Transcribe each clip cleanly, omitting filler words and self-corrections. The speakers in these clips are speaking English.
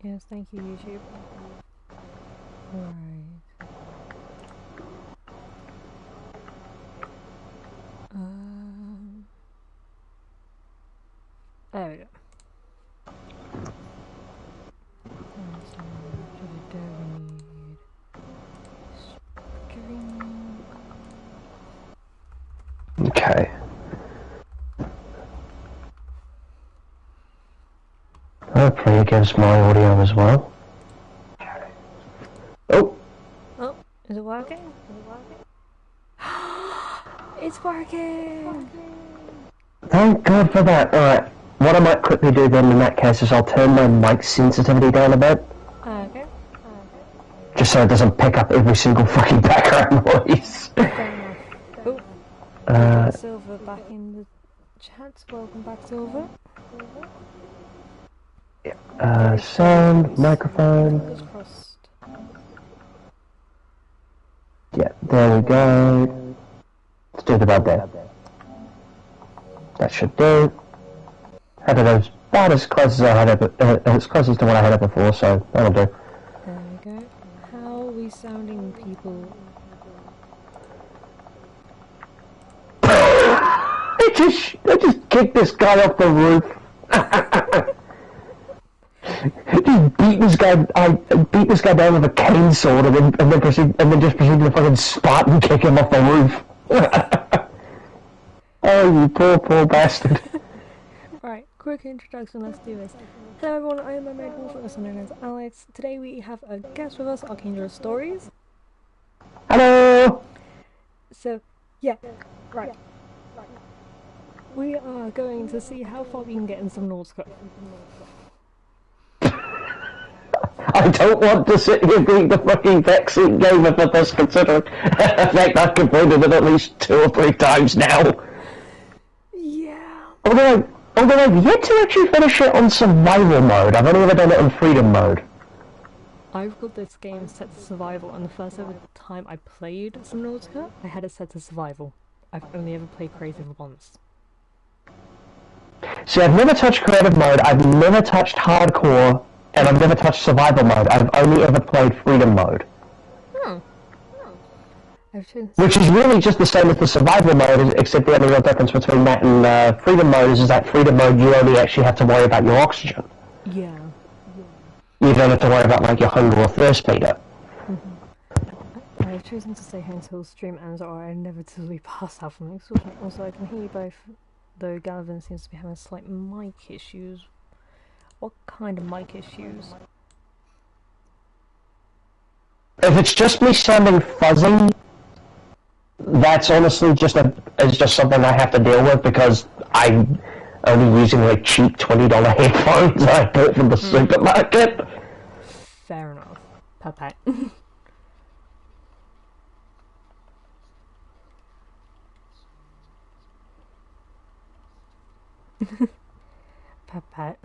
Yes, thank you, YouTube. Right. There we go. Okay. Hopefully it gives my audio as well. Oh! Oh, is it working? It's working! Thank God for that. Alright, what I might quickly do then in that case is I'll turn my mic sensitivity down a bit. Okay. Just so it doesn't pick up every single fucking background noise. Fair enough. Oh, Silver back in the chat. Welcome back, Silver. Sound, microphone. Fingers crossed. Yeah, there we go. Let's do it about there. That should do. Had it about as close as I had it, as closest to what I had it before, so that'll do. There we go. How are we sounding, people? I just kicked this guy off the roof. Just beat this guy. I beat this guy down with a cane sword, and then proceeded to fucking Spartan kick him off the roof. Oh, you poor bastard. Right, quick introduction, let's do this. Hello everyone, I am MermaidWolf, also known as Alex. Today we have a guest with us, Archangel Stories. Hello! So, yeah, right. We are going to see how far we can get in Subnautica. I don't want to sit here being the fucking backseat gamer for this, considering the fact I've completed it at least 2 or 3 times now. Yeah. Although I've yet to actually finish it on survival mode. I've only ever done it on freedom mode. I've got this game set to survival, and the first ever time I played Subnautica, I had it set to survival. I've only ever played creative once. See, I've never touched creative mode, I've never touched hardcore, and I've never touched survival mode. I've only ever played freedom mode. Which is really just the same as the survival mode, except the only real difference between that and freedom mode is that freedom mode you only actually have to worry about your oxygen. Yeah. You don't have to worry about like your hunger or thirst meter. I've chosen to stay here until stream ends, or I inevitably pass out from exhaustion. Also, I can hear you both, though Gavin seems to be having slight mic issues. What kind of mic issues? If it's just me sounding fuzzy, that's honestly just something I have to deal with because I'm only using like cheap $20 headphones I bought from the supermarket. Fair enough. Pet. Pet.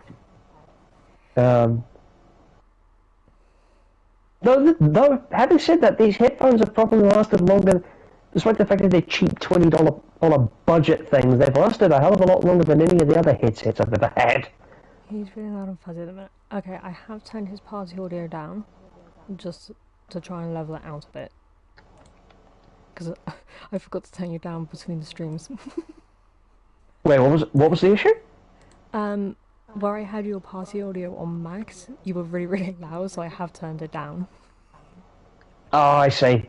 Though, having said that, these headphones have probably lasted longer, despite the fact that they're cheap $20 budget things. They've lasted a hell of a lot longer than any of the other headsets I've ever had. He's really loud and fuzzy at the minute. Okay, I have turned his party audio down, just to try and level it out a bit. Because I forgot to turn you down between the streams. Wait, what was the issue? Where I had your party audio on max, you were really loud, so I have turned it down. Oh, I see.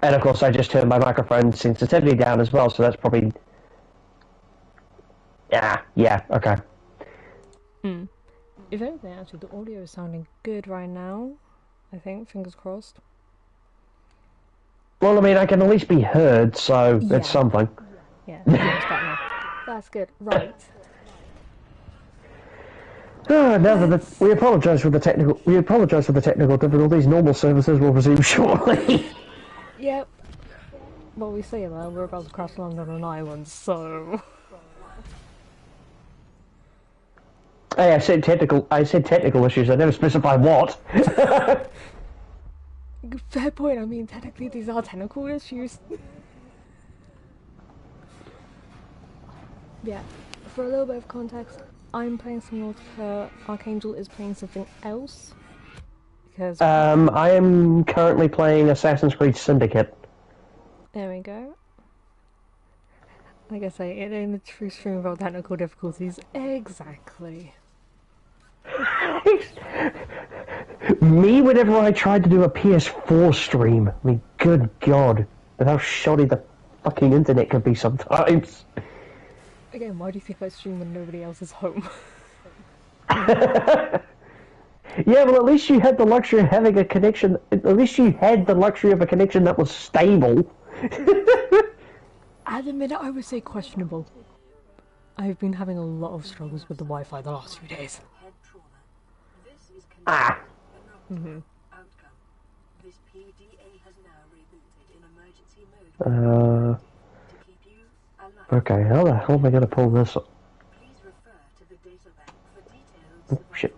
And of course I just turned my microphone sensitivity down as well, so that's probably... Yeah, okay. If anything, actually, the audio is sounding good right now. I think, fingers crossed. Well, I mean, I can at least be heard, so that's something. Yeah, that's better now. That's good. Right. Now that we apologise for the technical difficulties. Normal services will resume shortly. Yep. Well, we say that we're about to crash land on an island, so. Hey, I said technical issues. I never specified what. Fair point. I mean, technically, these are technical issues. Yeah. For a little bit of context, I'm playing Subnautica, Archangel is playing something else. Because I am currently playing Assassin's Creed Syndicate. there we go. Like I say, it ain't a true stream about technical difficulties. Exactly. Me, whenever I tried to do a PS4 stream, I mean, good God, and how shoddy the fucking internet could be sometimes. Again, why do you think I stream when nobody else is home? Yeah, well, at least you had the luxury of having a connection. At least you had the luxury of a connection that was stable. At the minute, I would say questionable. I've been having a lot of struggles with the Wi-Fi the last few days. Ah. Okay, how the hell am I going to pull this up? Oh, shit.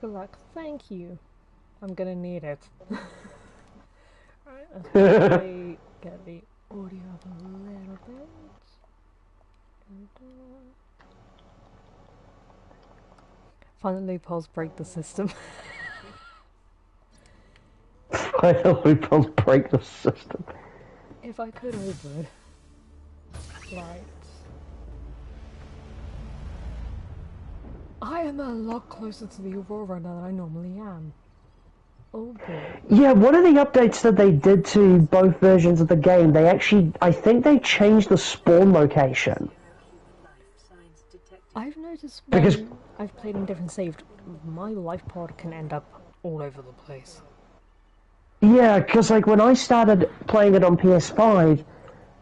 Good luck. Thank you. I'm gonna need it. Right, let's probably get the audio up a little bit. Find the loopholes, break the system. Find the loopholes, break the system. If I could, I would. Right. I am a lot closer to the Aurora now than I normally am. Oh boy. Yeah, one of the updates that they did to both versions of the game, they actually, I think they changed the spawn location. I've noticed when I've played in different saved, my life pod can end up all over the place. Yeah, because like when I started playing it on PS5,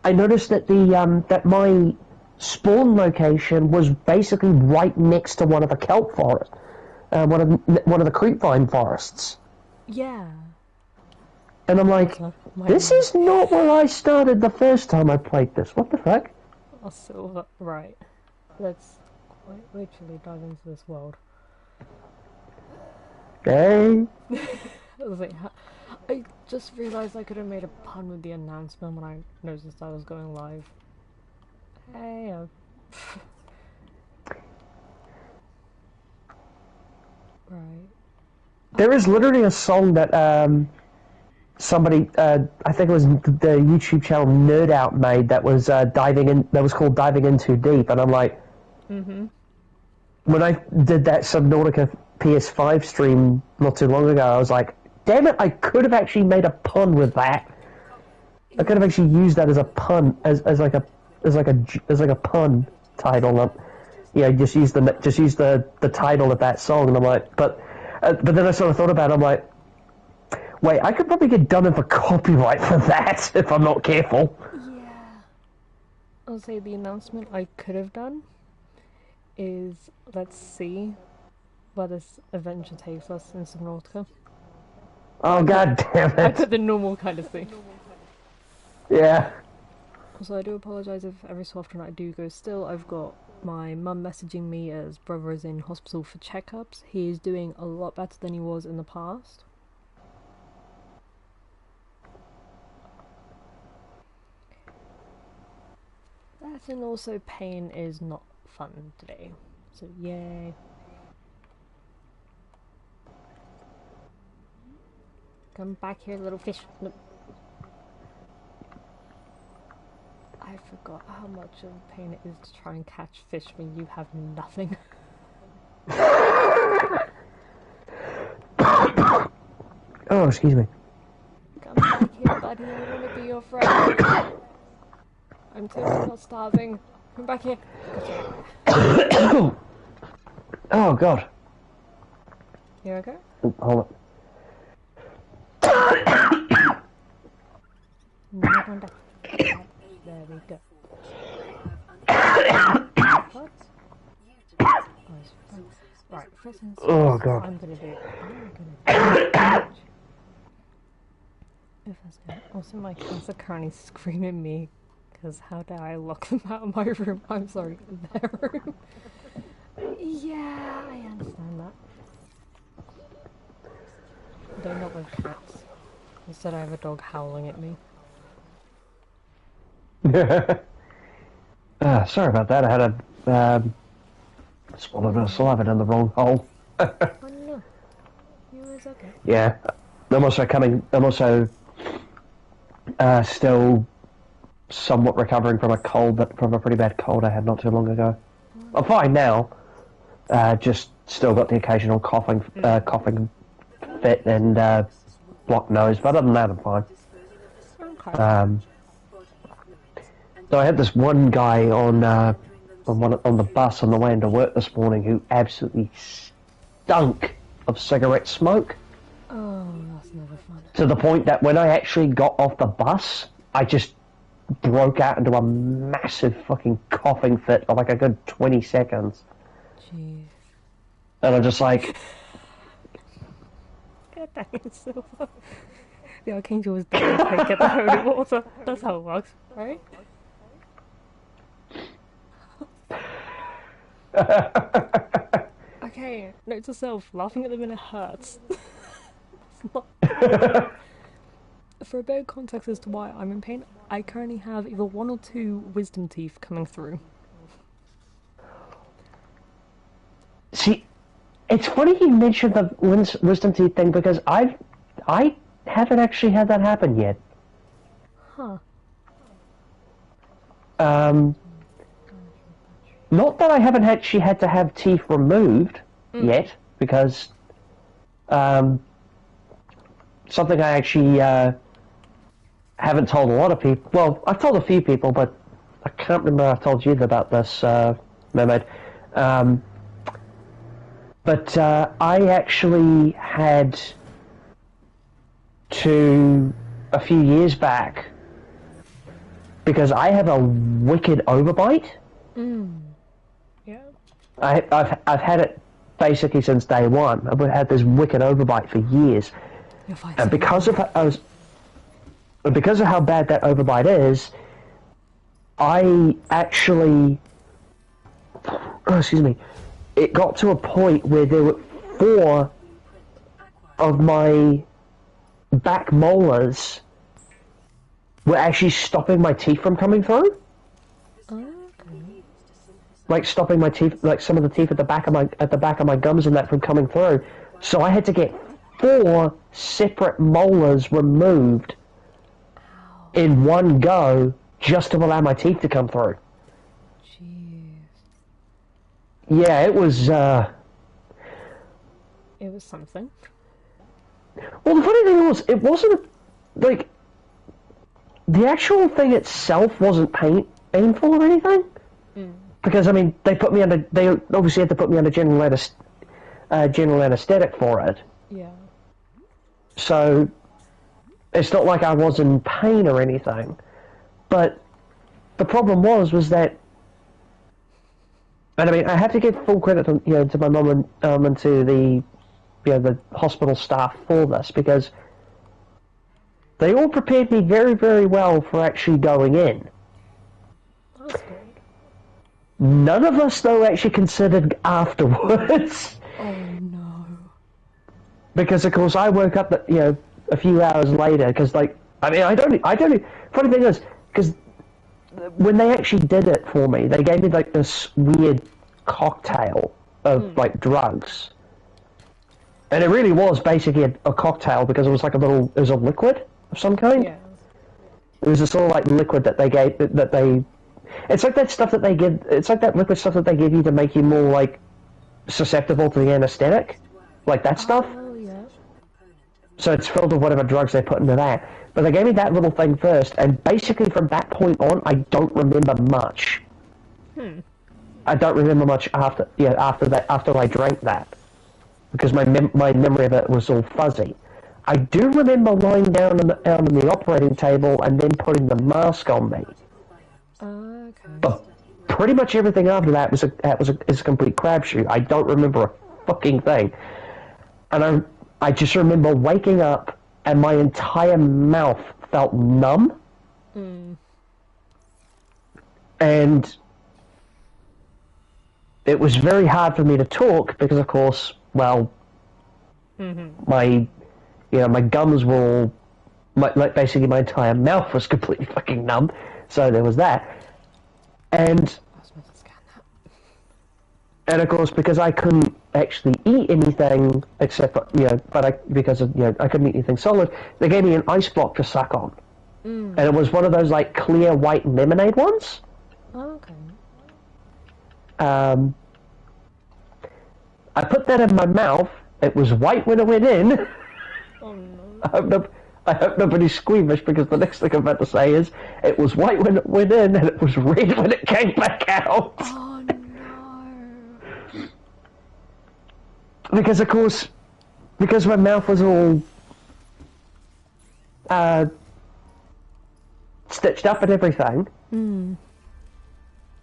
I noticed that that my spawn location was basically right next to one of the kelp forests, one of the creepvine forests. Yeah. And I'm like, this is not where I started the first time I played this. What the fuck? Also, right. Let's quite literally dive into this world. Hey. I was like, I just realised I could have made a pun with the announcement when I noticed I was going live. Hey, right. There is literally a song that somebody, I think it was the YouTube channel Nerd Out made that was that was called Diving In Too Deep, and I'm like, when I did that Subnautica PS5 stream not too long ago, I was like, damn it, I could have actually made a pun with that. I could have actually used that as a pun, as like a pun title. Just use the title of that song, and I'm like, but then I sort of thought about it, I'm like, wait, I could probably get done in for copyright for that if I'm not careful. Yeah. I'll say the announcement I could have done is, let's see where this adventure takes us in Subnautica. Oh, god damn it. I put the normal kind of thing. Yeah. So I do apologise if every so often I do go still. I've got my mum messaging me as brother is in hospital for checkups. He is doing a lot better than he was in the past. That and also pain is not fun today. So yay. Come back here, little fish. Look. I forgot how much of a pain it is to try and catch fish when you have nothing. Oh, excuse me. Come back here, buddy. I want to be your friend. I'm totally not starving. Come back here. Oh, God. Here I go. Hold on. Not on deck. There we go. What? Right, first things first, Oh, God. I'm gonna do damage. If that's good. Also, my cats are currently screaming at me because how dare I lock them out of my room? I'm sorry, their room. Yeah, I understand that. Though not with cats. Instead, I have a dog howling at me. Sorry about that. I had a swallowed a saliva down the wrong hole. Oh Yeah. I'm also still somewhat recovering from a pretty bad cold I had not too long ago. I'm fine now. Just still got the occasional coughing fit and blocked nose, but other than that, I'm fine. Okay. So I had this one guy on the bus on the way into work this morning who absolutely stunk of cigarette smoke. Oh, that's never fun. To the point that when I actually got off the bus, I just broke out into a massive fucking coughing fit for like a good 20 seconds. Jeez. And I'm just like... God dang it, Silver. The Archangel was dying to get the holy water. That's how it works, right? Okay, note to self, laughing at the minute hurts. For a bit of context as to why I'm in pain, I currently have either 1 or 2 wisdom teeth coming through. See, it's funny you mentioned the wisdom teeth thing because I haven't actually had that happen yet. Huh. Not that I haven't actually had to have teeth removed yet, because something I actually haven't told a lot of people. Well, I've told a few people, but I can't remember if I've told you about this, Mermaid. But I actually had to, a few years back, because I have a wicked overbite. Yeah. I've had it basically since day one. I've had this wicked overbite for years, and because of how bad that overbite is, I actually, excuse me, it got to a point where there were 4 of my back molars were actually stopping my teeth from coming through. Like stopping my teeth, like some of the teeth at the back of my gums and that from coming through. So I had to get 4 separate molars removed in one go just to allow my teeth to come through. Jeez. Yeah, it was. It was something. Well, the funny thing was, it wasn't like the actual thing itself wasn't painful or anything. Because I mean, they obviously had to put me under general anesthetic for it. Yeah. So it's not like I was in pain or anything. But the problem was that, and I mean, I have to give full credit to, to my mum and to the the hospital staff for this, because they all prepared me very, very well for actually going in. That's good. None of us, though, actually considered afterwards. Oh no. Because of course I woke up, a few hours later. Because I don't. Funny thing is, because when they actually did it for me, they gave me like this weird cocktail of like drugs, and it really was basically a cocktail, because it was like it was a liquid of some kind. Yeah. It was a sort of like liquid that they gave that they. It's like that stuff that they give. It's like that liquid stuff that they give you to make you more like susceptible to the anesthetic, like that stuff. Oh yeah. So it's filled with whatever drugs they put into that. But they gave me that little thing first, and basically from that point on, I don't remember much. I don't remember much after I drank that, because my memory of it was all fuzzy. I do remember lying down on the operating table and then putting the mask on me. Okay. But pretty much everything after that is a complete crapshoot. I don't remember a fucking thing, and I just remember waking up and my entire mouth felt numb, and it was very hard for me to talk because, of course, well, my gums were all, basically my entire mouth was completely fucking numb. So there was that, and And of course, because I couldn't actually eat anything except for, because of, I couldn't eat anything solid, they gave me an ice block to suck on. And it was one of those, like, clear white lemonade ones. Oh, okay. I put that in my mouth. It was white when it went in. Oh, no. I hope nobody's squeamish, because the next thing I'm about to say is, it was white when it went in, and it was red when it came back out. Oh, no. Because, of course, because my mouth was all stitched up and everything,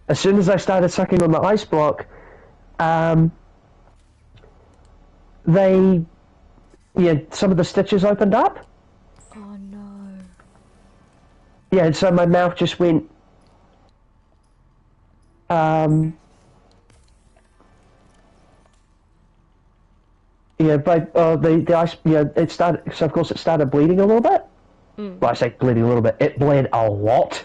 as soon as I started sucking on the ice block, some of the stitches opened up. Oh, no. Yeah, and so my mouth just went, but the ice, it started, so of course it started bleeding a little bit. Well, I say bleeding a little bit, it bled a lot.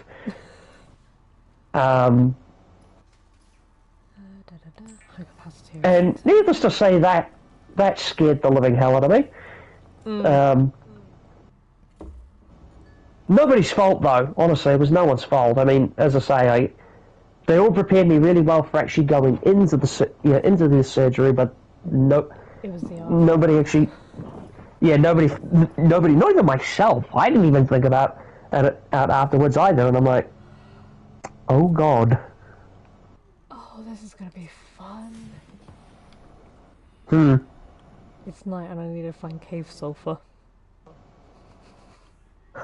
And needless to say, that scared the living hell out of me. Nobody's fault, though. Honestly, it was no one's fault. I mean, as I say, they all prepared me really well for actually going into the surgery, but It was the nobody actually. Yeah, nobody. Not even myself. I didn't even think about it out afterwards either, and I'm like, oh god. Oh, this is gonna be fun. It's night and I need to find cave sulfur.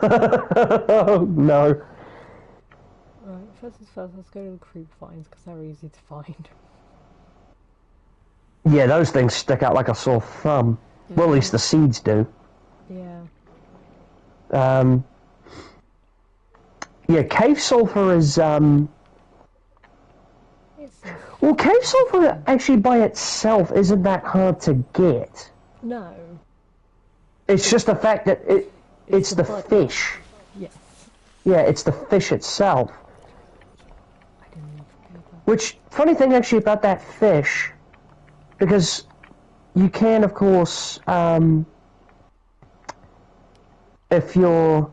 Oh no. Right, first things first, let's go to the creep vines because they're easy to find. Yeah, those things stick out like a sore thumb. Well, at least the seeds do. Yeah. Yeah, cave sulfur is, well, cave sulfur actually by itself isn't that hard to get. No. It's just the fact that it's the fish. Yes. Yeah, it's the fish itself. I didn't even forget that. Which, funny thing actually about that fish, because you can, of course, if you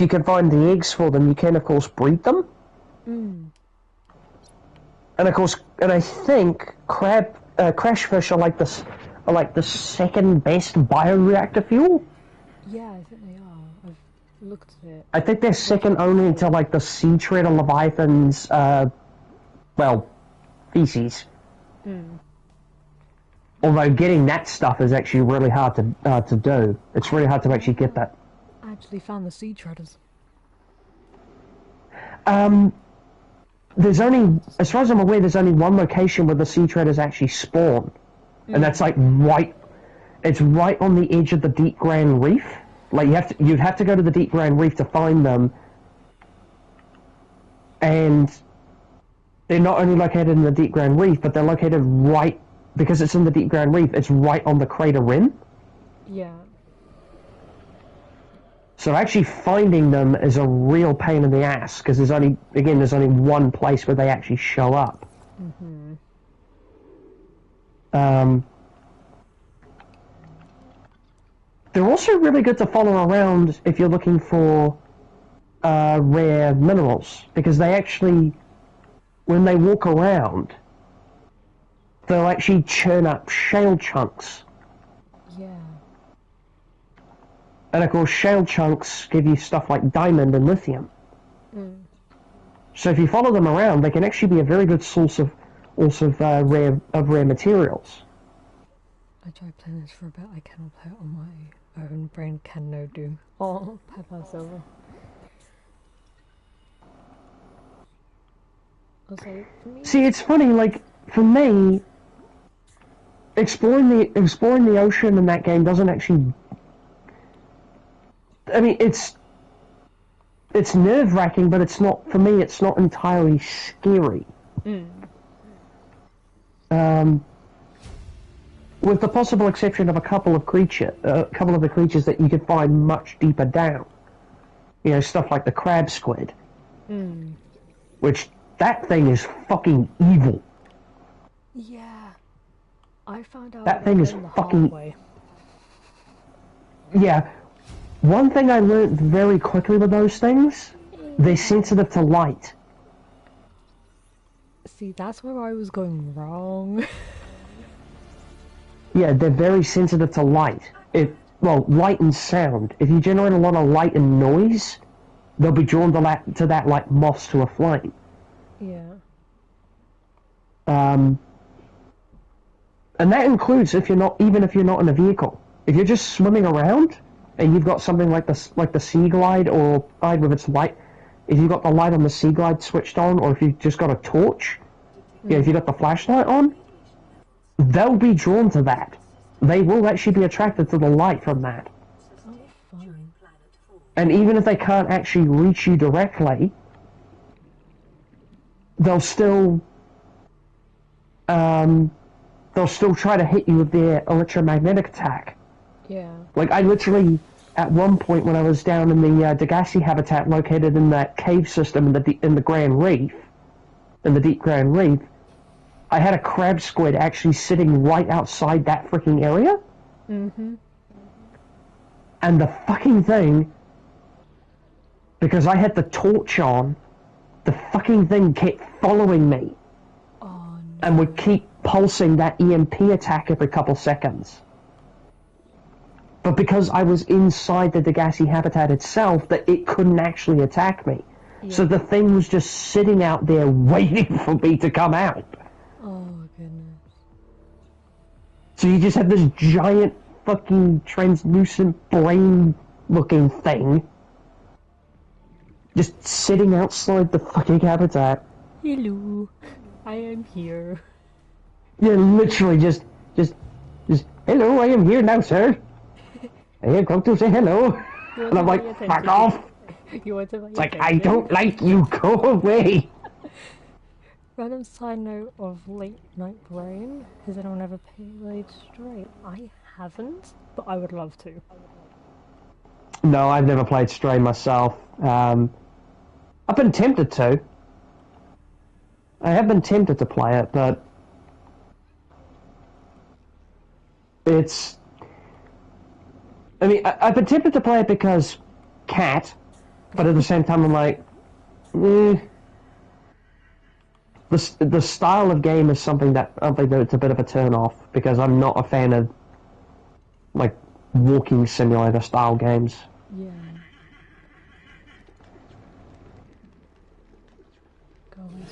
can find the eggs for them, you can, of course, breed them. And of course, and I think crash fish are like the second best bioreactor fuel. Yeah, I think they are. I've looked at it. I think they're second only to like the sea treader leviathans, feces. Although getting that stuff is actually really hard to do. It's really hard to actually get that. I actually found the sea treaders. There's only, as far as I'm aware, there's only one location where the sea treaders actually spawn, and that's like it's right on the edge of the Deep Grand Reef. Like you'd have to go to the Deep Grand Reef to find them, and they're not only located in the Deep Grand Reef, but they're located right, because it's in the Deep Grand Reef, it's right on the crater rim. Yeah. So actually finding them is a real pain in the ass, because there's only one place where they actually show up. They're also really good to follow around if you're looking for rare minerals, because they actually, when they walk around, they'll actually churn up shale chunks. Yeah. And of course, shale chunks give you stuff like diamond and lithium. So if you follow them around, they can actually be a very good source of rare materials. I tried playing this for a bit. I cannot play it on my own. Brain can no do. Oh, Pepper Silver. Also, for me... See, it's funny. Like for me, exploring the ocean in that game doesn't actually. I mean, it's nerve-wracking, but it's not, for me, it's not entirely scary. With the possible exception of a couple of the creatures that you could find much deeper down. You know, stuff like the crab squid. Which that thing is fucking evil. Yeah. I found out That thing is in the fucking... halfway. Yeah. One thing I learned very quickly with those things, they're sensitive to light. See, that's where I was going wrong. Yeah, they're very sensitive to light. Well, light and sound. If you generate a lot of light and noise, they'll be drawn to that like moths to a flame. Yeah. And that includes even if you're not in a vehicle. If you're just swimming around and you've got something like the Sea Glide or with its light, if you've got the light on the Sea Glide switched on, or if you've just got a torch, yeah, if you've got the flashlight on, they'll be drawn to that. They will actually be attracted to the light from that. Oh, fine. And even if they can't actually reach you directly, they'll still try to hit you with their electromagnetic attack. Yeah. Like, I literally, at one point when I was down in the Degassi habitat located in that cave system in the Grand Reef, in the deep Grand Reef, I had a crab squid actually sitting right outside that freaking area. Mm-hmm. And the fucking thing, because I had the torch on, the fucking thing kept following me. Oh, no. And would keep pulsing that EMP attack every couple seconds. But because I was inside the Degassi habitat itself, that it couldn't actually attack me. Yeah. So the thing was just sitting out there waiting for me to come out. Oh, goodness. So you just have this giant fucking translucent brain-looking thing just sitting outside the fucking habitat. Hello, I am here. Yeah, literally just, hello, I am here now, sir. I have come to say hello. And I'm like, fuck off. It's like, I don't like you, go away. Random side note of late night brain. Has anyone ever played Stray? I haven't, but I would love to. No, I've never played Stray myself. I've been tempted to. I have been tempted to play it, but it's... I mean, I've been tempted to play it because cat, but at the same time I'm like, The style of game is something that I think that it's a bit of a turn off, because I'm not a fan of like walking simulator style games. Yeah. Go away,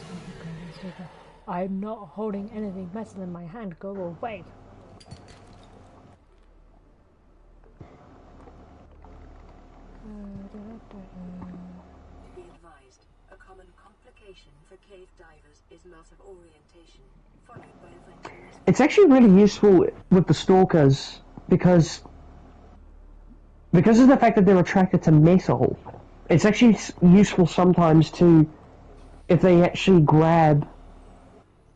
stupid. I'm not holding anything metal in my hand. Go away. Be advised, a common complication for cave divers is loss of orientation, followed by eventual... It's actually really useful with the stalkers because of the fact that they're attracted to metal. It's actually useful sometimes to, if they actually grab,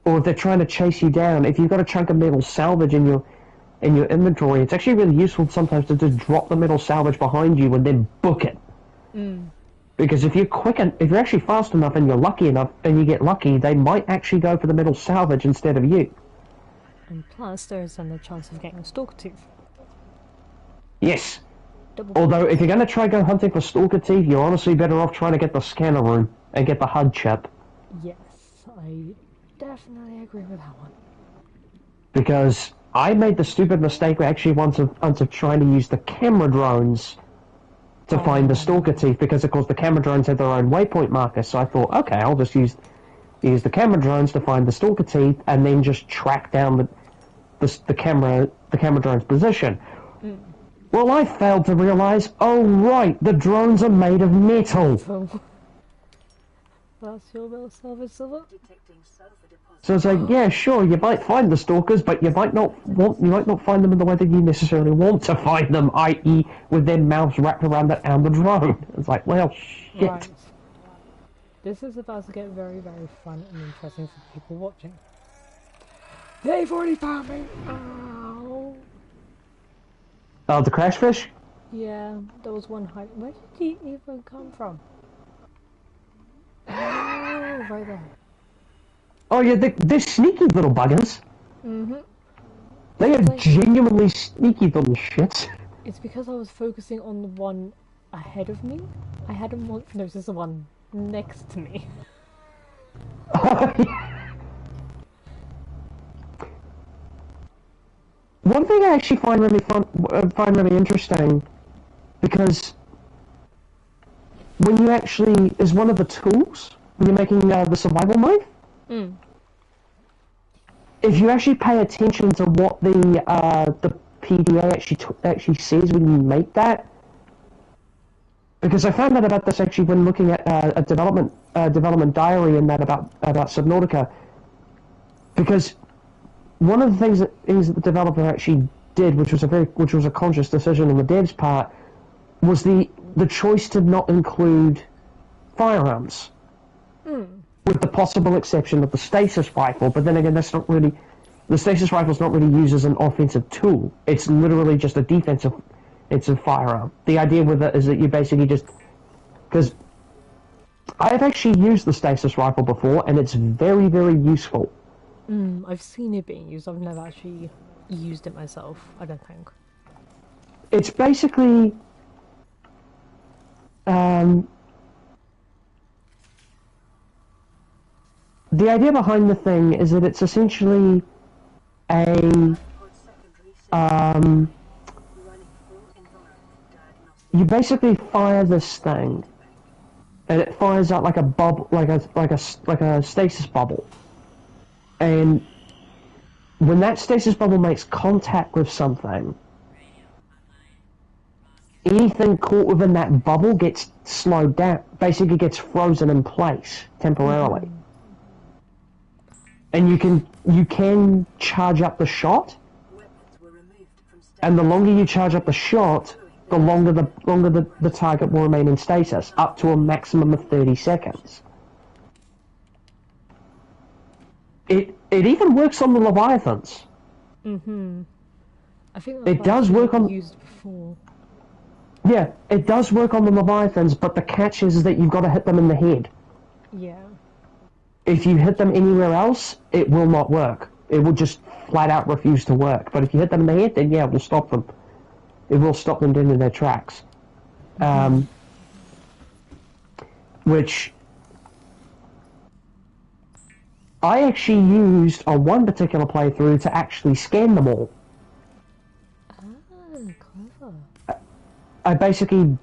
or if they're trying to chase you down, if you've got a chunk of metal salvage in your inventory, it's actually really useful sometimes to just drop the metal salvage behind you and then book it. Because if you're quick and if you're actually fast enough and you're lucky enough and you get lucky, they might actually go for the metal salvage instead of you. And plus, there's then the chance of getting a stalker tooth. Yes. Although, if you're going to try go hunting for stalker teeth, you're honestly better off trying to get the scanner room and get the HUD chip. Yes, I definitely agree with that one. Because I made the stupid mistake actually once of trying to use the camera drones to find the stalker teeth, because of course the camera drones had their own waypoint markers, so I thought, okay, I'll just use the camera drones to find the stalker teeth and then just track down the camera drone's position. Well, I failed to realise, oh right, the drones are made of metal. That's your little salvage silver. So it's like, yeah, sure, you might find the stalkers, but you might not find them in the way that you necessarily want to find them, i.e., with their mouths wrapped around the drone. It's like, well, shit. Right. This is about to get very, very fun and interesting for people watching. They've already found me. Ow. Oh, the crash fish? Yeah, there was one hide. Where did he even come from? Oh, right there. Oh yeah, they're sneaky little buggers. Mm-hmm. They are genuinely sneaky little shits. It's because I was focusing on the one ahead of me. I hadn't noticed the one next to me. One thing I actually find really interesting, because when you actually is one of the tools when you're making the survival knife. If you actually pay attention to what the PDA actually says when you make that, because I found out about this actually when looking at a development diary and that about Subnautica, because one of the things that the developer actually did, which was a conscious decision on the devs' part, was the choice to not include firearms. With the possible exception of the stasis rifle, but then again, the stasis rifle's not really used as an offensive tool. It's literally just a defensive firearm. The idea with it is that you basically just, because I've actually used the stasis rifle before, and it's very, very useful. I've seen it being used. I've never actually used it myself, I don't think. It's basically, the idea behind the thing is that it's essentially you basically fire this thing, and it fires out like a bubble, like a stasis bubble, and when that stasis bubble makes contact with something, anything caught within that bubble gets slowed down, basically gets frozen in place temporarily. And you can charge up the shot, and the longer you charge up the shot, the longer the target will remain in stasis, up to a maximum of 30 seconds. It even works on the Leviathans. I think it does work on used before. Yeah, it does work on the Leviathans, but the catch is that you've got to hit them in the head. Yeah. If you hit them anywhere else, it will not work. It will just flat out refuse to work. But if you hit them in the head, then yeah, it will stop them. It will stop them dead in their tracks. Which I actually used on one particular playthrough to actually scan them all. Oh, clever. I basically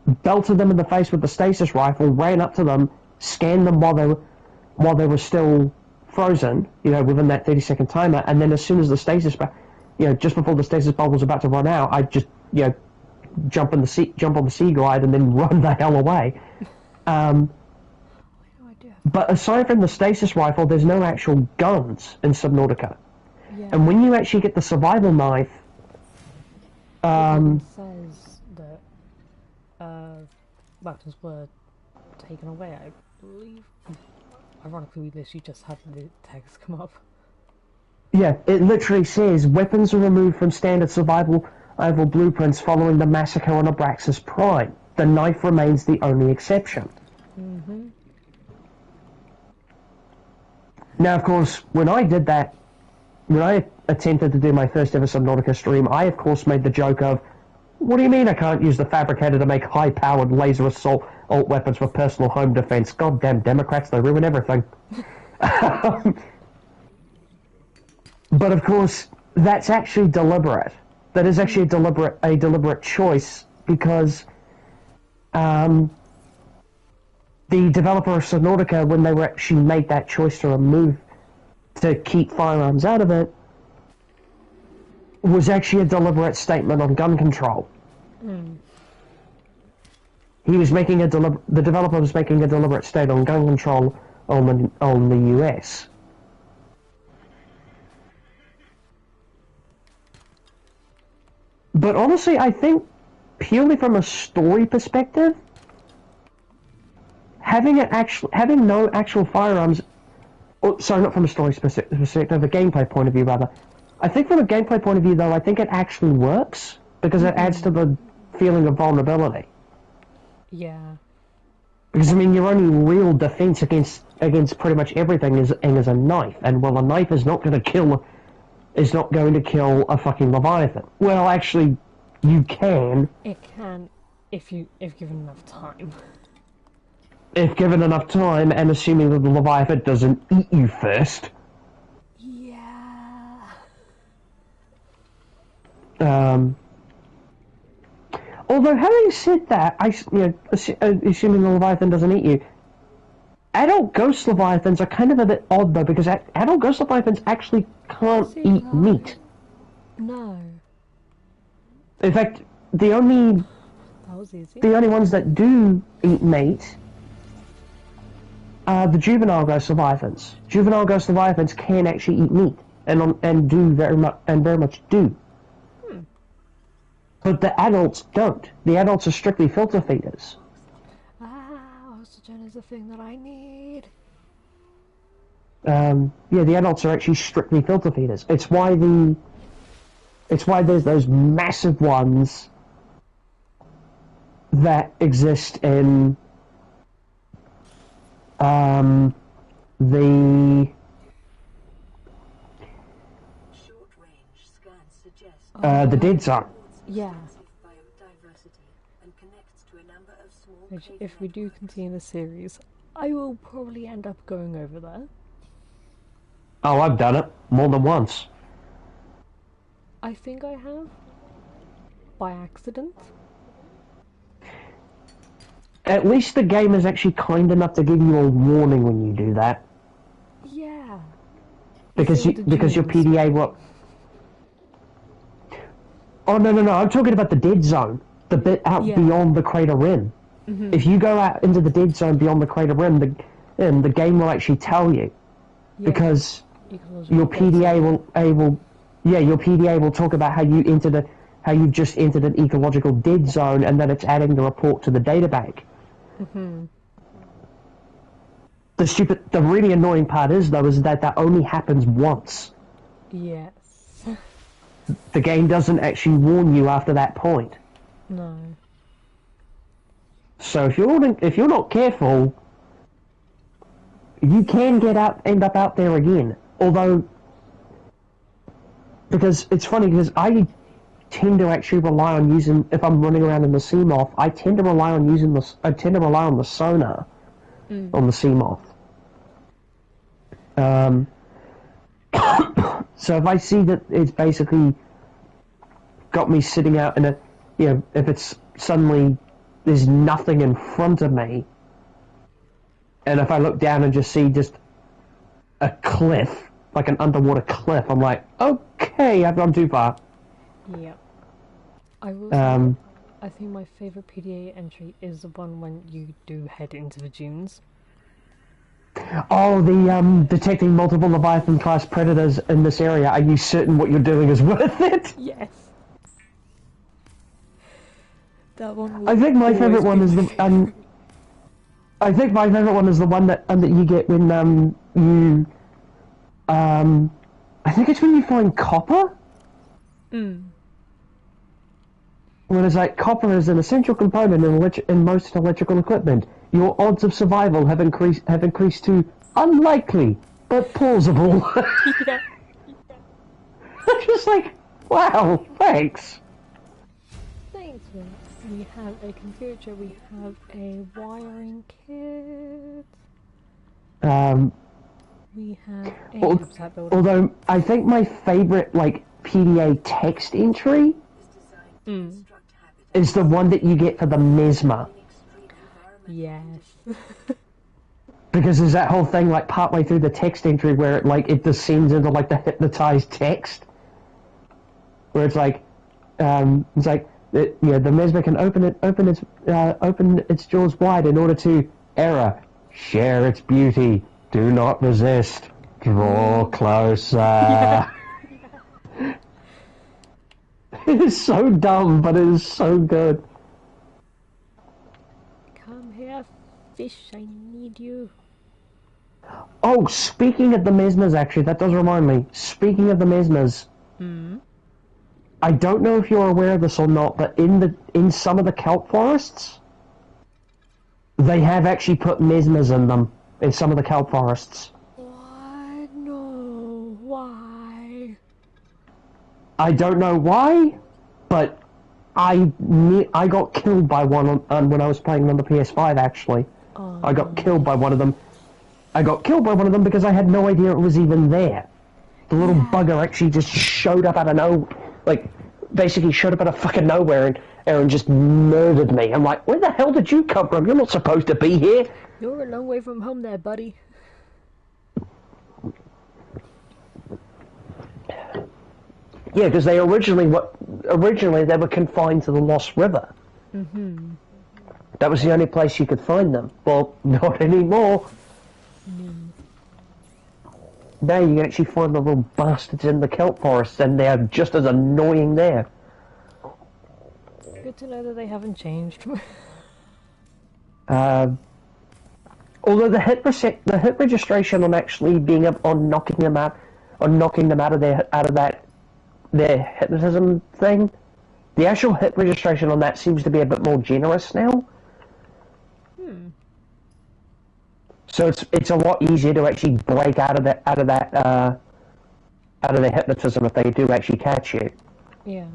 belted them in the face with the stasis rifle, ran up to them, scanned them while they were still frozen, within that 30-second timer, and then as soon as the stasis, just before the stasis bubble was about to run out, I'd just, jump on the sea glide and then run the hell away. But aside from the stasis rifle, there's no actual guns in Subnautica. Yeah. And when you actually get the survival knife, it says that weapons were taken away, I believe. Ironically, we literally just had the text come up. Yeah, it literally says, weapons are removed from standard survival blueprints following the massacre on Abraxas Prime. The knife remains the only exception. Now, of course, when I did that, when I attempted to do my first ever Subnautica stream, I, of course, made the joke of, what do you mean I can't use the fabricator to make high-powered laser assault weapons for personal home defense? Goddamn Democrats, they ruin everything. But, of course, that's actually deliberate. That is actually a deliberate choice, because the developer of Subnautica, when they were actually made that choice to keep firearms out of it, was actually a deliberate statement on gun control. He was making the developer was making a deliberate statement on gun control on the US. But honestly, I think purely from a story perspective, having no actual firearms, sorry, not from a story perspective, a gameplay point of view rather. I think from a gameplay point of view though, I think it actually works, because it adds to the feeling of vulnerability. Yeah. Because I mean, your only real defense against pretty much everything is a knife, and well, a knife is not going to kill a fucking leviathan. Well, actually, you can. It can, if given enough time. If given enough time, and assuming that the leviathan doesn't eat you first. Yeah. Although, having said that, assuming the leviathan doesn't eat you, adult ghost leviathans are kind of a bit odd though, because adult ghost leviathans actually can't eat meat. No. In fact, the only ones that do eat meat are the juvenile ghost leviathans. Juvenile ghost leviathans can actually eat meat, and do very much do. But the adults don't. The adults are strictly filter feeders. Oxygen is the thing that I need. Yeah, the adults are actually strictly filter feeders. It's why there's those massive ones that exist in the short-range scans suggest the dead zone. Yeah. biodiversity and connects to a number of small Which, cave if we do networks. continue the series, I will probably end up going over there. Oh, I've done it more than once. I think I have. By accident. At least the game is actually kind enough to give you a warning when you do that. Yeah. Because your dunes. PDA will... Oh, no, I'm talking about the dead zone. The bit out beyond the crater rim. Mm-hmm. If you go out into the dead zone beyond the crater rim, the game will actually tell you. Yeah. Because your PDA your PDA will talk about how you've just entered an ecological dead zone, and then it's adding the report to the databank. Mm-hmm. The really annoying part is that only happens once. Yes. The game doesn't actually warn you after that point. No. So if you're not careful, you can end up out there again. Although, because it's funny, because I tend to actually rely on using, if I'm running around in the Seamoth, I tend to rely on the sonar on the Seamoth. So if I see that it's basically got me sitting out in if it's suddenly there's nothing in front of me, and if I look down and just see just a cliff, like an underwater cliff, I'm like, okay, I've gone too far. Yep. I will say, I think my favourite PDA entry is the one when you do head into the dunes. Oh, the detecting multiple Leviathan class predators in this area. Are you certain what you're doing is worth it? Yes. That one. I think my favourite one is the I think my favourite one is the one that you get when you I think it's when you find copper. When it's like, copper is an essential component in most electrical equipment. Your odds of survival have increased to unlikely, but plausible. Yeah. I'm just like, wow, thanks. Thanks, Will. We have a computer, we have a wiring kit. We have a habitat builder. Although, I think my favourite, PDA text entry is the one that you get for the Mesmer. Yes. Because there's that whole thing, partway through the text entry where it descends into, the hypnotized text. Where it's the Mesmer can open its jaws wide in order to share its beauty, do not resist, draw closer. Yeah. It is so dumb, but it is so good. Come here, fish, I need you. Oh, speaking of the Mesmers, actually, that does remind me. Speaking of the Mesmers, I don't know if you're aware of this or not, but in some of the kelp forests, They have actually put mesmers in them, in some of the kelp forests. What? No. Why? I don't know why, but I got killed by one when I was playing on the PS5, actually. I got killed by one of them. I got killed by one of them because I had no idea it was even there. The little bugger actually just showed up out of basically showed up out of fucking nowhere and just murdered me. I'm like, where the hell did you come from? You're not supposed to be here. You're a long way from home there, buddy. Yeah, because they originally they were confined to the Lost River. Mm-hmm. That was the only place you could find them. Well, not anymore. Now you can actually find the little bastards in the kelp forests, and they're just as annoying there. Good to know that they haven't changed. Although the hit registration on actually being on knocking them out of their hypnotism thing, the actual hit registration on that seems to be a bit more generous now. So it's a lot easier to actually break out of their hypnotism if they do actually catch you. Yeah.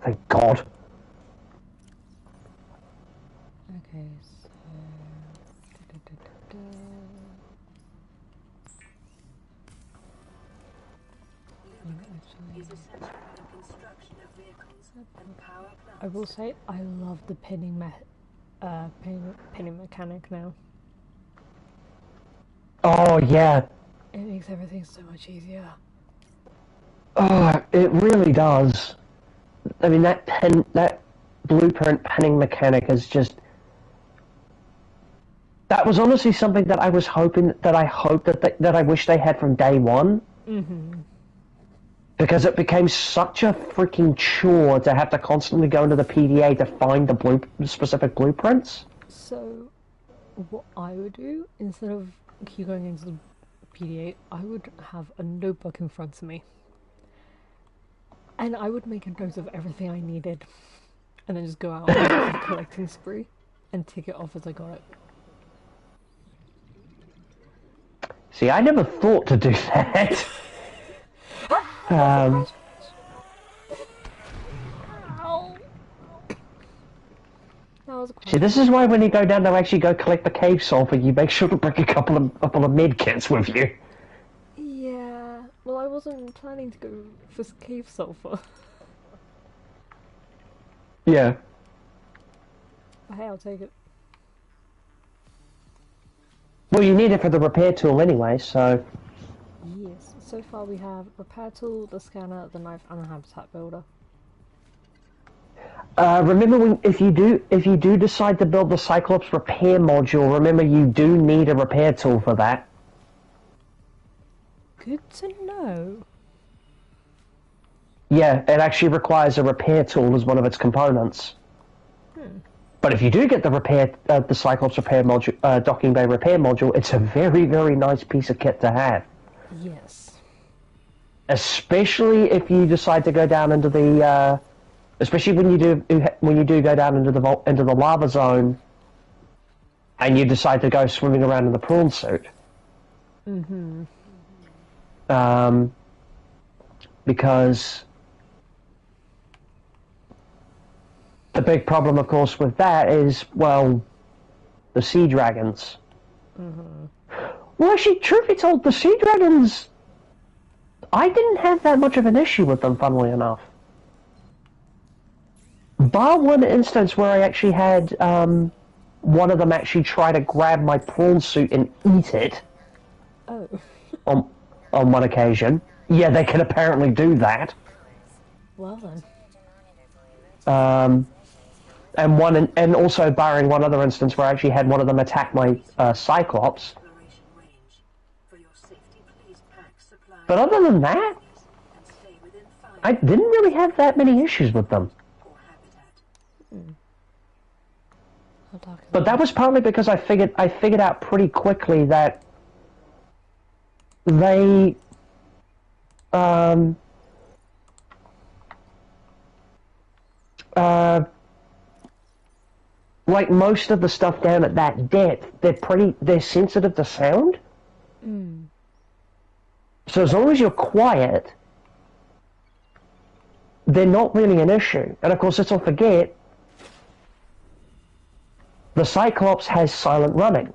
Thank God. Okay, so... Is essential in the construction of vehicles and power plants. I will say I love the pinning mechanic now. Oh yeah. It makes everything so much easier. Oh, it really does. I mean, that blueprint pinning mechanic is just... That was honestly something that I was hoping, that I wish they had from day one. Mm-hmm. Because it became such a freaking chore to have to constantly go into the PDA to find the specific blueprints. So, what I would do, instead of keep going into the PDA, I would have a notebook in front of me. And I would make a note of everything I needed. And then just go out on a collecting spree and tick it off as I got it. See, I never thought to do that. Ow. That was See, this is why when you go down to actually go collect the cave sulfur, you make sure to bring a couple of med kits with you. Yeah, well, I wasn't planning to go for cave sulfur. Yeah. But hey, I'll take it. Well, you need it for the repair tool anyway, so... Yes, so far we have repair tool, the scanner, the knife, and a habitat builder. Remember, if you do decide to build the Cyclops repair module, remember you do need a repair tool for that. Good to know. Yeah, it actually requires a repair tool as one of its components. But if you do get the Cyclops repair module, docking bay repair module, it's a very, very nice piece of kit to have. Yes. Especially if you decide to go down into the, especially when you do go down into the lava zone, and you decide to go swimming around in the prawn suit. Mm-hmm. Because the big problem, of course, with that is, well, the sea dragons. Mm-hmm. Well, actually, truth be told, the sea dragons, I didn't have that much of an issue with them, funnily enough. Bar one instance where I actually had one of them actually try to grab my prawn suit and eat it. Oh. on one occasion. Yeah, they can apparently do that. Well then. And also barring one other instance where I actually had one of them attack my Cyclops. But other than that, I didn't really have that many issues with them. But that was partly because I figured out pretty quickly that they like most of the stuff down at that depth, they're sensitive to sound. Mm. So as long as you're quiet, they're not really an issue. And of course, let's not forget, the Cyclops has silent running.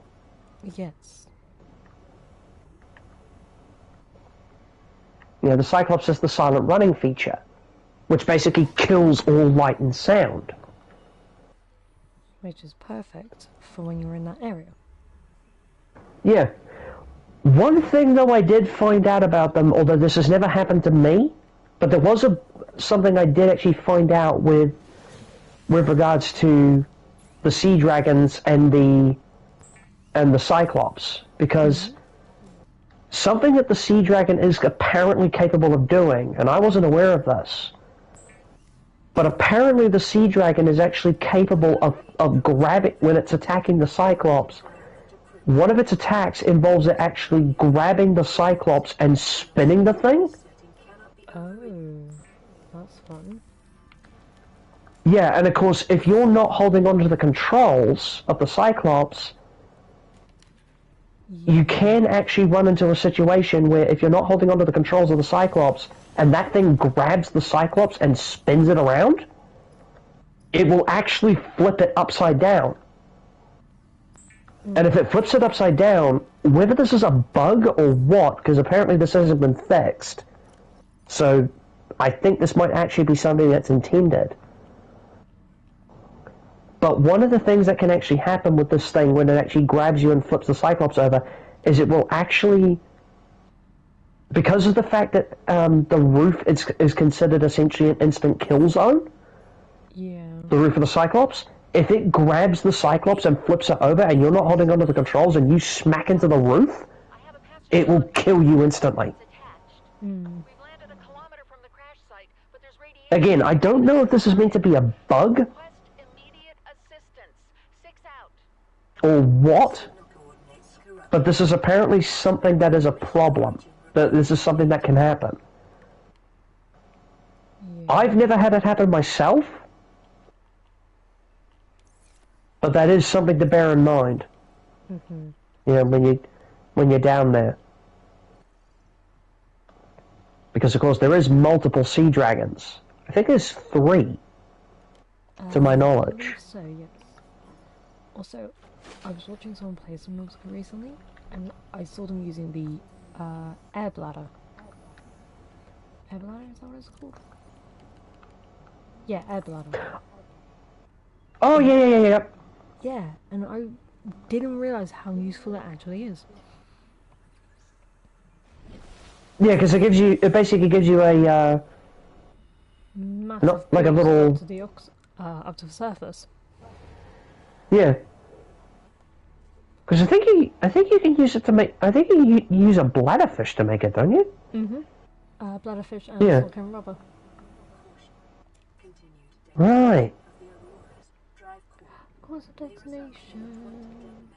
Yes. You know, the Cyclops has the silent running feature, which basically kills all light and sound. Which is perfect for when you're in that area. Yeah. One thing, though, I did find out about them, although this has never happened to me, but there was something I did actually find out with regards to the sea dragons and the Cyclops, because something that the sea dragon is apparently capable of doing, and I wasn't aware of this, but apparently the sea dragon is actually capable of grabbing, when it's attacking the Cyclops, one of its attacks involves it actually grabbing the Cyclops and spinning the thing. Oh, that's fun. Yeah, and of course, if you're not holding onto the controls of the Cyclops, you can actually run into a situation where if you're not holding onto the controls of the Cyclops, and that thing grabs the Cyclops and spins it around, it will actually flip it upside down. And if it flips it upside down, whether this is a bug or what, because apparently this hasn't been fixed, so I think this might actually be something that's intended. But one of the things that can actually happen with this thing when it actually grabs you and flips the Cyclops over is it will actually, because of the fact that the roof is considered essentially an instant kill zone, the roof of the Cyclops, if it grabs the Cyclops and flips it over and you're not holding onto the controls and you smack into the roof, it will kill you instantly. Again, I don't know if this is meant to be a bug or what, but this is apparently something that is a problem. That this is something that can happen. I've never had it happen myself, but that is something to bear in mind. You know, when you're down there, because of course there is multiple sea dragons. I think there's 3, to my knowledge. I believe so, yes. Also, I was watching someone play Subnautica recently, and I saw them using the air bladder. Air bladder, is that what it's called? Yeah, air bladder. Oh, yeah. Yeah, and I didn't realise how useful it actually is. Yeah, because it basically gives you a, Massive not like a boost little, up to the surface. yeah. Because I think you can use it to make, I think you use a bladderfish to make it, don't you? Bladderfish and Yeah. silicone rubber. Right. What's the destination?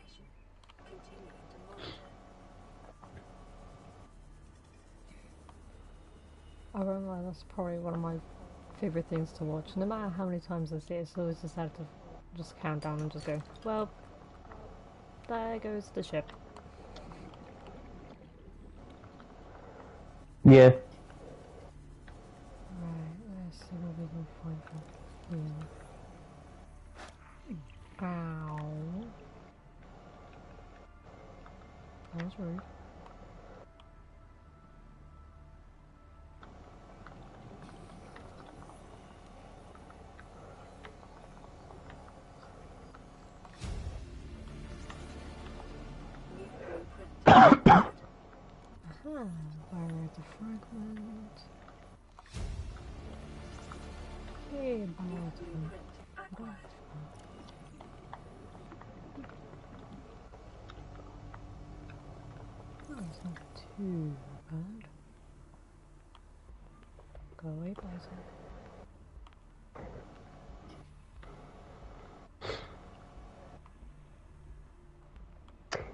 I won't lie, that's probably one of my favourite things to watch. No matter how many times I see it, it's always decided to just count down and just go, well, there goes the ship. Yeah. Right, let's see what we can find from here. Ow. That was rude. Where are the fragments? Hey, bottom. Oh, it's not too bad. Go away, bison.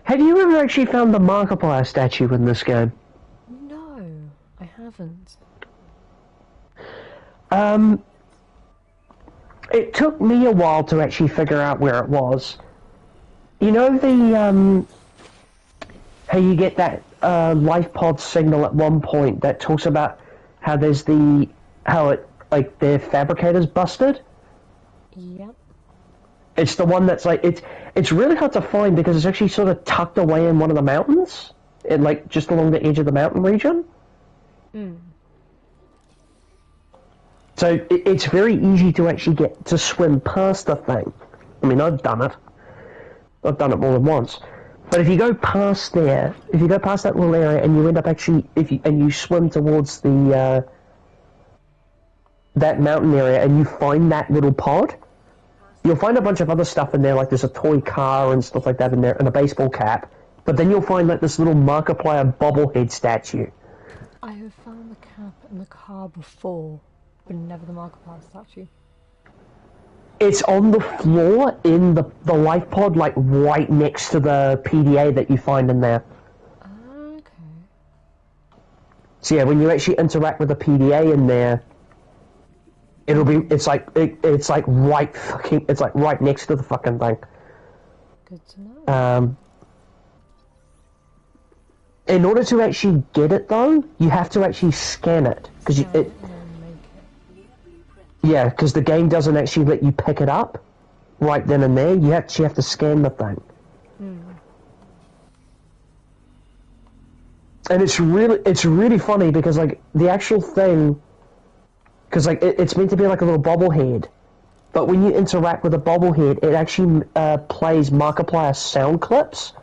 Have you ever actually found the Markiplier statue in this game? No, I haven't. it took me a while to actually figure out where it was. You know the, how you get that life pod signal at one point that talks about how there's how it, like, their fabricator's busted? Yep. It's the one that's like, it's really hard to find because it's actually sort of tucked away in one of the mountains, like just along the edge of the mountain region. So it's very easy to actually get to swim past the thing. I mean, I've done it. I've done it more than once. But if you go past there, if you go past that little area and you end up actually, and you swim towards the that mountain area and you find that little pod, you'll find a bunch of other stuff in there, like there's a toy car and stuff like that in there, and a baseball cap. But then you'll find like this little Markiplier bobblehead statue. I have found the cap in the car before, but never the Markiplier statue. It's on the floor in the life pod, like right next to the PDA that you find in there. Okay. So yeah, when you actually interact with the PDA in there, it's like right next to the fucking thing. Good to know. In order to actually get it though, you have to actually scan it because yeah, because the game doesn't actually let you pick it up right then and there. You actually have to scan the thing. And it's really funny because like the actual thing, because like it's meant to be like a little bobblehead, but when you interact with the bobblehead, it actually plays Markiplier sound clips.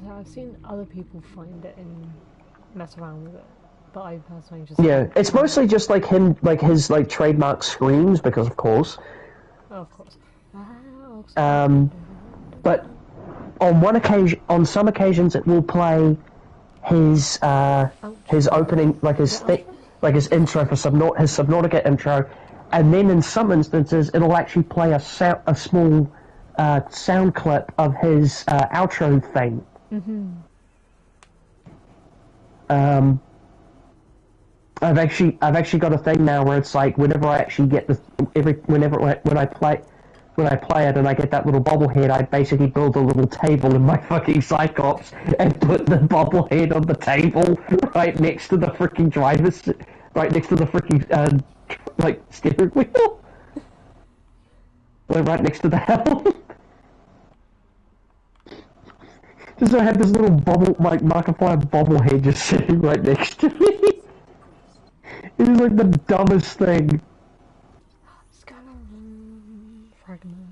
I've seen other people find it and mess around with it, but I personally just... Yeah, it's mostly just like him, like his like trademark screams, because of course. Oh, of course. But on some occasions, it will play his opening, like his intro for his Subnautica intro, and then in some instances, it'll actually play a small sound clip of his outro thing. I've actually got a thing now where it's like whenever I actually get when I play it and I get that little bobblehead, I basically build a little table in my fucking Cyclops and put the bobblehead on the table right next to the freaking driver's, right next to the freaking like steering wheel, like right next to the helm. So I had this little Markiplier bobblehead just sitting right next to me. It was like the dumbest thing. Fragment.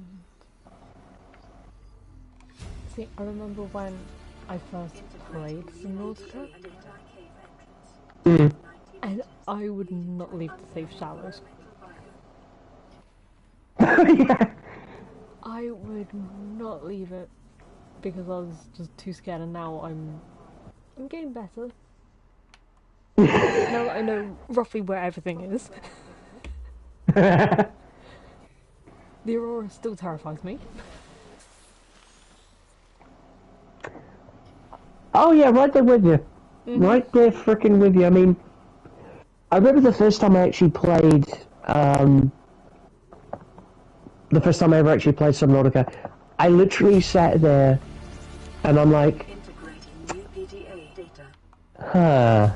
See, I remember when I first played Subnautica, and I would not leave the safe shallows. Yeah. I would not leave it because I was just too scared, and now I'm getting better. Now that I know roughly where everything is. The Aurora still terrifies me. Oh yeah, right there with you. Right there frickin' with you. I mean, I remember the first time I actually played, the first time I ever actually played Subnautica, I literally sat there and I'm like, huh.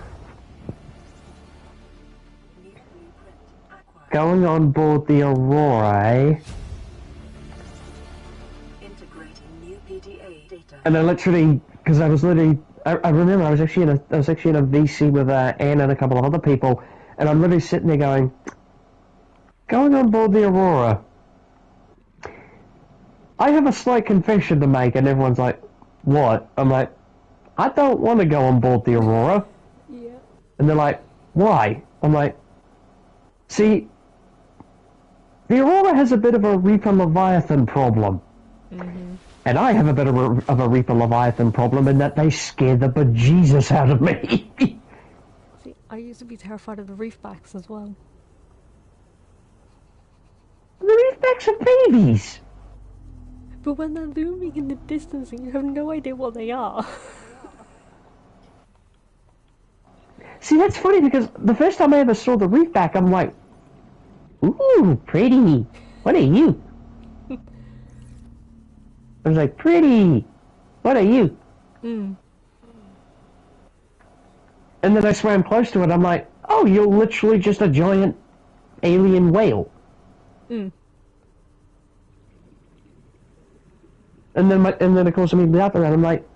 Going on board the Aurora, and I literally, because I was literally, I remember I was actually in a VC with Anne and a couple of other people, and I'm literally sitting there going on board the Aurora. I have a slight confession to make, and everyone's like, what? I'm like, I don't want to go on board the Aurora. Yeah. And they're like, why? I'm like, see, the Aurora has a bit of a Reaper Leviathan problem. And I have a bit of a Reaper Leviathan problem in that they scare the bejesus out of me. See, I used to be terrified of the reefbacks as well. The reefbacks are babies. But when they're looming in the distance and you have no idea what they are. See, that's funny because the first time I ever saw the reefback, I'm like, ooh, pretty. What are you? I was like, pretty. What are you? Mm. And then I swam close to it. I'm like, oh, you're literally just a giant alien whale. Mm. And then of course I mean the other end. I'm like,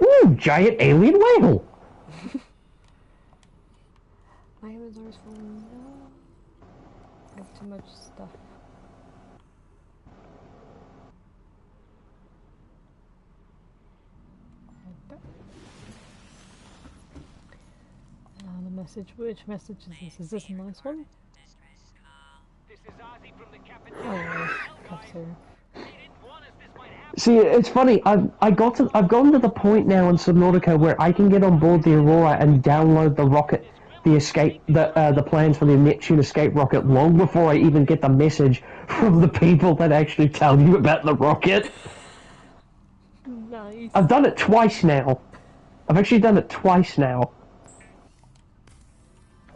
ooh, giant alien whale. My inventory's full. No. I have too much stuff. The message. Which message is this? Is this a nice one? Oh, yes. Cafeteria. See, it's funny. I've gotten to the point now in Subnautica where I can get on board the Aurora and download the rocket, the plans for the Neptune escape rocket long before I even get the message from the people that actually tell you about the rocket. Nice. I've done it twice now. I've actually done it twice now.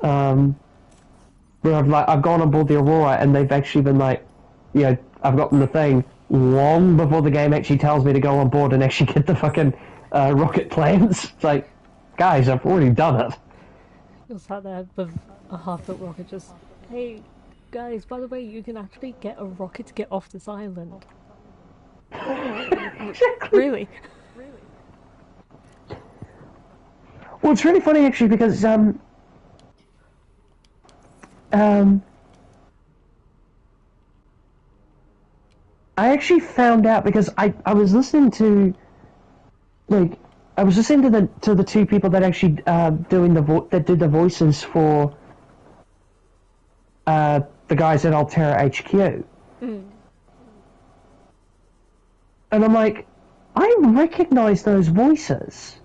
Where I've gone on board the Aurora and they've actually been like, you know, I've gotten the thing long before the game actually tells me to go on board and actually get the fucking rocket plans. It's like, guys, I've already done it. You're sat there with a half-built rocket just, hey, guys, by the way, you can actually get a rocket to get off this island. Exactly. Really? Well, it's really funny actually because I actually found out because I was listening to to the two people that actually that did the voices for the guys at Altera HQ. Mm. And I'm like, I recognize those voices.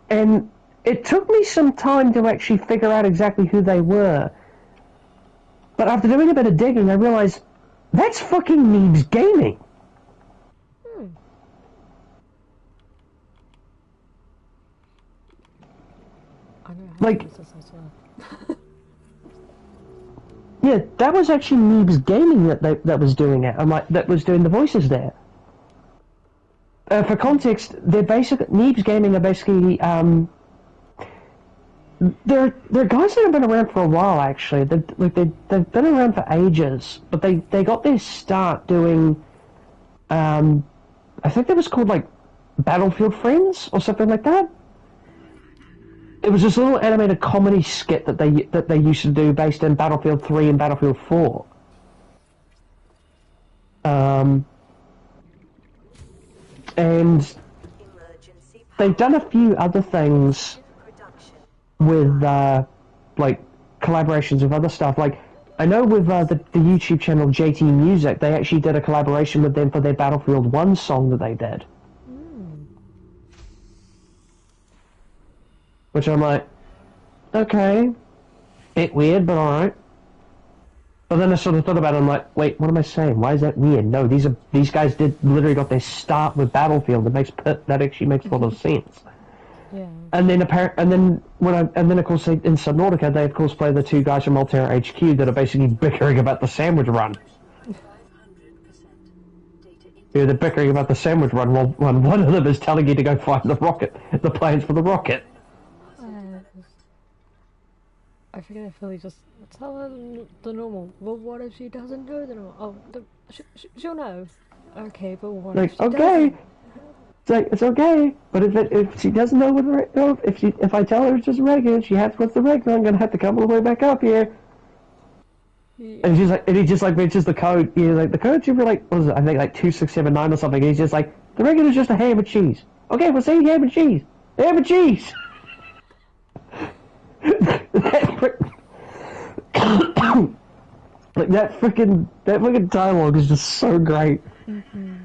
And it took me some time to actually figure out exactly who they were. But after doing a bit of digging, I realized that's fucking Neebs Gaming. Hmm. I know how Like, to use this as well. yeah, that was actually Neebs Gaming that was doing it. I'm like, that was doing the voices there. For context, Neebs Gaming are basically they're guys that have been around for a while actually. They've been around for ages, but they got their start doing I think that was called like Battlefield Friends or something like that. It was this little animated comedy skit that they used to do based in Battlefield 3 and Battlefield 4. And they've done a few other things with like collaborations with other stuff. Like I know with the YouTube channel JT Music, they actually did a collaboration with them for their Battlefield 1 song that they did. Which I'm like, okay, bit weird, but alright. But then I sort of thought about it, I'm like, wait, what am I saying? Why is that weird? No, these guys literally got their start with Battlefield. That actually makes a lot of sense. Yeah. And then of course in Subnautica they of course play the two guys from Altera HQ that are basically bickering about the sandwich run. Yeah, they're bickering about the sandwich run while one of them is telling you to go find the plans for the rocket. I forget if Philly just tell her the normal. Well, what if she doesn't know the normal? Oh, she'll know. Okay, but what if she okay. doesn't? It's like, it's okay, but if she doesn't know what if I tell her it's just regular, she has what's the regular, I'm gonna have to come all the way back up here. Yeah. And he just like mentions the code. You know, like the code should be like, what was it? I think like 2679 or something. And he's just like, the regular is just a ham and cheese. Okay, we'll say ham and cheese. Ham and cheese. Like that freaking dialogue is just so great. Mm-hmm.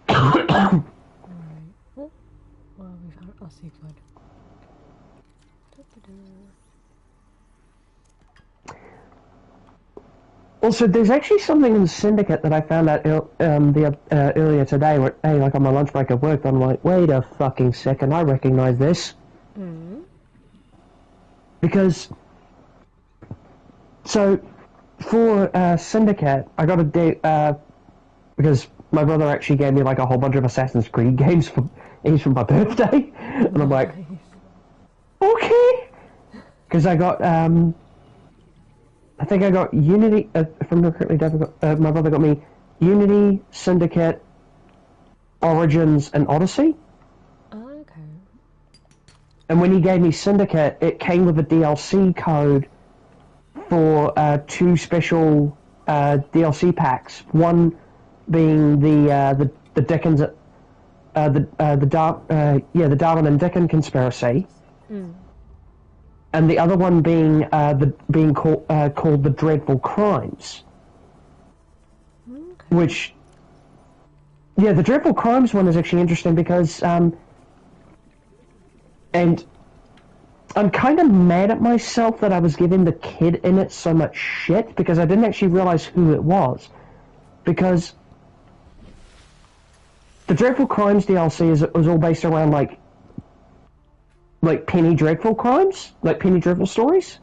Alright. Oh, well, we've had our seafood. Also, there's actually something in Syndicate that I found out earlier today, like on my lunch break at work, I'm like, wait a fucking second, I recognize this. Because, so, for Syndicate, I got a date, because my brother actually gave me like a whole bunch of Assassin's Creed games for my birthday, and I'm like, okay, because I got, I think I got Unity, if I'm not correctly, my brother got me Unity, Syndicate, Origins, and Odyssey. Okay. And when he gave me Syndicate, it came with a DLC code for 2 special DLC packs. One being the Dickens, the Darwin and Dickens conspiracy. And the other one being called the Dreadful Crimes, which, the Dreadful Crimes one is actually interesting because, and I'm kind of mad at myself that I was giving the kid in it so much shit because I didn't actually realize who it was, because the Dreadful Crimes DLC was all based around like Penny Dreadful crimes, like Penny Dreadful stories.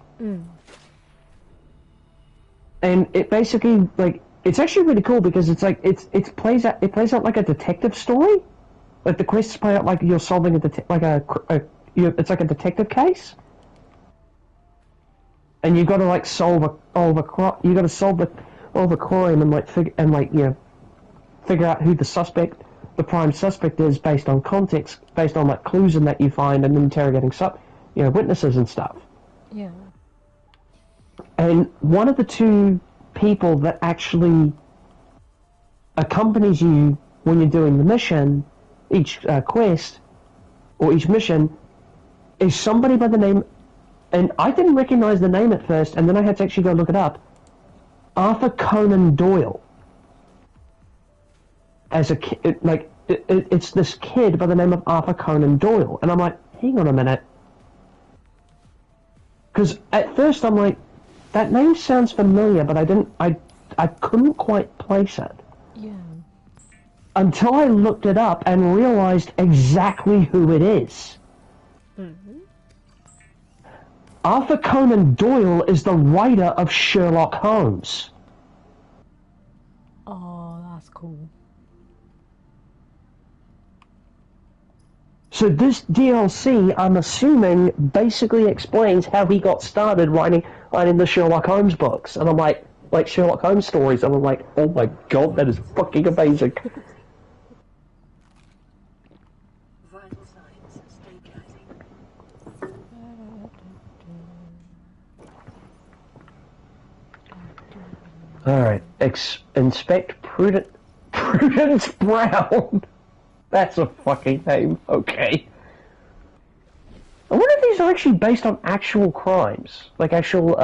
And it basically, like, it's actually really cool because it's like, it plays out like a detective story. Like, the quests play out like you're solving it's like a detective case. And you've got to, like, solve a crime and, like, figure out who the prime suspect is based on context, based on like clues and that you find, and interrogating witnesses and stuff. Yeah. And one of the 2 people that actually accompanies you when you're doing the mission, each quest or each mission, is somebody by the name, and I didn't recognize the name at first, and then I had to actually go look it up. Arthur Conan Doyle. As a kid, it's this kid by the name of Arthur Conan Doyle, and I'm like, hang on a minute, because at first I'm like, that name sounds familiar, but I couldn't quite place it. Yeah. Until I looked it up and realized exactly who it is. Arthur Conan Doyle is the writer of Sherlock Holmes. Oh, that's cool. So this DLC, I'm assuming, basically explains how he got started writing the Sherlock Holmes books. And I'm like Sherlock Holmes stories, and I'm like, oh my god, that is fucking amazing. Vital signs stabilizing. Alright, inspect Prudence Brown. That's a fucking name. Okay. I wonder if these are actually based on actual crimes. Like actual,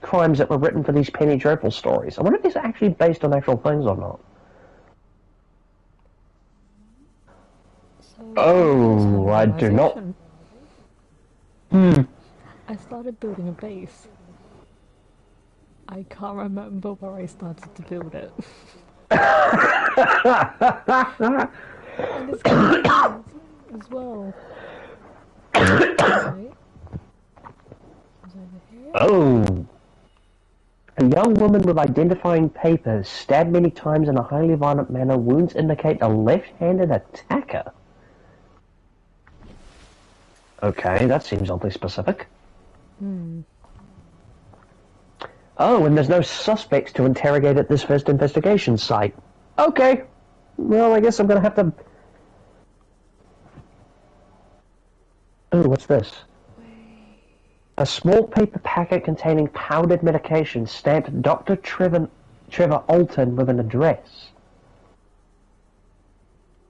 crimes that were written for these Penny Dreadful stories. I wonder if these are actually based on actual things or not. So, Oh, I do not. I started building a base. I can't remember where I started to build it. And it's as well. Right. Over here. Oh. A young woman with identifying papers stabbed many times in a highly violent manner. Wounds indicate a left-handed attacker. Okay, that seems oddly specific. Oh, and there's no suspects to interrogate at this first investigation site. Okay. Well, I guess I'm gonna have to... Oh, what's this? A small paper packet containing powdered medication stamped Dr. Trevor Alton with an address.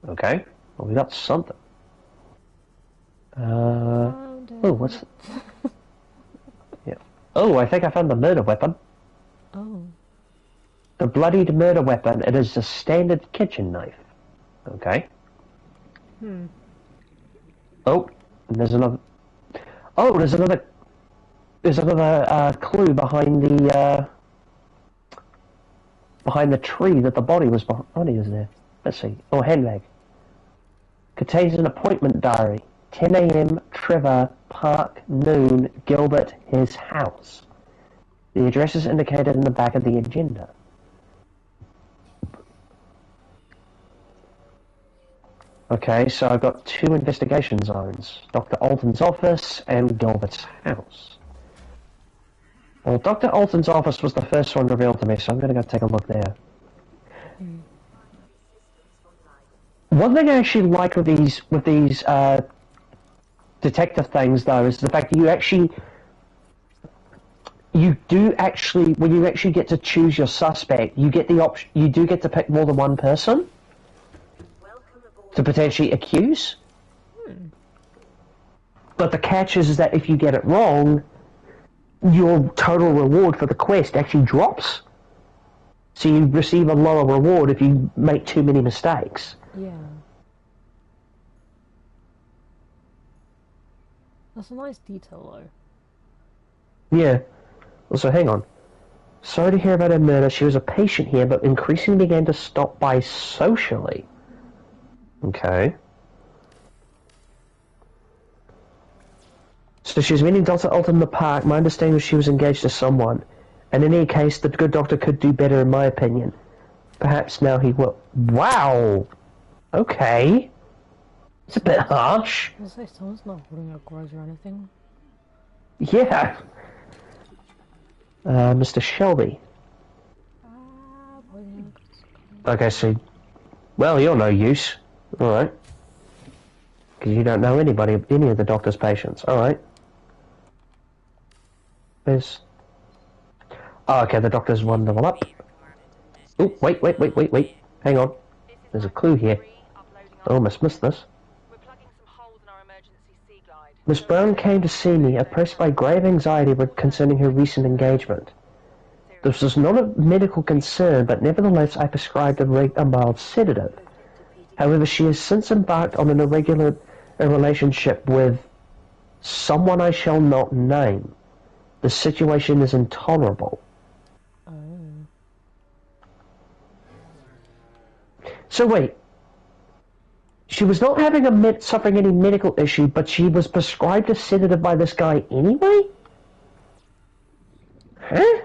Okay. Well, we got something. Oh, what's... Yeah. Oh, I think I found the murder weapon. Oh. The bloodied murder weapon. It is a standard kitchen knife. Okay. Oh, and there's another... Oh, there's another clue behind the behind the tree that the body was behind. Oh, he was there. Let's see. Oh, handbag. Contains an appointment diary. 10 a.m. Trevor Park, noon, Gilbert, his house. The address is indicated in the back of the agenda. Okay, so I've got 2 investigation zones. Dr. Alton's office and Gilbert's house. Well, Dr. Alton's office was the first one revealed to me, so I'm going to go take a look there. One thing I actually like with these detective things, though, is the fact that you do actually, when you actually get to choose your suspect, you get the option. You do get to pick more than one person to potentially accuse. But the catch is that if you get it wrong, your total reward for the quest actually drops. So you receive a lower reward if you make too many mistakes. Yeah. That's a nice detail, though. Yeah. Also, hang on. Sorry to hear about her murder. She was a patient here, but increasingly began to stop by socially. Okay. So she was meeting Dr. Alton in the park. My understanding was she was engaged to someone. And in any case, the good doctor could do better, in my opinion. Perhaps now he will. Wow! Okay. It's a bit harsh. I was gonna say, someone's not holding a grudge or anything. Yeah. Mr. Shelby. Okay, so... Well, you're no use. Alright. Because you don't know any of the doctor's patients. Alright. There's... Oh, okay, the doctor's one level up. Oh, wait. Hang on. There's a clue here. I almost missed this. Miss Brown came to see me, oppressed by grave anxiety concerning her recent engagement. This was not a medical concern, but nevertheless I prescribed a mild sedative. However, she has since embarked on an irregular relationship with someone I shall not name. The situation is intolerable. So wait. She was not having suffering any medical issue, but she was prescribed a sedative by this guy anyway? Huh?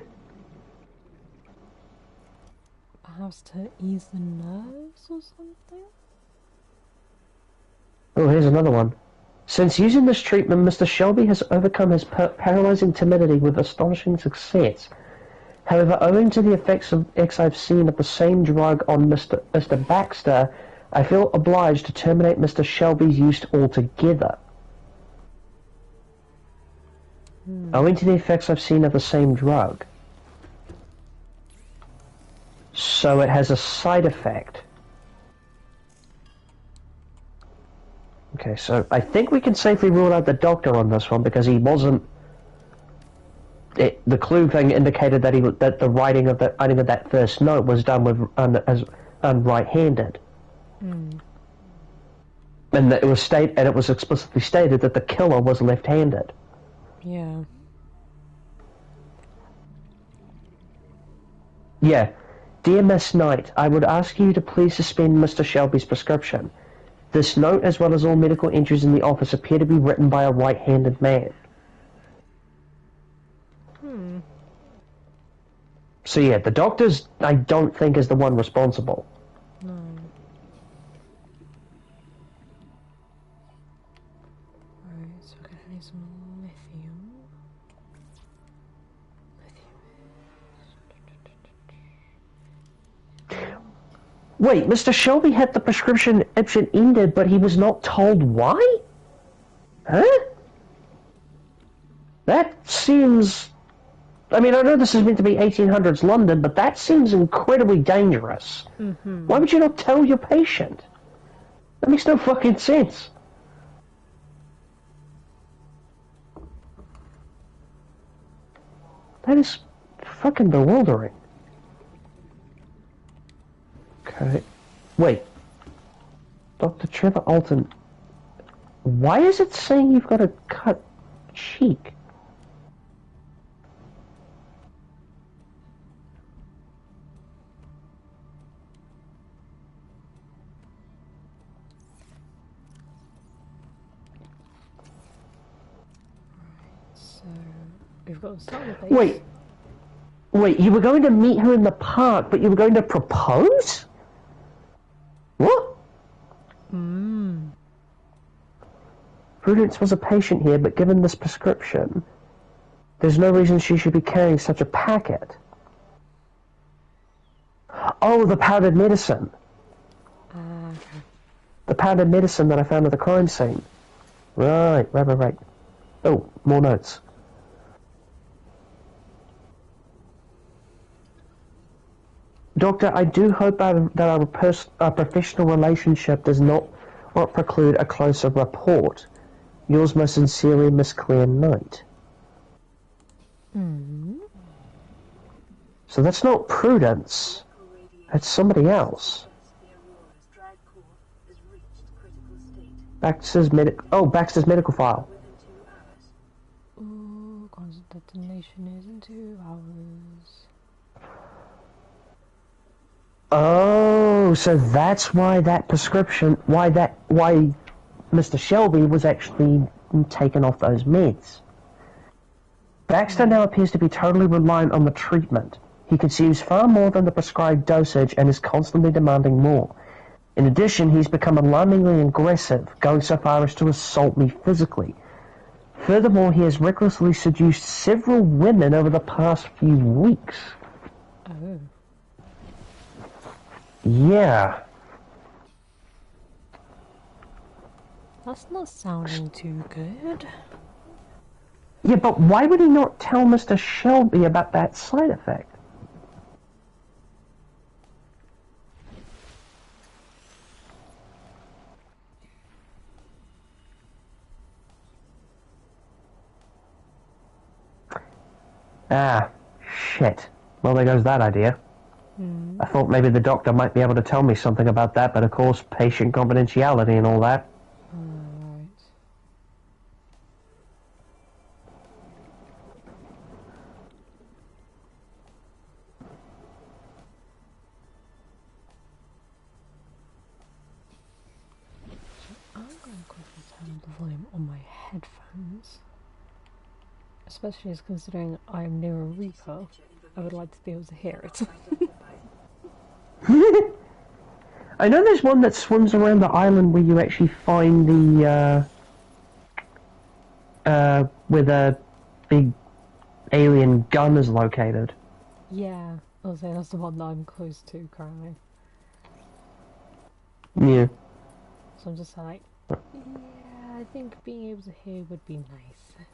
Perhaps to ease the nerves or something? Oh, here's another one. Since using this treatment, Mr. Shelby has overcome his paralyzing timidity with astonishing success. However, owing to the effects I've seen of the same drug on Mr. Baxter, I feel obliged to terminate Mr. Shelby's use altogether. Owing to the effects I've seen of the same drug. So it has a side effect. Okay, so I think we can safely rule out the doctor on this one because he wasn't... the clue thing indicated that the writing of that first note was done with right-handed. And that it was explicitly stated that the killer was left-handed. Yeah. Yeah. Dear Miss Knight, I would ask you to please suspend Mr. Shelby's prescription. This note, as well as all medical entries in the office, appear to be written by a right-handed man. So yeah, the doctor's, I don't think, is the one responsible. No. Alright, so we're gonna need some lithium. Wait, Mr. Shelby had the prescription option ended, but he was not told why? Huh? That seems... I mean, I know this is meant to be 1800s London, but that seems incredibly dangerous. Why would you not tell your patient? That makes no fucking sense. That is fucking bewildering. Okay. Wait. Dr. Trevor Alton. Why is it saying you've got a cut cheek? So we've got to start the base. Wait, you were going to meet her in the park, but you were going to propose? What? Prudence was a patient here, but given this prescription, there's no reason she should be carrying such a packet. Oh, the powdered medicine. Okay. The powdered medicine that I found at the crime scene. Right. Oh, more notes. Doctor, I do hope that our professional relationship does not preclude a closer report. Yours most sincerely, Miss Claire Knight. So that's not Prudence. That's somebody else. Baxter's medical file. Ooh, constant detonation is in 2 hours. Oh, so that's why that prescription, why Mr. Shelby was actually taken off those meds. Baxter now appears to be totally reliant on the treatment. He consumes far more than the prescribed dosage and is constantly demanding more. In addition, he's become alarmingly aggressive, going so far as to assault me physically. Furthermore, he has recklessly seduced several women over the past few weeks. Oh. Yeah. That's not sounding too good. Yeah, but why would he not tell Mr. Shelby about that side effect? Ah, shit. Well, there goes that idea. I thought maybe the doctor might be able to tell me something about that, but of course, patient confidentiality and all that. Right. So I'm going to quickly turn the volume on my headphones. Especially as considering I am near a Reaper, I would like to be able to hear it. I know there's one that swims around the island where you actually find the, where the big alien gun is located. Yeah, I'll say that's the one that I'm close to currently. Yeah. So I'm just like, yeah, I think being able to hear would be nice.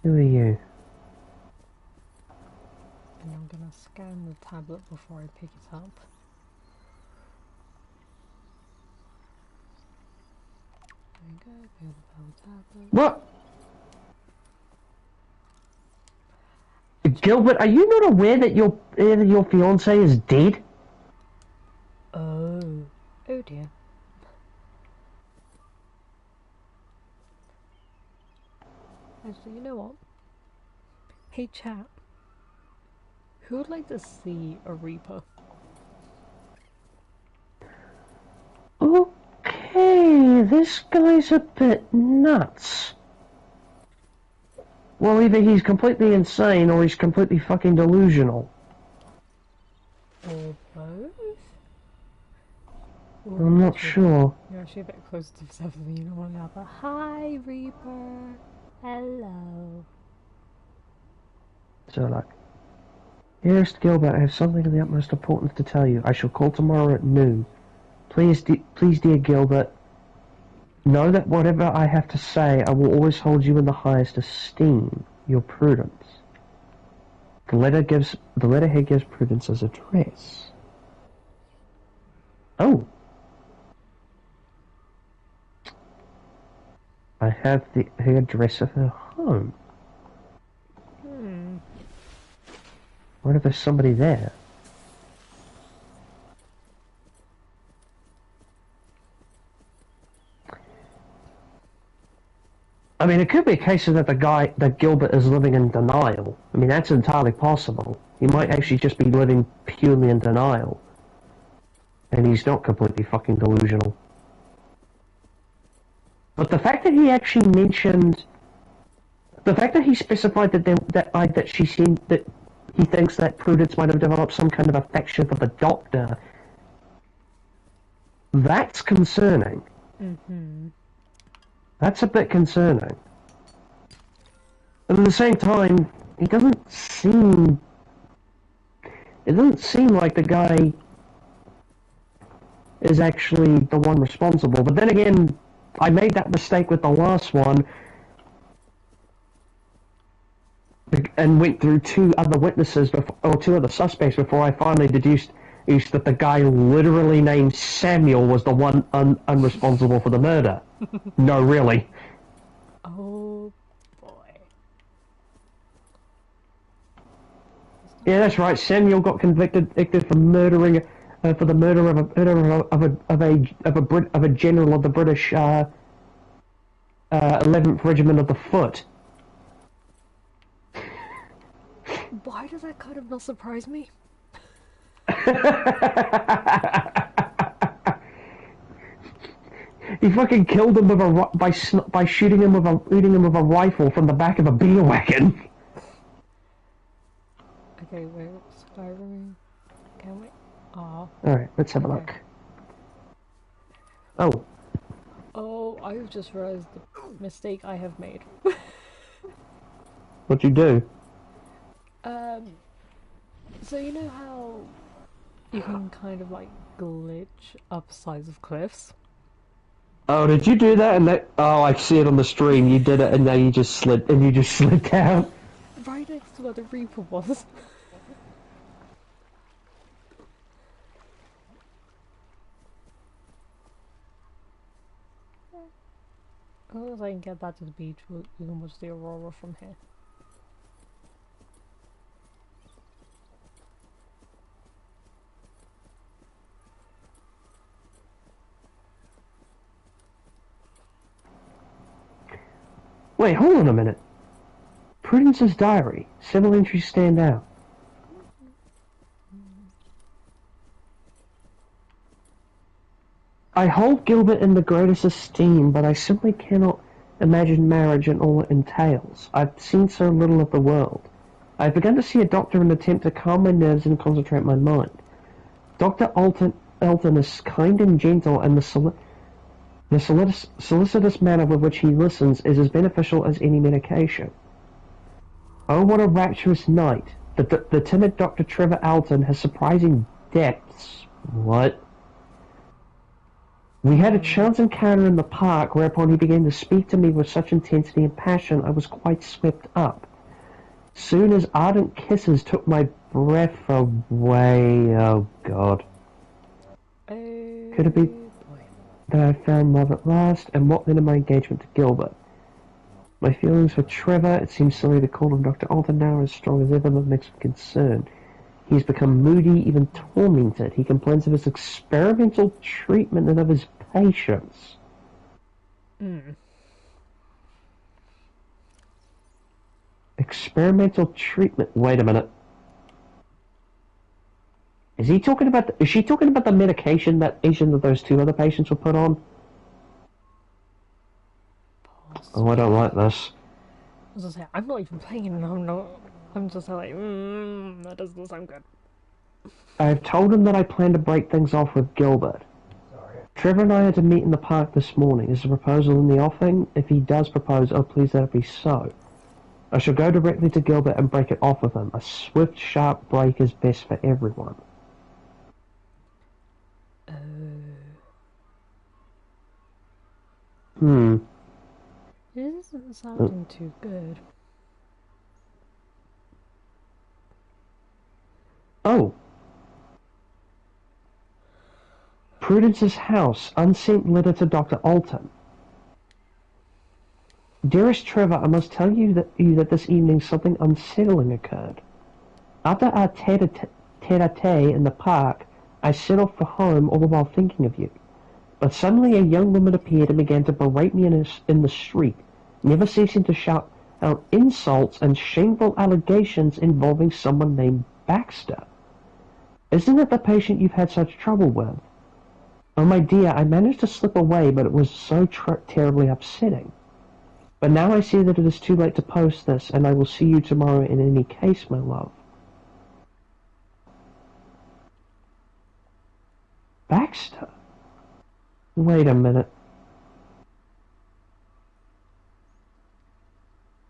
Who are you? And I'm gonna scan the tablet before I pick it up. There we go, pick up the tablet. What? Gilbert, are you not aware that your fiancé is dead? Oh. Oh dear. Actually, you know what? Hey chat. Who would like to see a Reaper? Okay, this guy's a bit nuts. Well, either he's completely insane or he's completely fucking delusional. Or both? I'm not sure. You're actually a bit closer to the surface than you normally are, but hi Reaper! Hello. So, like, dearest Gilbert, I have something of the utmost importance to tell you. I shall call tomorrow at noon. Please, dear Gilbert, know that whatever I have to say, I will always hold you in the highest esteem. Your Prudence. The letterhead gives Prudence's address. Oh. I have her address of her home. What if there's somebody there? I mean, it could be a case of that Gilbert is living in denial. I mean, that's entirely possible. He might actually just be living purely in denial. And he's not completely fucking delusional. But the fact that he actually mentioned, the fact that he specified that she seemed that he thinks that Prudence might have developed some kind of affection for the Doctor, that's concerning. That's a bit concerning. And at the same time, it doesn't seem like the guy is actually the one responsible. But then again, I made that mistake with the last one and went through two other witnesses or two other suspects before I finally deduced that the guy literally named Samuel was the one unresponsible for the murder. No, really. Oh boy. Yeah, that's right. Samuel got convicted for murdering for the murder of a general of the British 11th Regiment of the Foot. Why does that kind of not surprise me? He fucking killed him with by shooting him with a rifle from the back of a beer wagon. Okay, wait, Skyrim. Can we? Oh. Alright, let's have a look. Oh. Oh, I've just realized the mistake I have made. What'd you do? So you know how you can kind of like glitch up sides of cliffs? Oh, did you do that? And that? Oh, I see it on the stream. You did it, and now you just slid down. Right next to where the Reaper was. As long as I can get back to the beach, we can watch the aurora from here. Wait, hold on a minute. Prudence's diary. Several entries stand out. I hold Gilbert in the greatest esteem, but I simply cannot imagine marriage and all it entails. I've seen so little of the world. I've begun to see a doctor in an attempt to calm my nerves and concentrate my mind. Dr. Elton is kind and gentle, and the solicitous manner with which he listens is as beneficial as any medication. Oh, what a rapturous night. The timid Dr. Trevor Alton has surprising depths. What? We had a chance encounter in the park, whereupon he began to speak to me with such intensity and passion I was quite swept up. Soon as ardent kisses took my breath away. Oh, God. Could it be that I found love at last? And what then of my engagement to Gilbert? My feelings for Trevor, it seems silly to call him Dr. Alton now, are as strong as ever, but makes me concerned. He has become moody, even tormented. He complains of his experimental treatment and of his patients. Experimental treatment. Wait a minute. Is she talking about the medication that each of those two other patients were put on? Oh, I don't like this. As I say, I'm not even playing it, and I'm just like, that doesn't sound good. I've told him that I plan to break things off with Gilbert. Trevor and I are to meet in the park this morning. Is the proposal in the offing? If he does propose, oh please let it be so. I shall go directly to Gilbert and break it off with him. A swift, sharp break is best for everyone. It isn't sounding too good. Oh. Prudence's house. Unsent letter to Dr. Alton. Dearest Trevor, I must tell you that this evening something unsettling occurred. After our tete-a-tete in the park, I set off for home all the while thinking of you. But suddenly a young woman appeared and began to berate me in the street, never ceasing to shout out insults and shameful allegations involving someone named Baxter. Isn't it the patient you've had such trouble with? Oh my dear, I managed to slip away, but it was so terribly upsetting. But now I see that it is too late to post this, and I will see you tomorrow in any case, my love. Baxter? Wait a minute.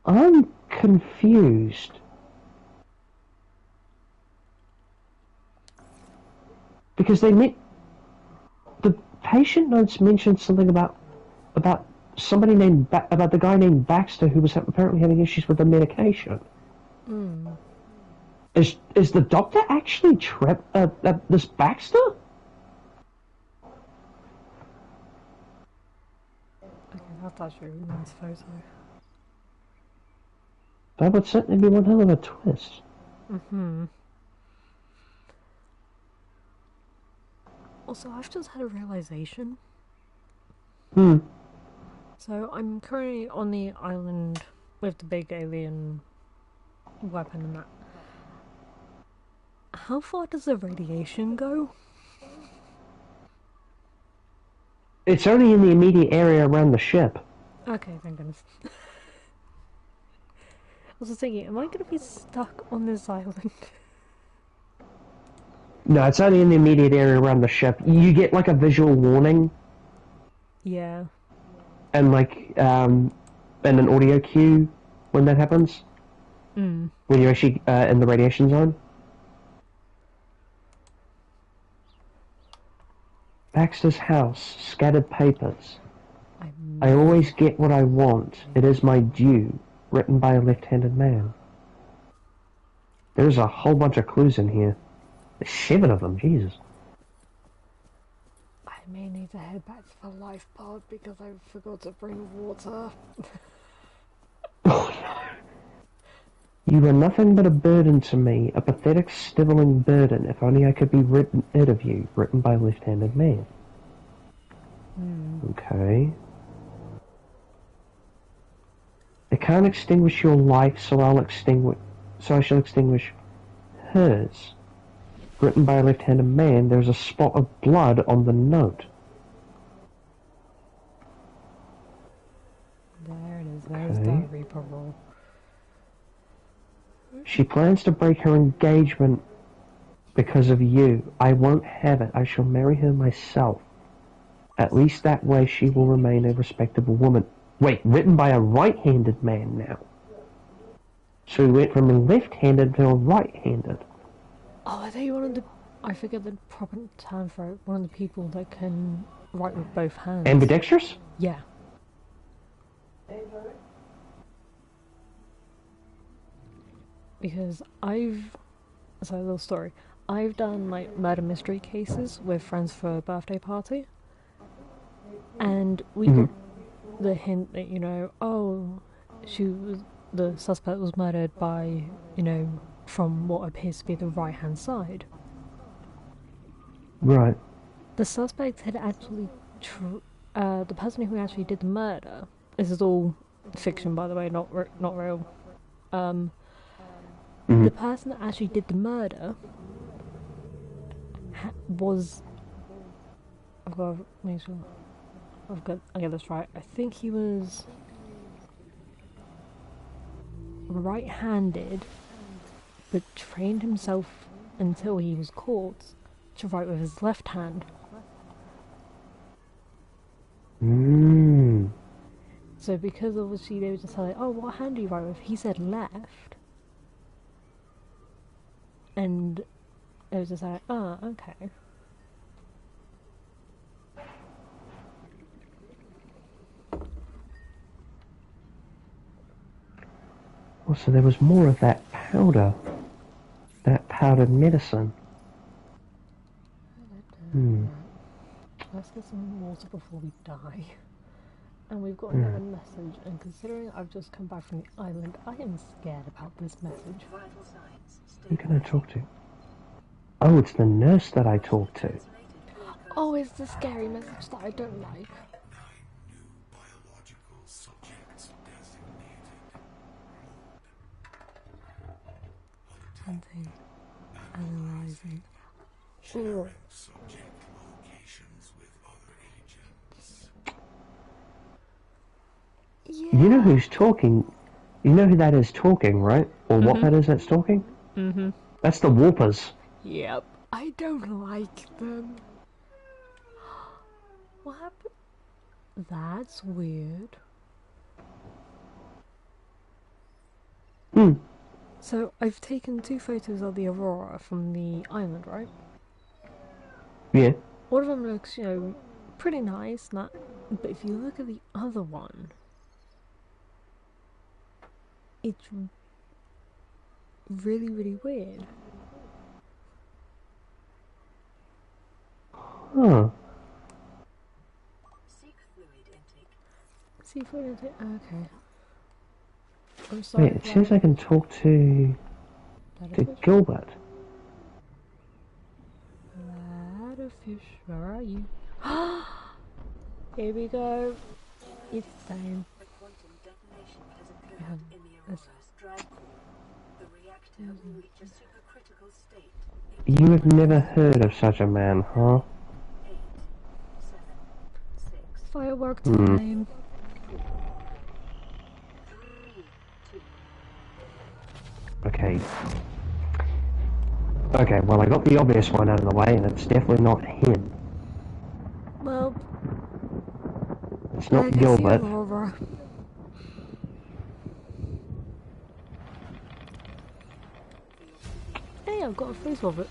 I'm confused. Because the patient notes mentioned something about somebody named about the guy named Baxter who was apparently having issues with the medication. Hmm. Is the doctor actually this Baxter? Okay, that's actually a really nice photo. That would certainly be one hell of a twist. Mm-hmm. Also, I've just had a realization. So, I'm currently on the island with the big alien weapon and that. How far does the radiation go? It's only in the immediate area around the ship. Okay, thank goodness. I was just thinking, am I going to be stuck on this island? No, it's only in the immediate area around the ship. You get like a visual warning Yeah. and and an audio cue when that happens. Mm. When you're actually in the radiation zone. Baxter's house, scattered papers. I always get what I want. It is my due. Written by a left-handed man. There's a whole bunch of clues in here. There's 7 of them, Jesus. I may need to head back to the lifeboat because I forgot to bring water. Oh no. You are nothing but a burden to me, a pathetic, stiveling burden. If only I could be rid of you. Written by a left-handed man. Okay. I can't extinguish your life, so I shall extinguish hers. Written by a left-handed man. There's a spot of blood on the note. There it is. There's the Reaper roll. She plans to break her engagement because of you. I won't have it. I shall marry her myself. At least that way she will remain a respectable woman. Wait, written by a right-handed man now. So we went from a left-handed to a right-handed. Oh, are they one of the... I forget the proper term for it. One of the people that can write with both hands. Ambidextrous? Yeah. Because so a little story. I've done like murder mystery cases with friends for a birthday party. And we got the hint that, the suspect was murdered by, from what appears to be the right-hand side. Right. The suspect had actually, the person who actually did the murder, this is all fiction by the way, not real, the person that actually did the murder was, I've got to make sure I get this right, I think he was right-handed, but trained himself until he was caught to write with his left hand. So because obviously they were just like, oh, what hand do you write with? He said left. And it was just like, oh, okay. Oh, so there was more of that powder. That powdered medicine. Let's get some water before we die. And we've got another message, and considering I've just come back from the island, I am scared about this message. Who can I talk to? Oh, it's the nurse that I talked to. Oh, it's the scary message that I don't like. Hunting, analyzing. Yeah. You know who's talking? You know who that is talking, right? Or what that is that's talking? Mm-hmm. That's the Warpers. Yep. I don't like them. What happened? That's weird. Hmm. So, I've taken 2 photos of the aurora from the island, right? Yeah. One of them looks, pretty nice, but if you look at the other one, it's really, really weird. Huh. Seek fluid intake. Seafood intake? Okay. I'm sorry Wait, it says I can talk to Ladderfish? Gilbert. Ladderfish, where are you? Here we go. It's time. A quantum detonation has occurred Yeah, in the that's- Aurora's drive core. The reactor will reach a supercritical state. You have never heard of such a man, huh? 8, 7, 6, Firework Hmm. time. 4, 3, 2. Okay. Okay, well I got the obvious one out of the way, and it's definitely not him. Well, It's not I can see Gilbert. Aurora. Hey, I've got a photo of it.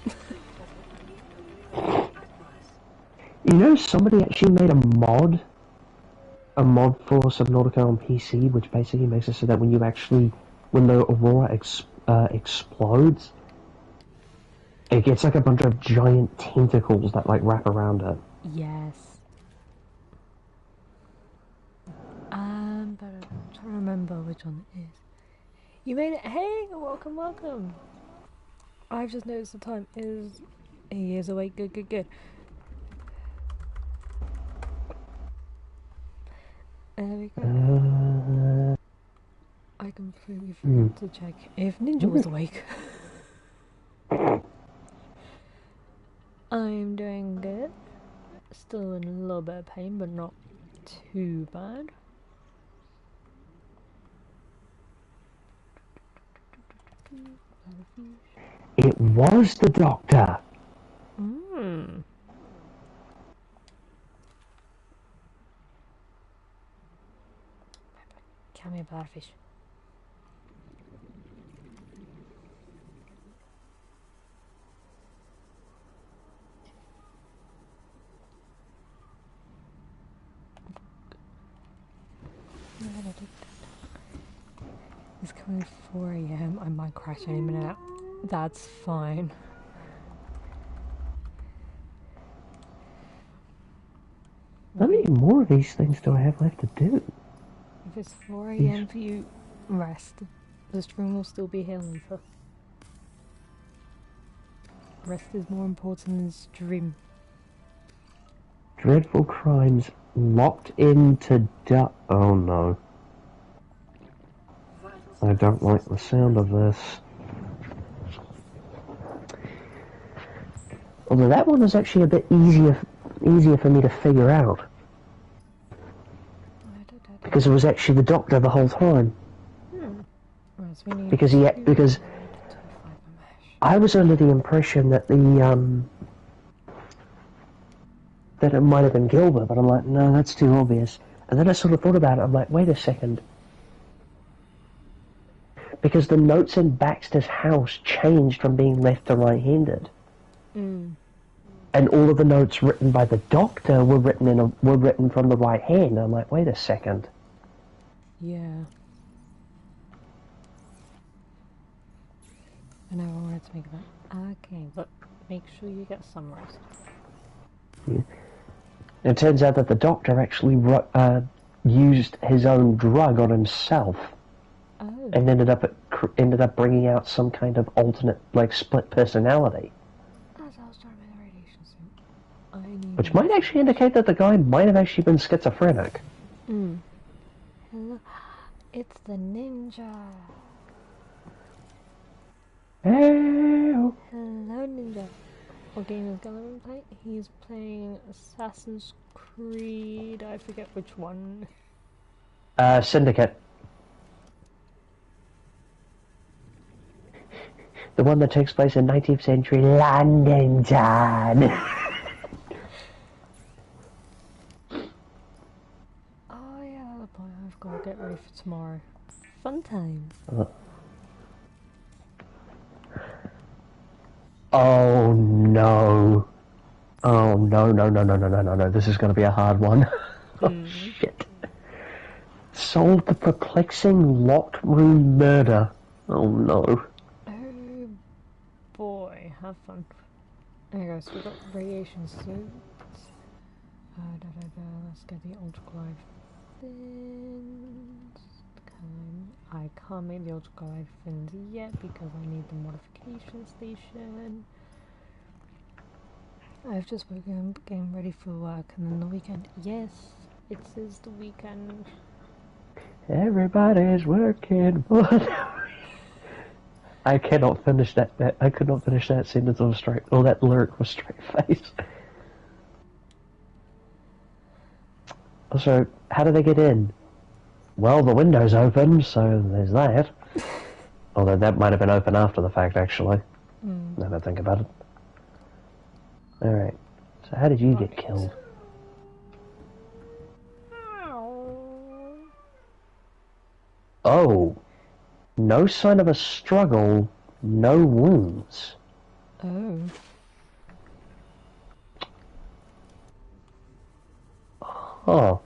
You know, somebody actually made a mod for Subnautica on PC, which basically makes it so that when the Aurora explodes, it gets like a bunch of giant tentacles that like wrap around it. Yes. But I'm trying to remember which one it is. You made it. Hey, welcome, welcome. I've just noticed the time is. He is awake. Good, good, good. There we go. I completely forgot to check if Ninja was awake. I'm doing good. Still in a little bit of pain, but not too bad. It was the Doctor. Mmm. Come here, Butterfish. It's coming 4 AM. I might crash any minute. That's fine. How many more of these things do I have left to do? If it's 4 AM for you, rest. The stream will still be here later. Rest is more important than stream. Dreadful crimes locked into oh no. I don't like the sound of this. Although that one was actually a bit easier for me to figure out. Because it was actually the Doctor the whole time. Because I was under the impression that that it might have been Gilbert, but I'm like, no, that's too obvious. And then I sort of thought about it, I'm like, wait a second. Because the notes in Baxter's house changed from being left to right-handed. And all of the notes written by the Doctor were written from the right hand. I'm like, wait a second. Yeah. I never wanted to make that. Okay, but make sure you get some rest. Yeah. It turns out that the Doctor actually used his own drug on himself. Oh. And ended up bringing out some kind of alternate, like, split personality. As I was trying to make the radiation suit. Which might actually indicate that the guy might have actually been schizophrenic. Hello. It's the ninja. Hello. Hello, ninja. What game is Gulliver playing? He's playing Assassin's Creed. I forget which one. Syndicate. The one that takes place in 19th century London town. Oh yeah, the point. I've got to get ready for tomorrow. Fun times. Oh no. Oh no. This is going to be a hard one. Oh shit. Solve the perplexing locked room murder. Oh no. Oh boy, have fun. There you go, so we've got radiation suits. Let's get the ultraglide fins. I can't make the ultraglide fins yet because I need the modification station. I've just woken up getting ready for work and then the weekend. Yes, it is the weekend. Everybody's working. I cannot finish that. I could not finish that sentence on a straight. Or that lyric with straight face. Also, how do they get in? Well, the window's open, so there's that. Although that might have been open after the fact, actually. Now that I think about it. Alright. So how did you get killed? Oh. No sign of a struggle, no wounds. Oh. Huh.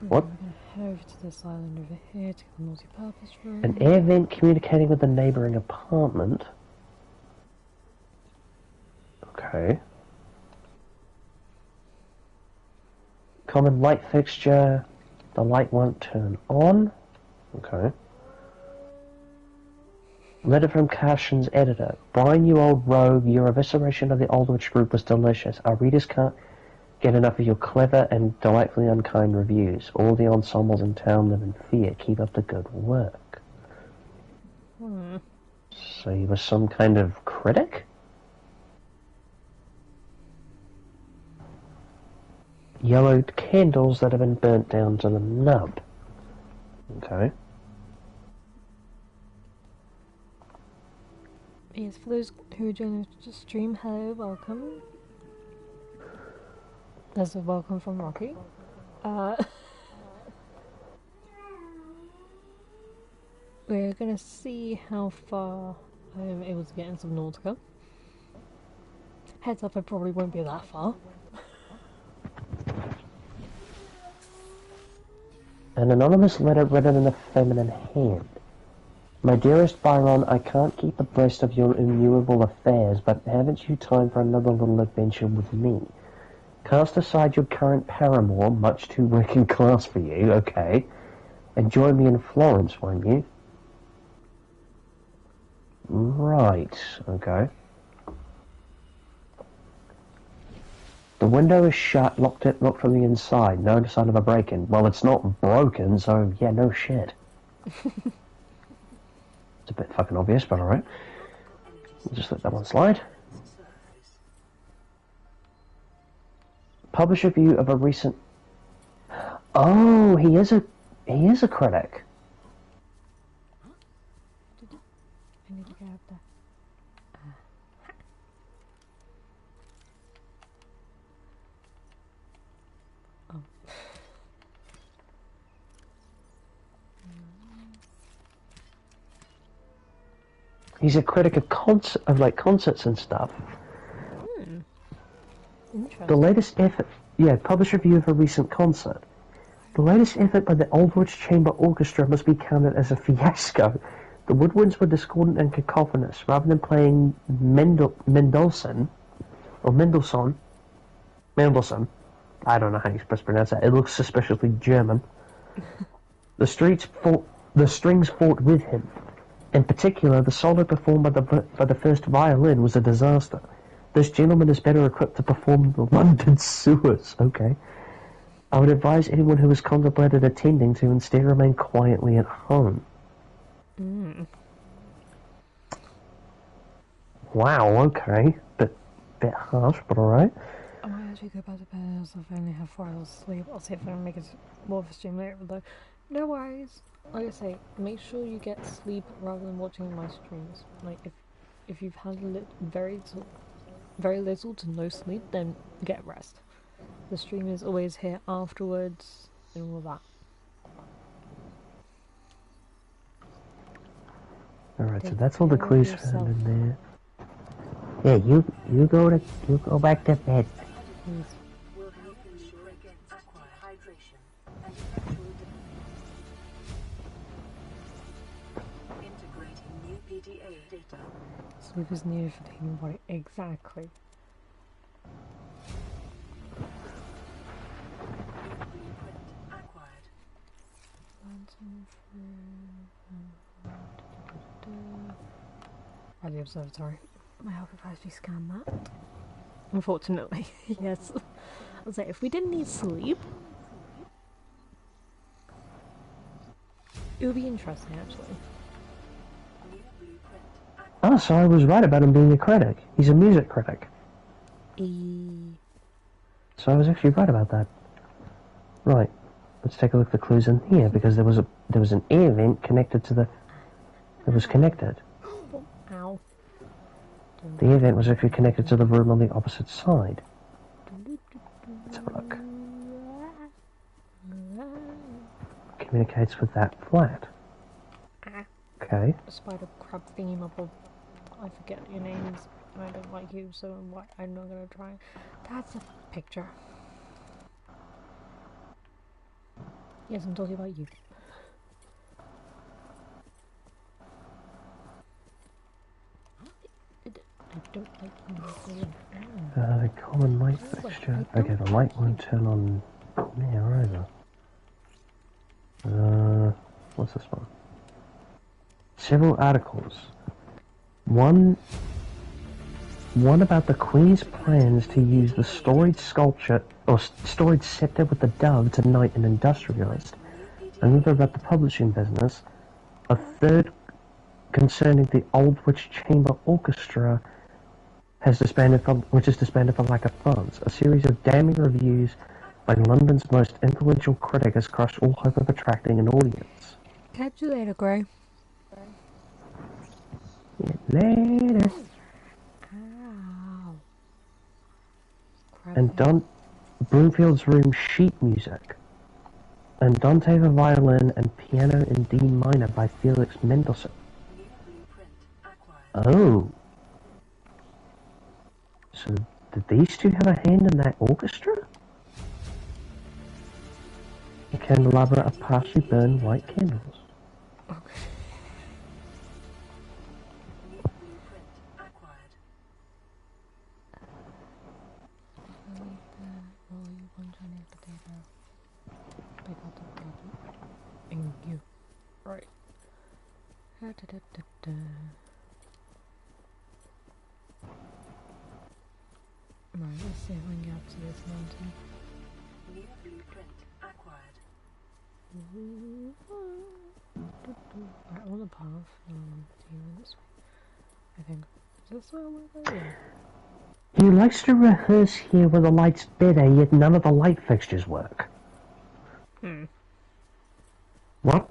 What? I'm gonna head over to this island over here to the multi-purpose room. An air vent communicating with the neighbouring apartment. Okay. Common light fixture. The light won't turn on. Okay. Letter from Cashin's editor. Brian, you old rogue, your evisceration of the Aldrich group was delicious. Our readers can't get enough of your clever and delightfully unkind reviews. All the ensembles in town live in fear. Keep up the good work. So he was some kind of critic? Yellowed candles that have been burnt down to the nub. Okay. Yes, for those who are joining the stream, hello, welcome. There's a welcome from Rocky. We're gonna see how far I'm able to get in Subnautica. Heads up, I probably won't be that far. An anonymous letter written in a feminine hand. My dearest Byron, I can't keep abreast of your innumerable affairs, but haven't you time for another little adventure with me? Cast aside your current paramour, much too working class for you, okay, and join me in Florence, won't you? Right, okay. The window is shut, locked from the inside, no sign of a break-in. Well, it's not broken, so yeah, no shit. It's a bit fucking obvious, but alright. We'll just let that one slide. Publish a view of a recent... Oh, he is a critic. I need to get up there. He's a critic of concerts and stuff. Interesting. The latest effort... Yeah, publish a review of a recent concert. The latest effort by the Aldrich Chamber Orchestra must be counted as a fiasco. The woodwinds were discordant and cacophonous. Rather than playing Mendelssohn, I don't know how you're supposed to pronounce that. It looks suspiciously German. The strings fought with him. In particular, the solo performed by the first violin was a disaster. This gentleman is better equipped to perform the London sewers. Okay. I would advise anyone who has contemplated attending to instead remain quietly at home. Wow, okay. Bit harsh, but alright. Am I as we go back to bed, I've only had 4 hours of sleep. I'll see if I can make it more of a stream later, though. No worries. Like I say, make sure you get sleep rather than watching my streams. Like, if you've had very little to no sleep, then get rest. The stream is always here afterwards and all that. Alright, so Take that's all the care of clues yourself. found in there. Yeah, you go back to bed. Please. Will help ensure against acquired hydration and effectual integrating new PDA data. Sleep is needed for the human body. Exactly. Blueprint acquired. The observatory. I hope if I actually scan that. Unfortunately, yes. I'll say if we didn't need sleep, it would be interesting actually. New blueprint acquired. Oh, so I was right about him being a critic. He's a music critic. So I was actually right about that. Right. Let's take a look at the clues in here, because there was an air vent connected to the... It was connected. Ow. The air vent was actually connected to the room on the opposite side. Let's have a look. Communicates with that flat. Okay. Spider crab thingy mobile. I forget your names. I don't like you, so I'm not gonna try. That's a picture. Yes, I'm talking about you. I don't like you. The common light fixture. Okay, the light won't turn on there either. What's this one? Several articles. One about the Queen's plans to use the storage sculpture or storage scepter with the dove to knight an industrialist. Another about the publishing business. A third concerning the Old Witch Chamber Orchestra which is disbanded for lack of funds. A series of damning reviews by London's most influential critic has crushed all hope of attracting an audience. Catch you later, Gray. Later. Ow. And Broomfield's Room sheet music. And Dante the violin and piano in D minor by Felix Mendelssohn. New blueprint acquired. Oh. So did these two have a hand in that orchestra? A candelabra of partially burned white candles. Okay. New blueprint acquired. And you. Right. Right, let's see if I can get up to this mountain. New blueprint acquired. Right, on the path. Do you want this way? I think. Is this where I want to go? Yeah. He likes to rehearse here where the light's better, yet none of the light fixtures work. What?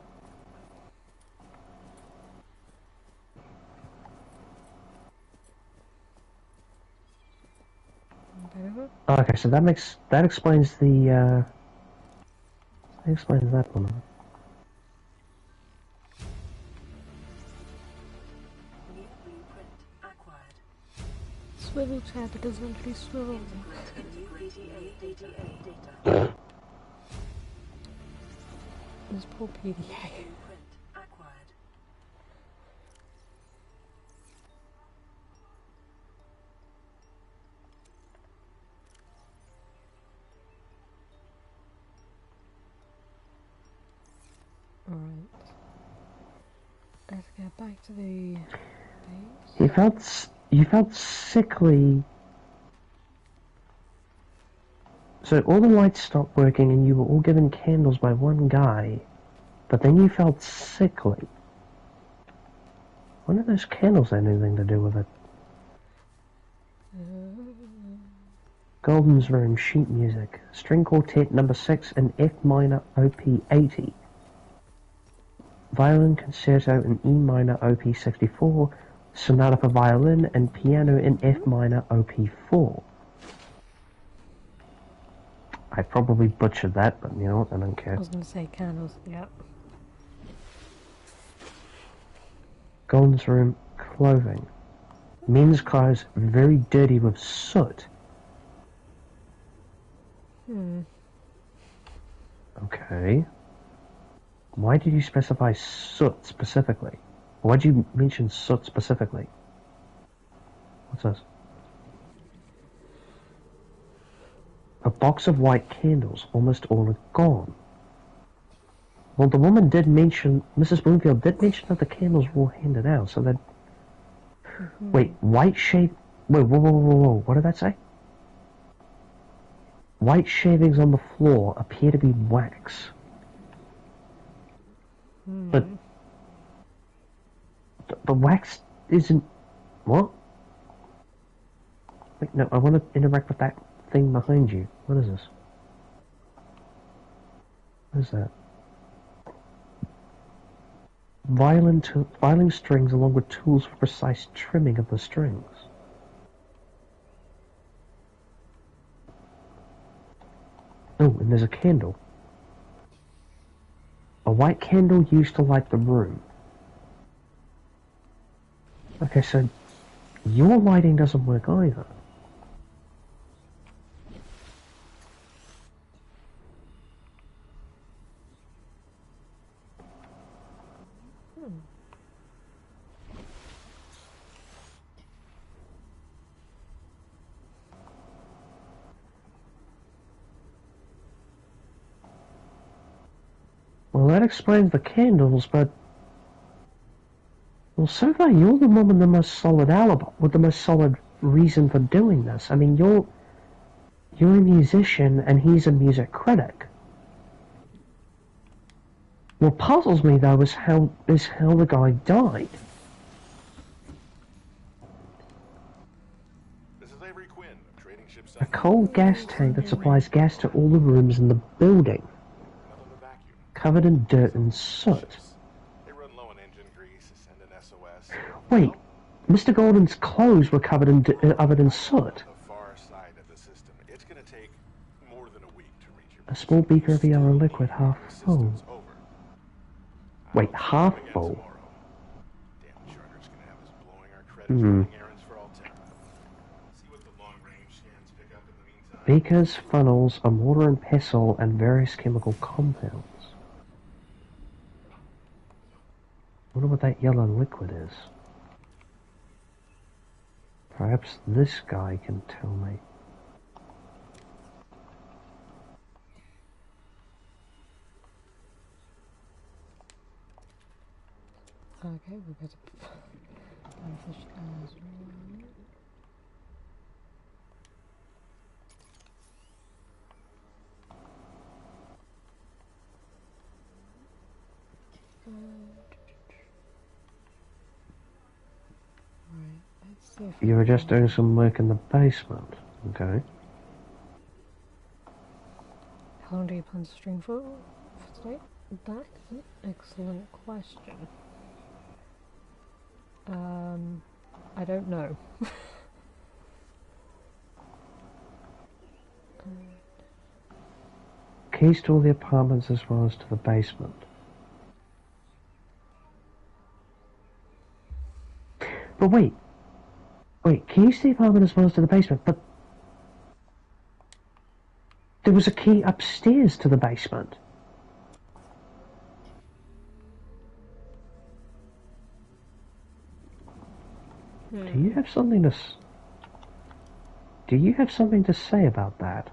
Okay, so that explains the that explains that one. New blueprint acquired. Swivel chair that doesn't actually swivel. Integrating PDA data. This poor PDA. Blueprint acquired. Alright. Let's get back to the base. You felt sickly. So all the lights stopped working and you were all given candles by one guy, but then you felt sickly. What are those candles have anything to do with it? Golden's Room, sheet music. String quartet number 6 in F minor op 80. Violin concerto in E minor op 64. Sonata for violin and piano in F minor op 4. I probably butchered that, but you know what, I don't care. I was going to say candles, yeah. Golden's Room, clothing. Men's clothes very dirty with soot. Okay. Why did you specify soot specifically? Why did you mention soot specifically? What's this? A box of white candles, almost all are gone. Well, the woman did mention, Mrs. Bloomfield did mention that the candles were all handed out, so that... Wait, white shade... Wait, whoa, what did that say? White shavings on the floor appear to be wax. But wax isn't... What? Wait, no, I want to interact with that thing behind you. What is this? What is that? Violin strings along with tools for precise trimming of the strings. Oh, and there's a candle. A white candle used to light the room. Okay, so your lighting doesn't work either. Well, that explains the candles, but... Well, so far you're the one with the most solid alibi, with the most solid reason for doing this. I mean, you're a musician and he's a music critic. What puzzles me, though, is how the guy died. This is Avery Quinn, trading ships. A cold gas tank that supplies gas to all the rooms in the building. Covered in dirt and soot. They run low on engine grease, send an SOS. Wait, Mr. Golden's clothes were covered in soot. The far side of the system. It's going to take more than a week to reach your A small beaker of yellow liquid, half full. Wait, half full? Damn charter's going to have us blowing our credits running errands for Altera. See what the long range scans pick up in the meantime. Beakers, funnels, a mortar and pestle, and various chemical compounds. I wonder what that yellow liquid is. Perhaps this guy can tell me. Okay, we've got a fish as well. Right, let's see if You were just doing some work in the basement, okay? How long do you plan to stream for today? That's an excellent question. I don't know. Keys to all the apartments as well as to the basement. But wait, keys to the apartment as well as to the basement, but there was a key upstairs to the basement. Do you have something to say about that?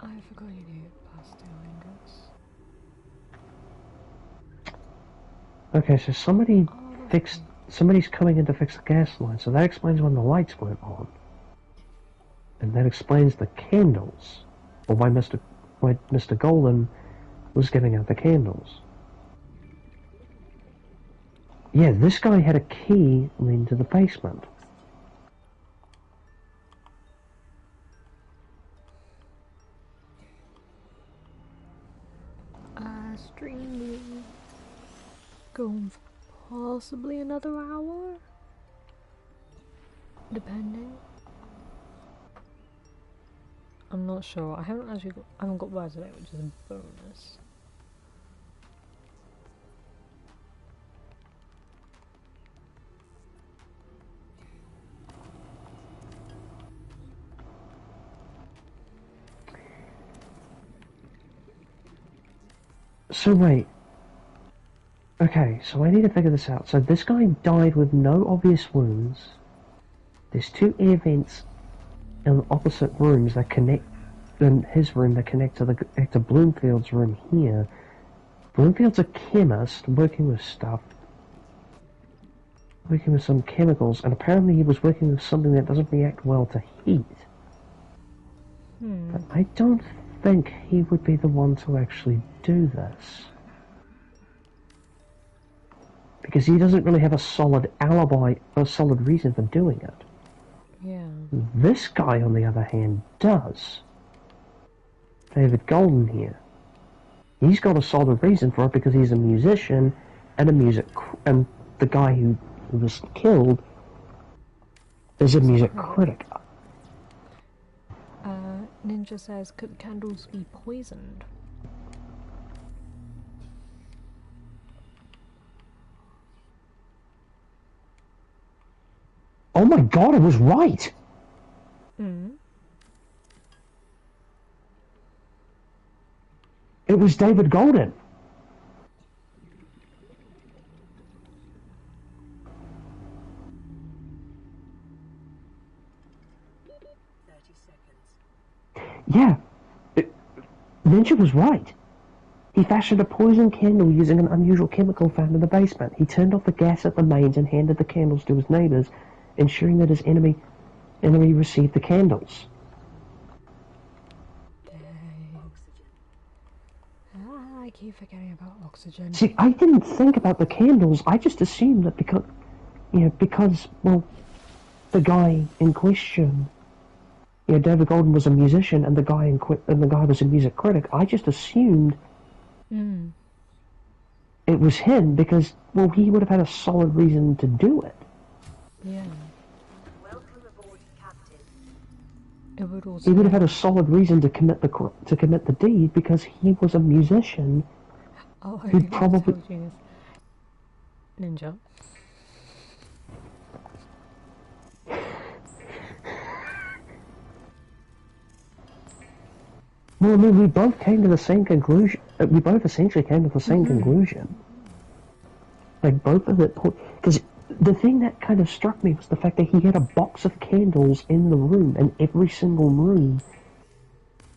I forgot you do pastel ingots. Okay, so somebody's coming in to fix the gas line, so that explains when the lights weren't on. And that explains the candles. Or why Mr. where Mr. Golden was giving out the candles. Yeah, this guy had a key leading to the basement. Stream going for possibly another hour, depending. I'm not sure. I haven't got words today, which is a bonus. So wait. Okay, so I need to figure this out. So this guy died with no obvious wounds. There's 2 air vents in opposite rooms that connect, in his room that connect to Bloomfield's room here. Bloomfield's a chemist working with stuff. Working with some chemicals, and apparently he was working with something that doesn't react well to heat. But I don't think he would be the one to actually do this. Because he doesn't really have a solid alibi, or a solid reason for doing it. Yeah. This guy, on the other hand, does. David Golden here. He's got a solid reason for it because he's a musician and and the guy who was killed is a music critic. Ninja says, could candles be poisoned? Oh my god, I was right! It was David Golden. Yeah, Ninja was right. He fashioned a poison candle using an unusual chemical found in the basement. He turned off the gas at the mains and handed the candles to his neighbors, ensuring that his enemy received the candles. I keep forgetting about oxygen. See, I didn't think about the candles. I just assumed that because, well, the guy in question, David Golden was a musician, and the guy was a music critic. I just assumed it was him because, well, he would have had a solid reason to do it. Yeah. Welcome aboard, Captain. It would also. He would have had a solid reason to commit the deed because he was a musician. Oh, I who'd probably told you this. Ninja. Well, I mean, we both came to the same conclusion. We both essentially came to the same conclusion. Like, both of it. Because the thing that kind of struck me was the fact that he had a box of candles in the room, and every single room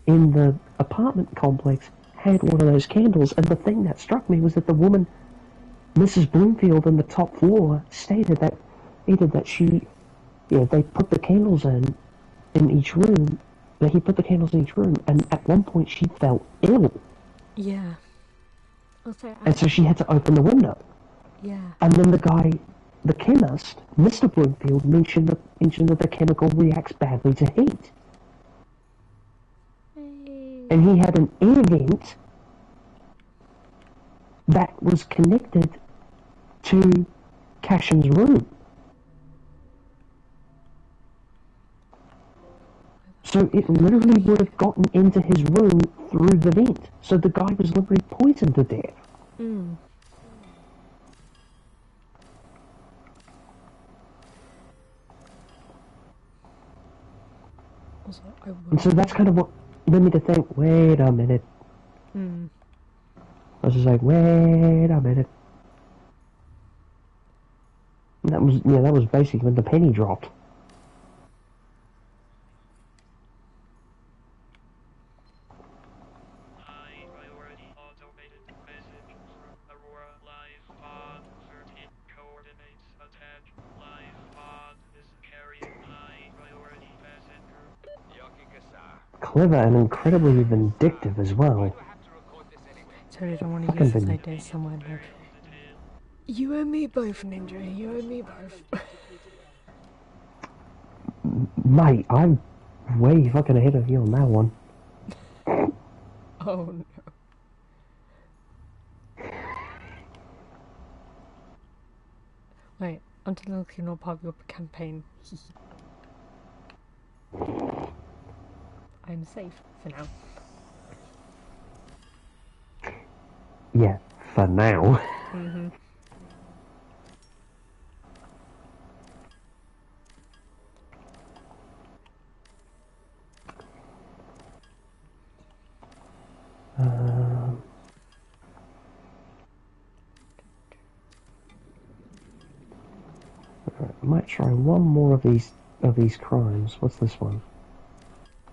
in the apartment complex had one of those candles. And the thing that struck me was that the woman, Mrs. Bloomfield, on the top floor, stated that either that she, they put the candles in each room. He put the candles in each room, and at one point she felt ill. Yeah. Also, and so she had to open the window. Yeah. And then the chemist, Mr. Bloomfield, mentioned that the chemical reacts badly to heat. And he had an air vent that was connected to Cashin's room. So it literally would have gotten into his room through the vent. So the guy was literally poisoned to death. Also, and so that's kind of what led me to think, wait a minute. I was just like, wait a minute. And that was basically when the penny dropped. clever and incredibly vindictive as well. Totally don't want to Fucking use this vin- idea somewhere like... You and me both, Ninja. You and me both. Mate, I'm way fucking ahead of you on that one. Oh no. Wait, until looking up part of your campaign. I'm safe for now. Yeah, for now. Mm-hmm. I might try one more of these crimes. What's this one?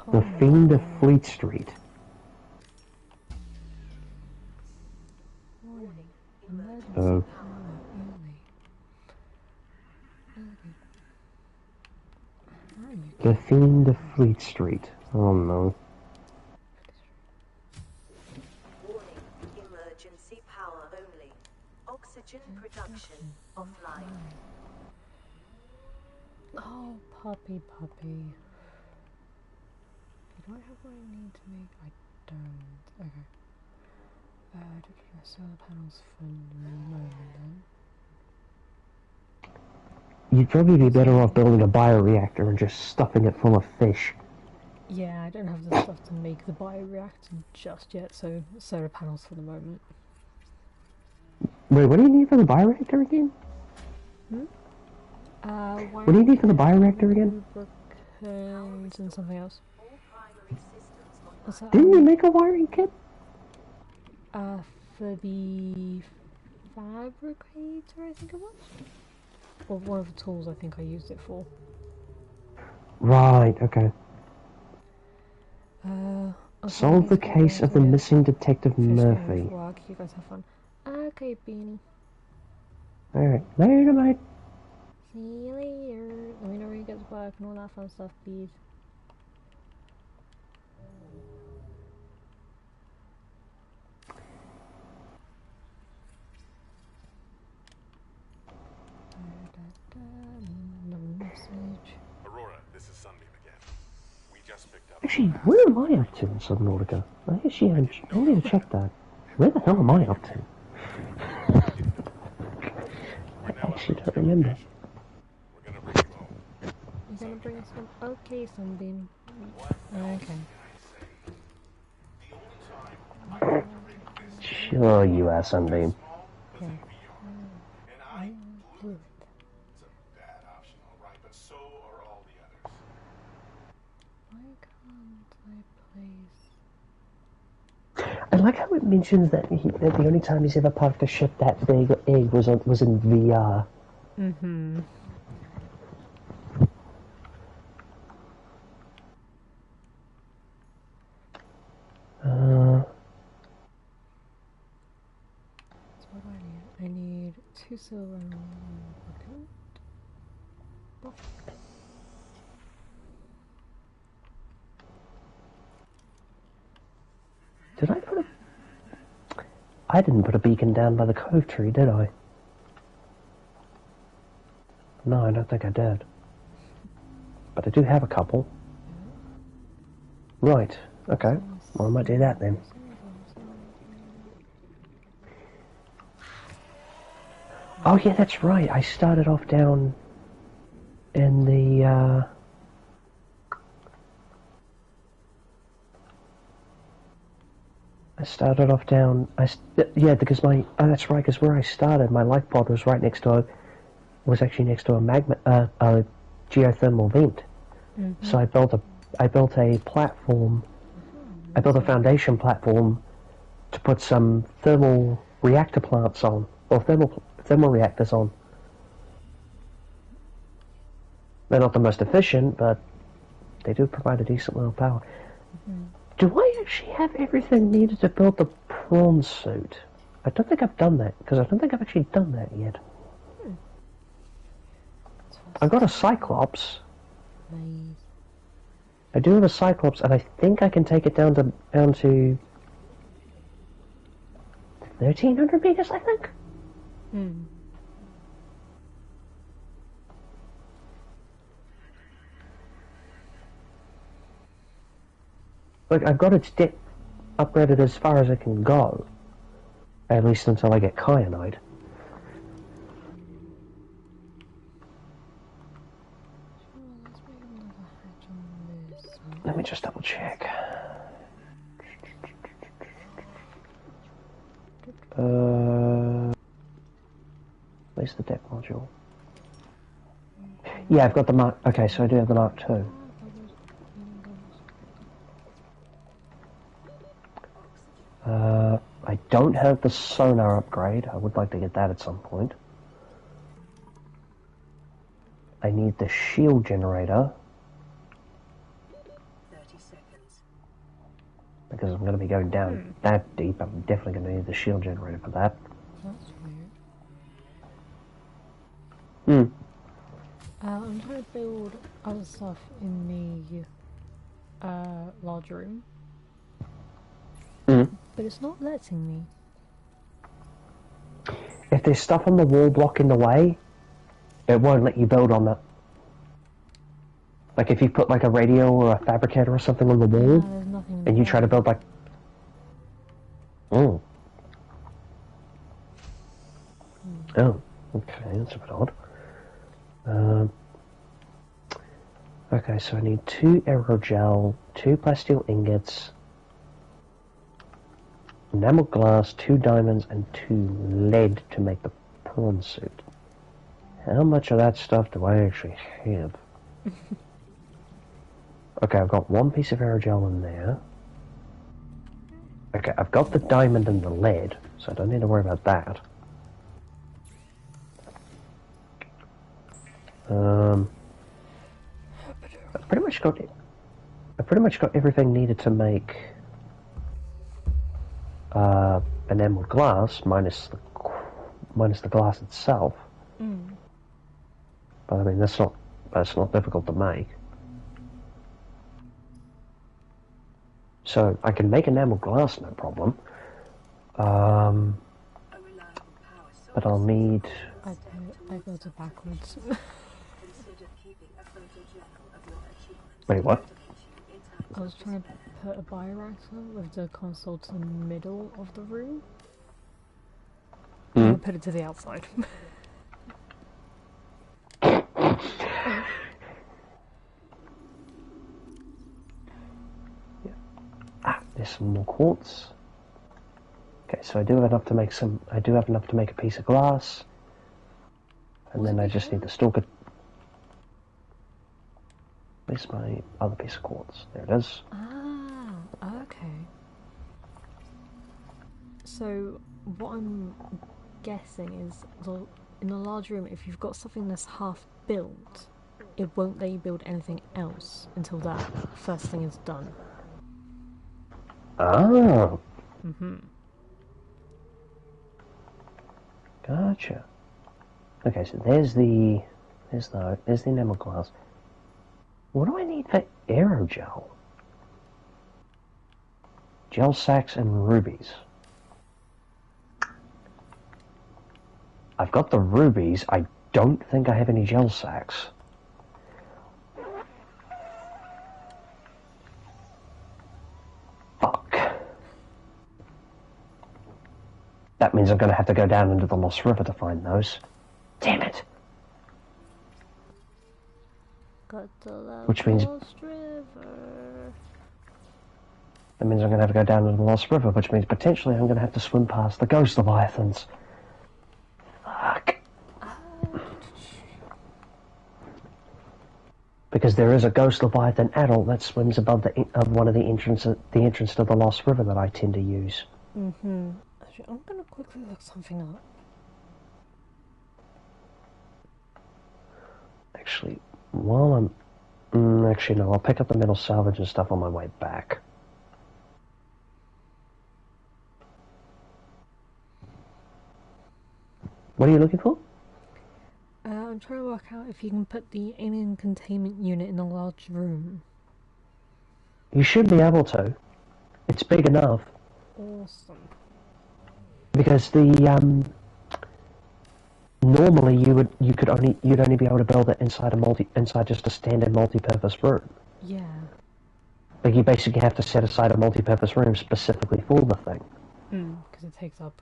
Oh, The Fiend of Fleet Street. warning. Emergency Oh. power only. The Fiend of Fleet Street. Oh no. Warning, emergency power only. Oxygen production offline. Oh, puppy. Do I have what I need to make? I don't. Okay. Solar panels for the moment then. You'd probably be better off building a bioreactor and just stuffing it full of fish. Yeah, I don't have the stuff to make the bioreactor just yet, so solar panels for the moment. Wait, what do you need for the bioreactor again? What do you need for the bioreactor again? And something else. What's that? Didn't you make a wiring kit? For the fabricator, I think it was? Or one of the tools I think I used it for. Right, okay. Okay, Solve the case of the missing Detective Murphy. Work. You guys have fun. Okay, Beanie. Alright, later, mate. See you later. Let me know where you guys work and all that fun stuff, please. Aurora, this is Sunbeam again. We just picked up... Actually, where am I up to in Subnautica? I need to check that. Where the hell am I up to? I actually don't remember. We're gonna bring you home. You're gonna bring us some? Okay, Sunbeam. Okay. Sure you are, Sunbeam. Yeah. And I blew it. It's a bad option, alright, but so are all the others. Why can't I place? I like how it mentions that, that the only time he's ever parked a ship that big or egg was in VR. Mm-hmm. So what do I need? I need 2 silver and 1 gold. Oh. Did I put a... I didn't put a beacon down by the cove tree, did I? No, I don't think I did. But I do have a couple. Right, okay. Well, I might do that then. Oh yeah, that's right. I started off down in the, yeah, because oh, that's right, because where I started, my life pod was right next to was actually next to a magma, a geothermal vent. Mm-hmm. So I built a platform, I built a foundation platform to put some thermal reactor plants on, or thermal reactors on. They're not the most efficient, but they do provide a decent amount of power. Mm-hmm. Do I actually have everything needed to build the prawn suit? I don't think I've done that, because I don't think I've actually done that yet. I've got a Cyclops. Nice. I do have a Cyclops, and I think I can take it down to 1,300 meters, I think? Hmm. Look, I've got its depth upgraded as far as it can go. At least until I get Kyanite. Let's make another hatch on this one. Let me just double check. Where's the deck module? Yeah, I've got the Mark. Okay, so I do have the Mark II. I don't have the sonar upgrade. I would like to get that at some point. I need the shield generator. 30 seconds. Because I'm going to be going down that deep. I'm definitely going to need the shield generator for that. That's weird. Hmm. I'm trying to build other stuff in the large room, but it's not letting me. If there's stuff on the wall blocking the way, it won't let you build on that. Like if you put like a radio or a fabricator or something on the wall, There's nothing and you try to build like... Oh, okay, that's a bit odd. Okay, so I need 2 aerogel, 2 plasteel ingots, enamel glass, 2 diamonds, and 2 lead to make the prawn suit. How much of that stuff do I actually have? Okay, I've got 1 piece of aerogel in there. Okay, I've got the diamond and the lead, so I don't need to worry about that. I've pretty much got everything needed to make enameled glass, minus the glass itself. But I mean that's not difficult to make. So I can make enameled glass, no problem. But I'll need... I built it backwards. Wait, what? I was trying to put a bioreactor with the console to the middle of the room. And I put it to the outside. There's some more quartz. Okay, so I do have enough to make a piece of glass. And then I just need to stalk it. Where's my other piece of quartz? There it is. Ah, okay. So what I'm guessing is in the large room, if you've got something that's half built, it won't let you build anything else until that first thing is done. Oh. Gotcha. Okay, so there's the enamel glass. What do I need for aerogel? Gel sacks and rubies. I've got the rubies. I don't think I have any gel sacks. Fuck. That means I'm going to have to go down into the Lost River to find those. Damn it. Which means... That means I'm going to have to go down into the Lost River, which means potentially I'm going to have to swim past the Ghost Leviathans. Fuck. Because there is a Ghost Leviathan adult that swims above one of the entrance to the Lost River that I tend to use. Actually, I'm going to quickly look something up. Actually, while I'm... actually, no, I'll pick up the metal salvage and stuff on my way back. What are you looking for? I'm trying to work out if you can put the alien containment unit in a large room. You should be able to. It's big enough. Awesome. Because the normally you'd only be able to build it inside just a standard multi-purpose room. Yeah. Like you basically have to set aside a multi-purpose room specifically for the thing. Because it takes up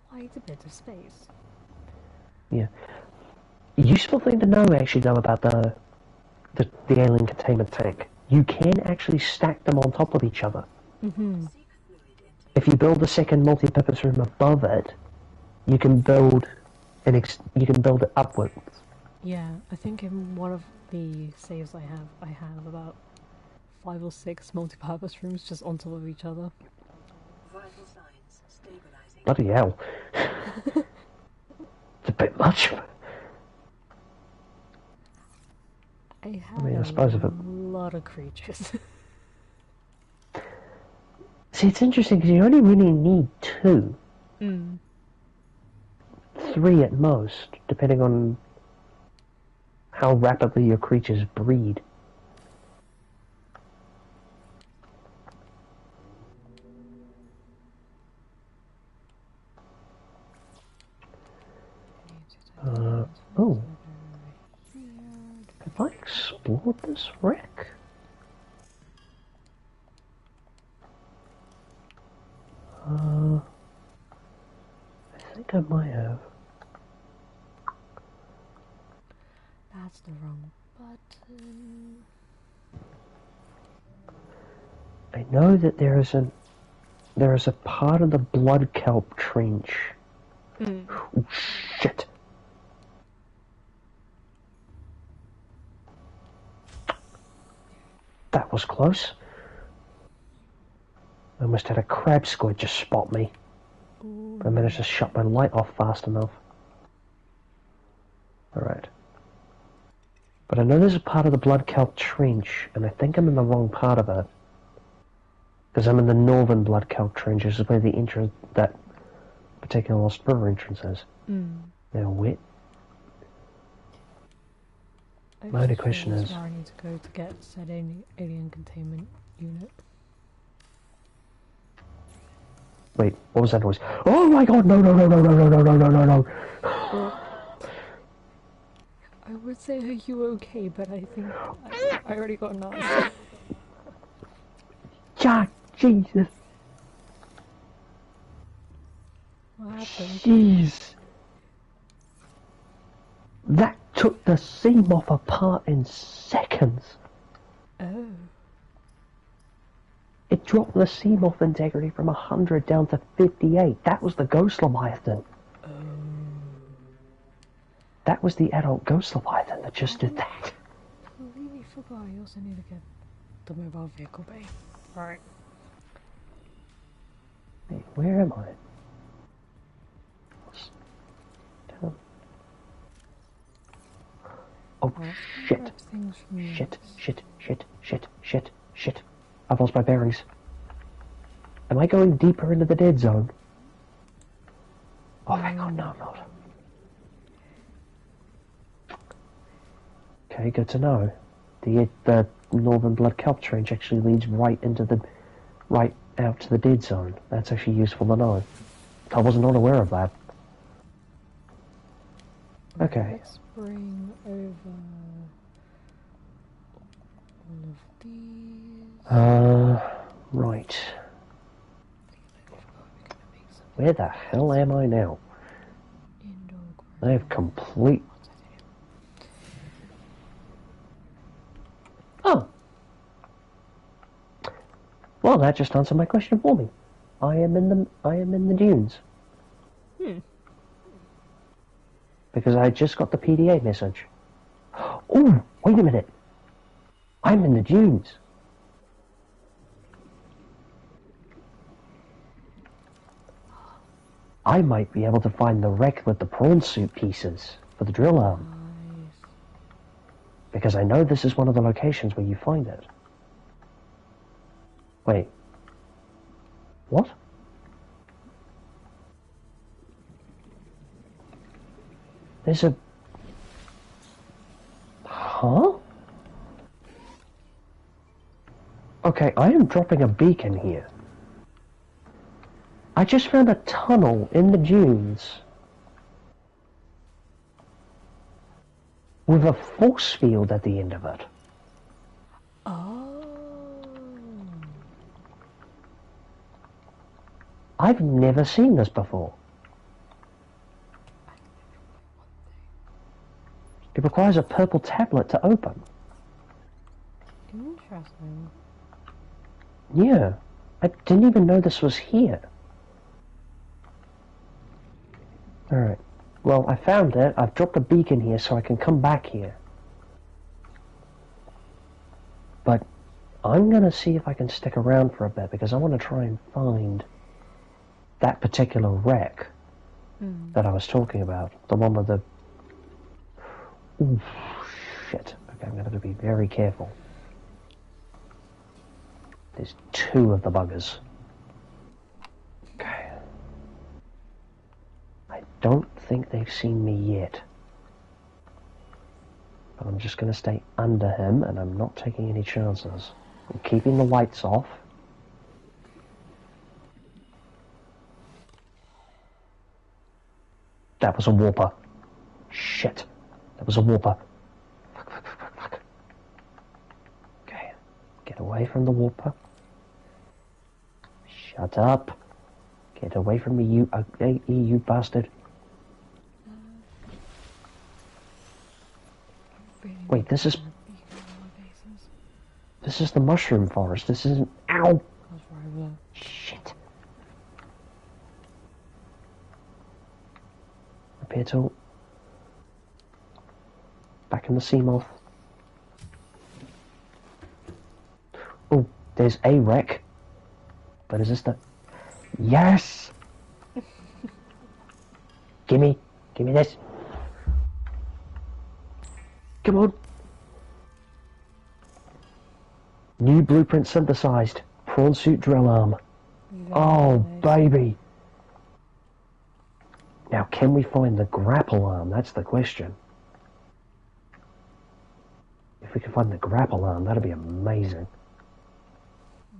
quite a bit of space. Yeah. Useful thing to know actually though about the alien containment tank. You can actually stack them on top of each other. If you build a second multi-purpose room above it, you can build it upwards. Yeah, I think in one of the saves I have about 5 or 6 multi-purpose rooms just on top of each other. Vital signs stabilizing. Bloody hell. It's a bit much. I have I suppose if it... a lot of creatures. See, it's interesting because you only really need 2. 3 at most, depending on how rapidly your creatures breed. Oh. Have I explored this wreck? I think I might have. That's the wrong button. I know that there is a part of the blood kelp trench. Oh, shit. That was close. I almost had a crab squid just spot me. Ooh. I managed to shut my light off fast enough. Alright. But I know there's a part of the blood kelp trench, and I think I'm in the wrong part of it. Because I'm in the northern blood kelp trench, which is where the entrance, that particular Lost River entrance is. Now, where? My only question is... where I need to go to get said alien containment unit. Wait, what was that noise? Oh my god, no, no, no, no, no, no, no, no, no, no, no. I would say, are you okay? But I think I already got an answer. God, Jesus. What happened? Jeez. That took the seam off apart in seconds. Oh. It dropped the seam off integrity from 100 down to 58. That was the Ghost Leviathan. Oh. That was the adult Ghost Leviathan that just did that. I completely forgot. I also need to get the mobile vehicle bay. Alright. Wait, where am I? Down. Oh, shit. Shit, shit, shit, shit, shit, shit. I've lost my bearings. Am I going deeper into the dead zone? Oh, thank God, no, I'm not. Okay, good to know. The northern blood kelp trench actually leads right out to the dead zone. That's actually useful to know. I was not aware of that. Okay. Let's bring over all of these. Right. Where the hell am I now? I have complete... Oh! Well, that just answered my question for me. I am in the dunes. Because I just got the PDA message. Oh, wait a minute. I'm in the dunes. I might be able to find the wreck with the prawn suit pieces for the drill arm. Nice. Because I know this is one of the locations where you find it. Wait. What? There's a... Huh? Okay. Okay, I am dropping a beacon here. I just found a tunnel in the dunes with a force field at the end of it. Oh. I've never seen this before. It requires a purple tablet to open. Interesting. Yeah, I didn't even know this was here. Alright, well, I found it. I've dropped a beacon here so I can come back here. But I'm gonna see if I can stick around for a bit because I want to try and find that particular wreck that I was talking about. The one with the... Ooh, shit. Okay, I'm gonna have to be very careful. There's two of the buggers. Okay. I don't think they've seen me yet. But I'm just going to stay under him, and I'm not taking any chances. I'm keeping the lights off. That was a warper. Shit. That was a warper. Fuck, fuck, fuck, fuck, fuck. Okay. Get away from the warper. Shut up. Get away from me, you ugly, you bastard. Wait, this is the mushroom forest. This isn't... Ow! Shit. Repair tool. Back in the sea moth. Oh, there's a wreck. But is this the... Yes! Gimme this. Come on. New blueprint synthesized. Prawn suit drill arm. Oh, baby. Now, can we find the grapple arm? That's the question. If we can find the grapple arm, that'd be amazing.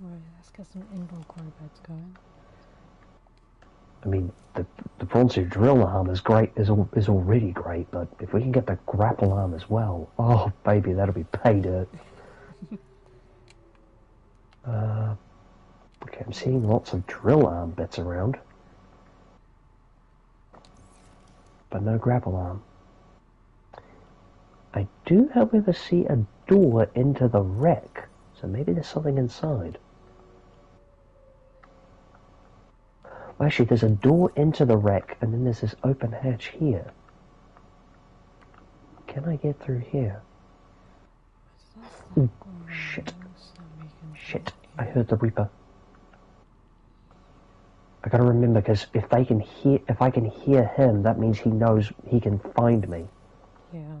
Right, let's get some indoor quadrupeds going. I mean, the prawn suit drill arm is great, is already great, but if we can get the grapple arm as well, oh baby, that'll be pay dirt. Okay, I'm seeing lots of drill arm bits around, but no grapple arm. I do, however, see a door into the wreck, so maybe there's something inside. Actually, there's a door into the wreck, and then there's this open hatch here. Can I get through here? Ooh, shit. Shit, I heard the Reaper. I gotta remember, because if I can hear him, that means he knows he can find me. Yeah.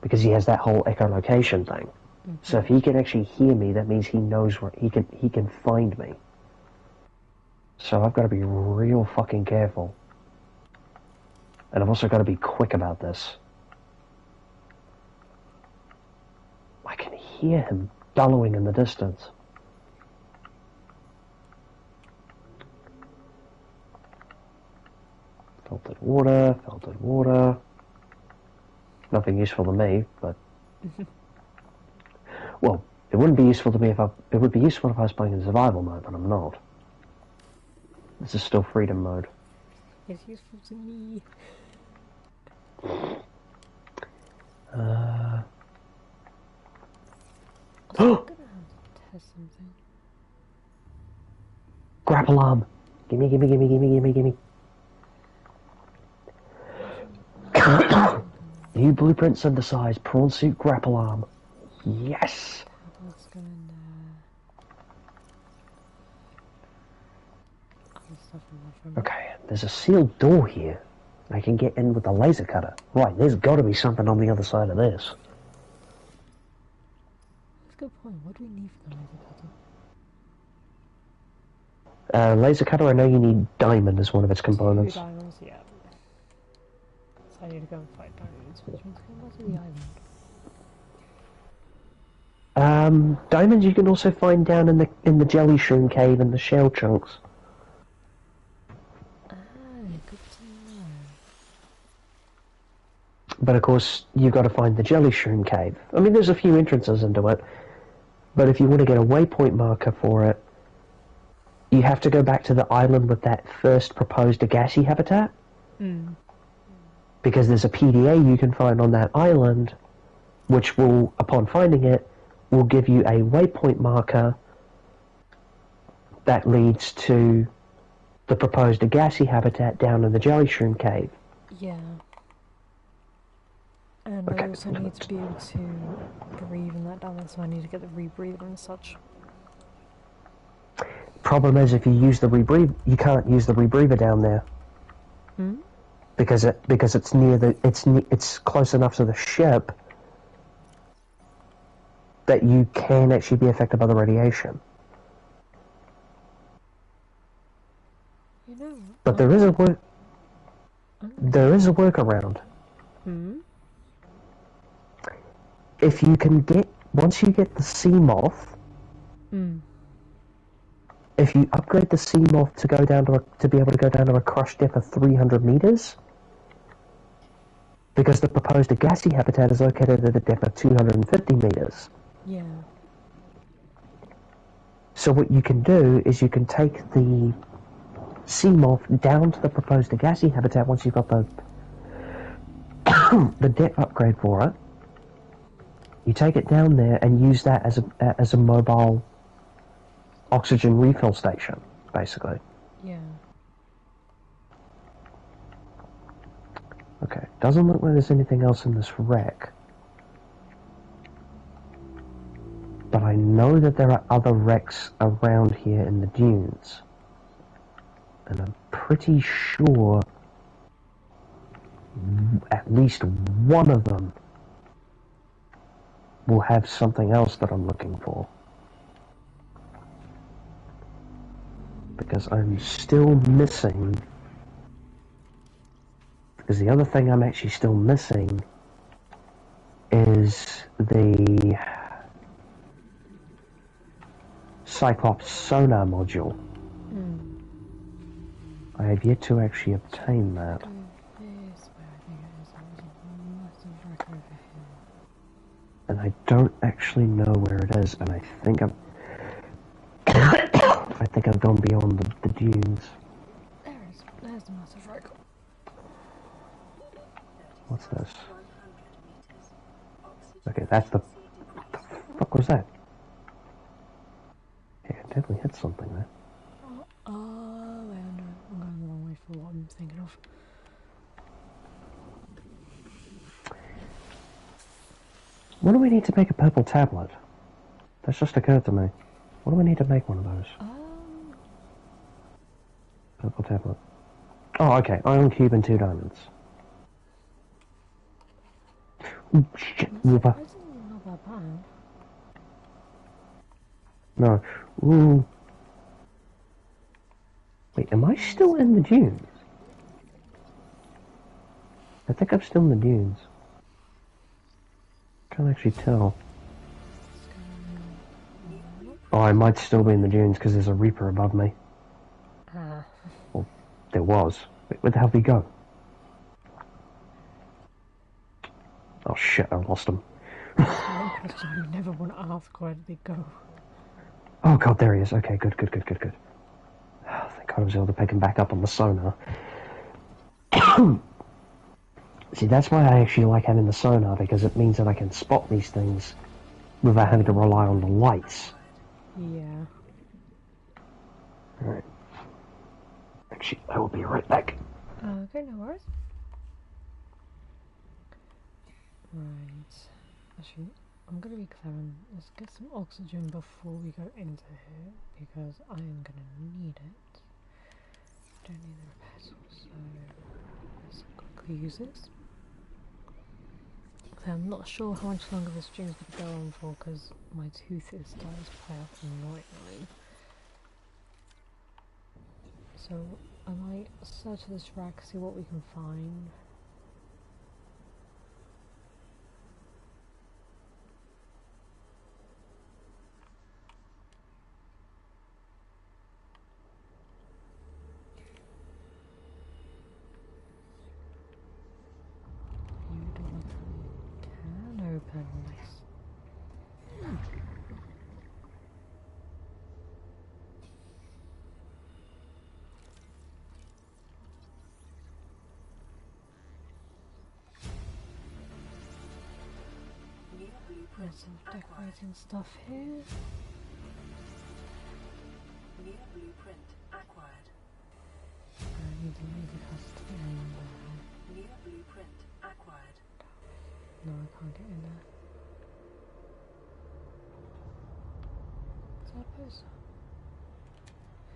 Because he has that whole echolocation thing. So if he can actually hear me, that means he knows where he can find me. So I've got to be real fucking careful. And I've also got to be quick about this. I can hear him bellowing in the distance. Filtered water, filtered water. Nothing useful to me, but... Well, it wouldn't be useful to me if it would be useful if I was playing in survival mode, but I'm not. This is still freedom mode. It's useful to me. Oh! I'm gonna have to test something. Grapple arm! Gimme. New blueprint synthesized. Prawn suit grapple arm. Yes! Let's go in there. Okay, there's a sealed door here. I can get in with the laser cutter. Right, there's got to be something on the other side of this. That's a good point. What do we need for the laser cutter? Laser cutter, I know you need diamond as one of its components. 2 diamonds, yeah. So I need to go and fight diamonds, which means going back to the island. Diamonds you can also find down in the jelly shroom cave and the shell chunks. Ah, good to know. But of course, you've got to find the jelly shroom cave. I mean, there's a few entrances into it, but if you want to get a waypoint marker for it, you have to go back to the island with that first proposed Agassi habitat. Because there's a PDA you can find on that island, which will, upon finding it, will give you a waypoint marker that leads to the proposed Agassi habitat down in the jelly shroom cave. Yeah. And Okay. I also need to be able to breathe in that down there, so I need to get the rebreather and such. Problem is, if you use the rebreather, you can't use the rebreather down there because it's near the it's close enough to the ship that you can actually be affected by the radiation. You know. But there is a workaround. If you can once you get the sea moth, if you upgrade the sea moth to go down to be able to go down to a crush depth of 300 meters, because the proposed Agassi habitat is located at a depth of 250 meters. Yeah. So what you can do is you can take the sea moth down to the proposed Agassi habitat once you've got the the depth upgrade for it. You take it down there and use that as a mobile oxygen refill station, basically. Yeah. Okay, doesn't look like there's anything else in this wreck. But I know that there are other wrecks around here in the dunes. And I'm pretty sure at least one of them will have something else that I'm looking for. Because I'm still missing... Because the other thing I'm actually still missing is the Cyclops sonar module. I have yet to actually obtain that. And I don't actually know where it is, and I think I'm... I think I've gone beyond the dunes. There's the massive wreck. What's this? Okay, that's the... What the fuck was that? Yeah, I definitely hit something there. Oh, wait, no, I'm going the wrong way for what I'm thinking of. What do we need to make a purple tablet? That's just occurred to me. What do we need to make one of those? Purple tablet. Oh, okay. Iron cube and 2 diamonds. Ooh, shit. Whooper. Not that bad. No. Ooh. Wait, am I still in the dunes? I think I'm still in the dunes. Can't actually tell. Oh, I might still be in the dunes because there's a Reaper above me. Well, there was. Wait, where the hell did he go? Oh shit, I lost him. One question you never want to ask, where did they go? Oh god, there he is. Okay, good. Oh, thank god I was able to pick him back up on the sonar. See, that's why I actually like having the sonar, because it means that I can spot these things without having to rely on the lights. Yeah. Alright. Actually, I will be right back. Okay, no worries. Right. Actually, I'm gonna be clever and let's get some oxygen before we go into here, because I am gonna need it. Don't need the repair tools, so let's quickly use this. Okay, I'm not sure how much longer this stream is gonna go on for, because my tooth is starting to play up annoyingly. So I might search this rack, see what we can find. blueprint Some acquired. decorating stuff here. New blueprint acquired. I need the music has to be in there. New blueprint acquired. No, I can't get in there. Is that a poster?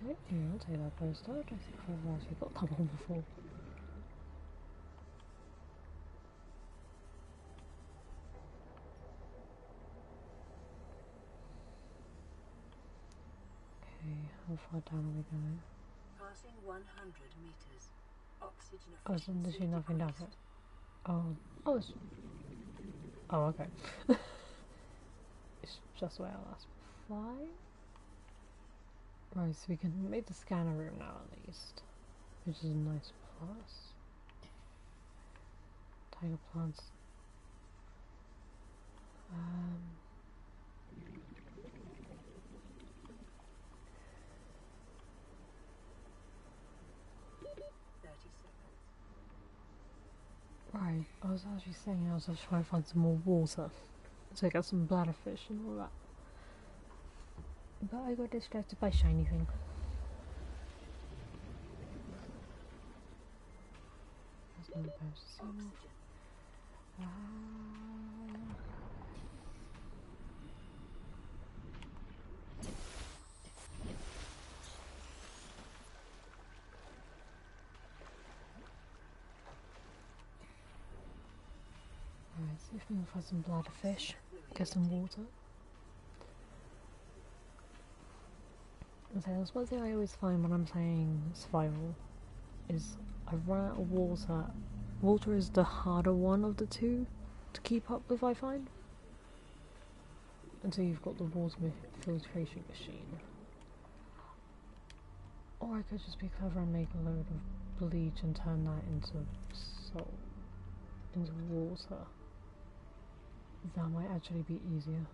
Yeah, I'll take that poster. I don't think I've ever actually got that one before. Okay, how far down are we going? Passing 100 meters. Oxygen Oh, there's efficiency literally nothing down decreased. here. Oh, it's... Oh, okay. It's just where I last fly. Right, so we can make the scanner room now at least, which is a nice plus. Tiger plants. Um, 30 seconds. right, I was actually saying I was just trying to find some more water to get some bladderfish and all that. But I got distracted by shiny thing. That's not a post. Oxygen. Alright, see if we can find some bladderfish. Get some water. So that's one thing I always find when I'm playing survival is I run out of water. Water is the harder one of the two to keep up with, I find. Until you've got the water filtration machine. Or I could just be clever and make a load of bleach and turn that into salt, into water. That might actually be easier.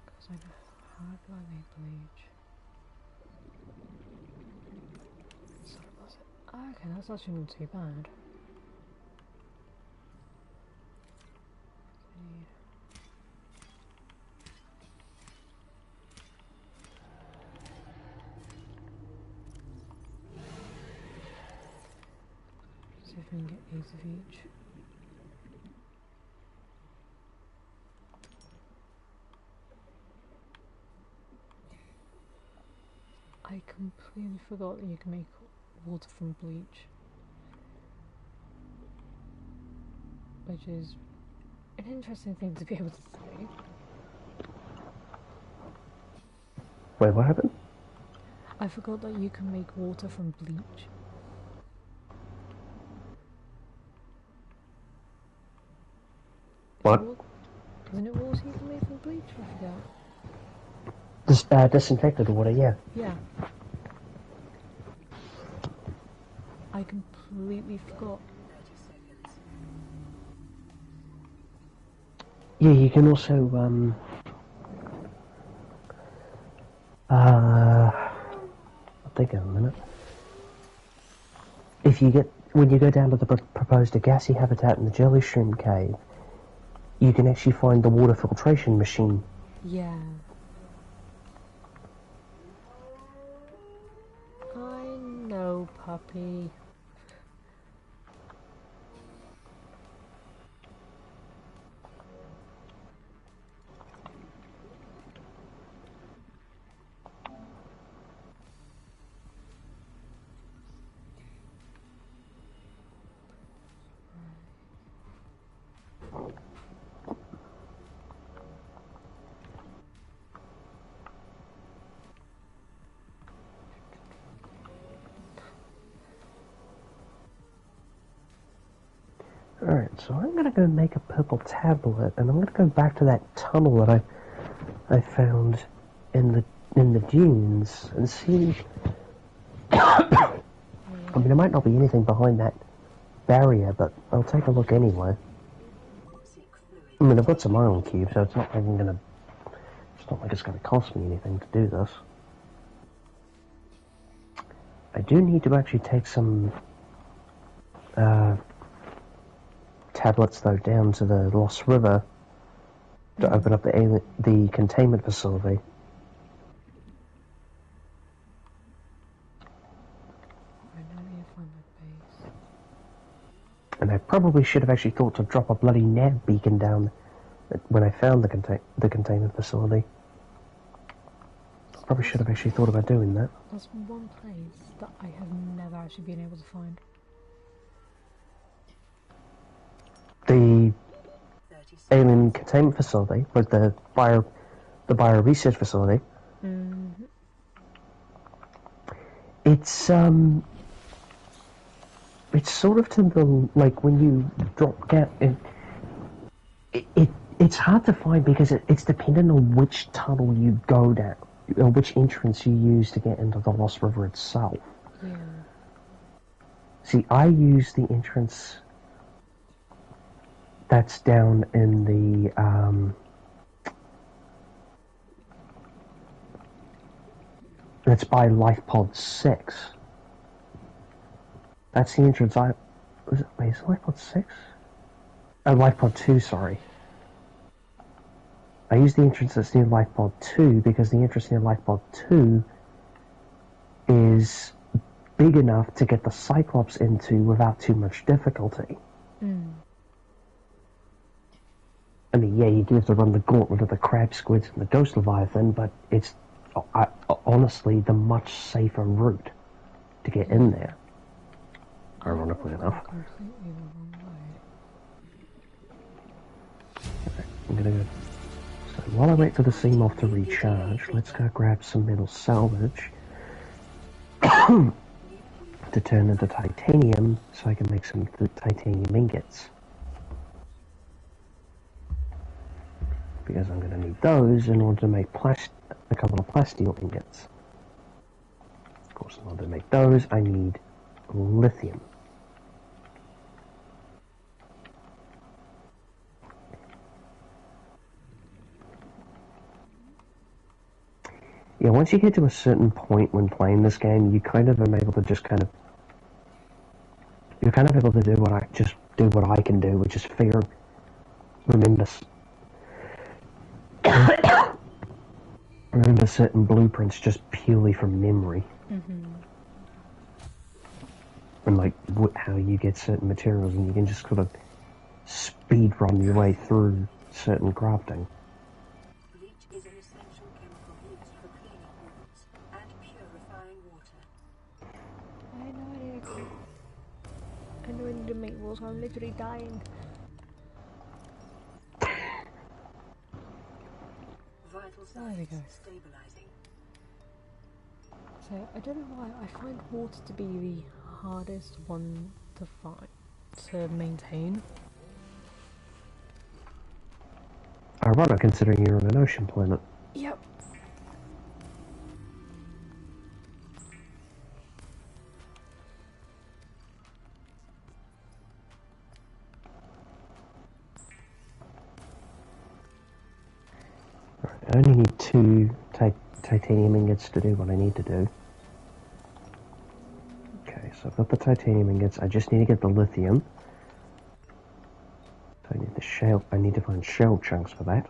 Because I go, how do I make bleach? So that's it. Okay, that's actually not too bad. See if we can get 8 of each. I completely forgot that you can make water from bleach, which is an interesting thing to be able to say. Wait, what happened? I forgot that you can make water from bleach. What? Isn't it water you can make from bleach? I forgot. Disinfected water, yeah. Yeah. I completely forgot. 30 seconds. Yeah, you can also, I'll think in a minute. If you get, when you go down to the proposed Agassiz habitat in the jelly shrimp cave, you can actually find the water filtration machine. Yeah. I know, puppy. Alright, so I'm gonna go make a purple tablet, and I'm gonna go back to that tunnel that I found in the dunes and see. I mean, there might not be anything behind that barrier, but I'll take a look anyway. Seek fluid. I mean, I've got some iron cubes, so it's not like it's gonna cost me anything to do this. I do need to actually take some tablets though down to the Lost River to open up the containment facility. I now need to find my base. And I probably should have actually thought to drop a bloody nav beacon down when I found the containment facility. Probably should have actually thought about doing that. There's one place that I have never actually been able to find. The alien containment facility, like the bio research facility. Mm-hmm. It's sort of to the, like, when you drop down, it's hard to find because it's dependent on which tunnel you go down, or which entrance you use to get into the Lost River itself. Yeah. See, I use the entrance that's down in the, that's by Life Pod 6. That's the entrance wait, is it Life Pod 6? Oh, Life Pod 2, sorry. I use the entrance that's near Life Pod 2 because the entrance near Life Pod 2 is big enough to get the Cyclops into without too much difficulty. Mm. I mean, yeah, you do have to run the gauntlet of the crab squids and the ghost leviathan, but it's honestly the much safer route to get in there. Ironically enough. Completely the wrong way. I'm gonna go. So while I wait for the Seamoth to recharge, let's go grab some metal salvage to turn into titanium so I can make some titanium ingots. Because I'm going to need those in order to make a couple of plasteel ingots. Of course, in order to make those, I need lithium. Yeah, once you get to a certain point when playing this game, you kind of am able to just kind of... You're kind of able to do what I can do, which is remember certain blueprints just purely from memory. Mm-hmm. And like how you get certain materials, and you can just sort of speed run your way through certain crafting. Bleach is an essential chemical used for cleaning wounds and purifying water. I know I need to make water. I'm literally dying. Vital There we signs go. stabilizing. So I don't know why I find water to be the hardest one to maintain. Ironic, considering you're on an ocean planet. Yep. I only need 2 titanium ingots to do what I need to do. Okay, so I've got the titanium ingots. I just need to get the lithium. So I need the shell. I need to find shell chunks for that.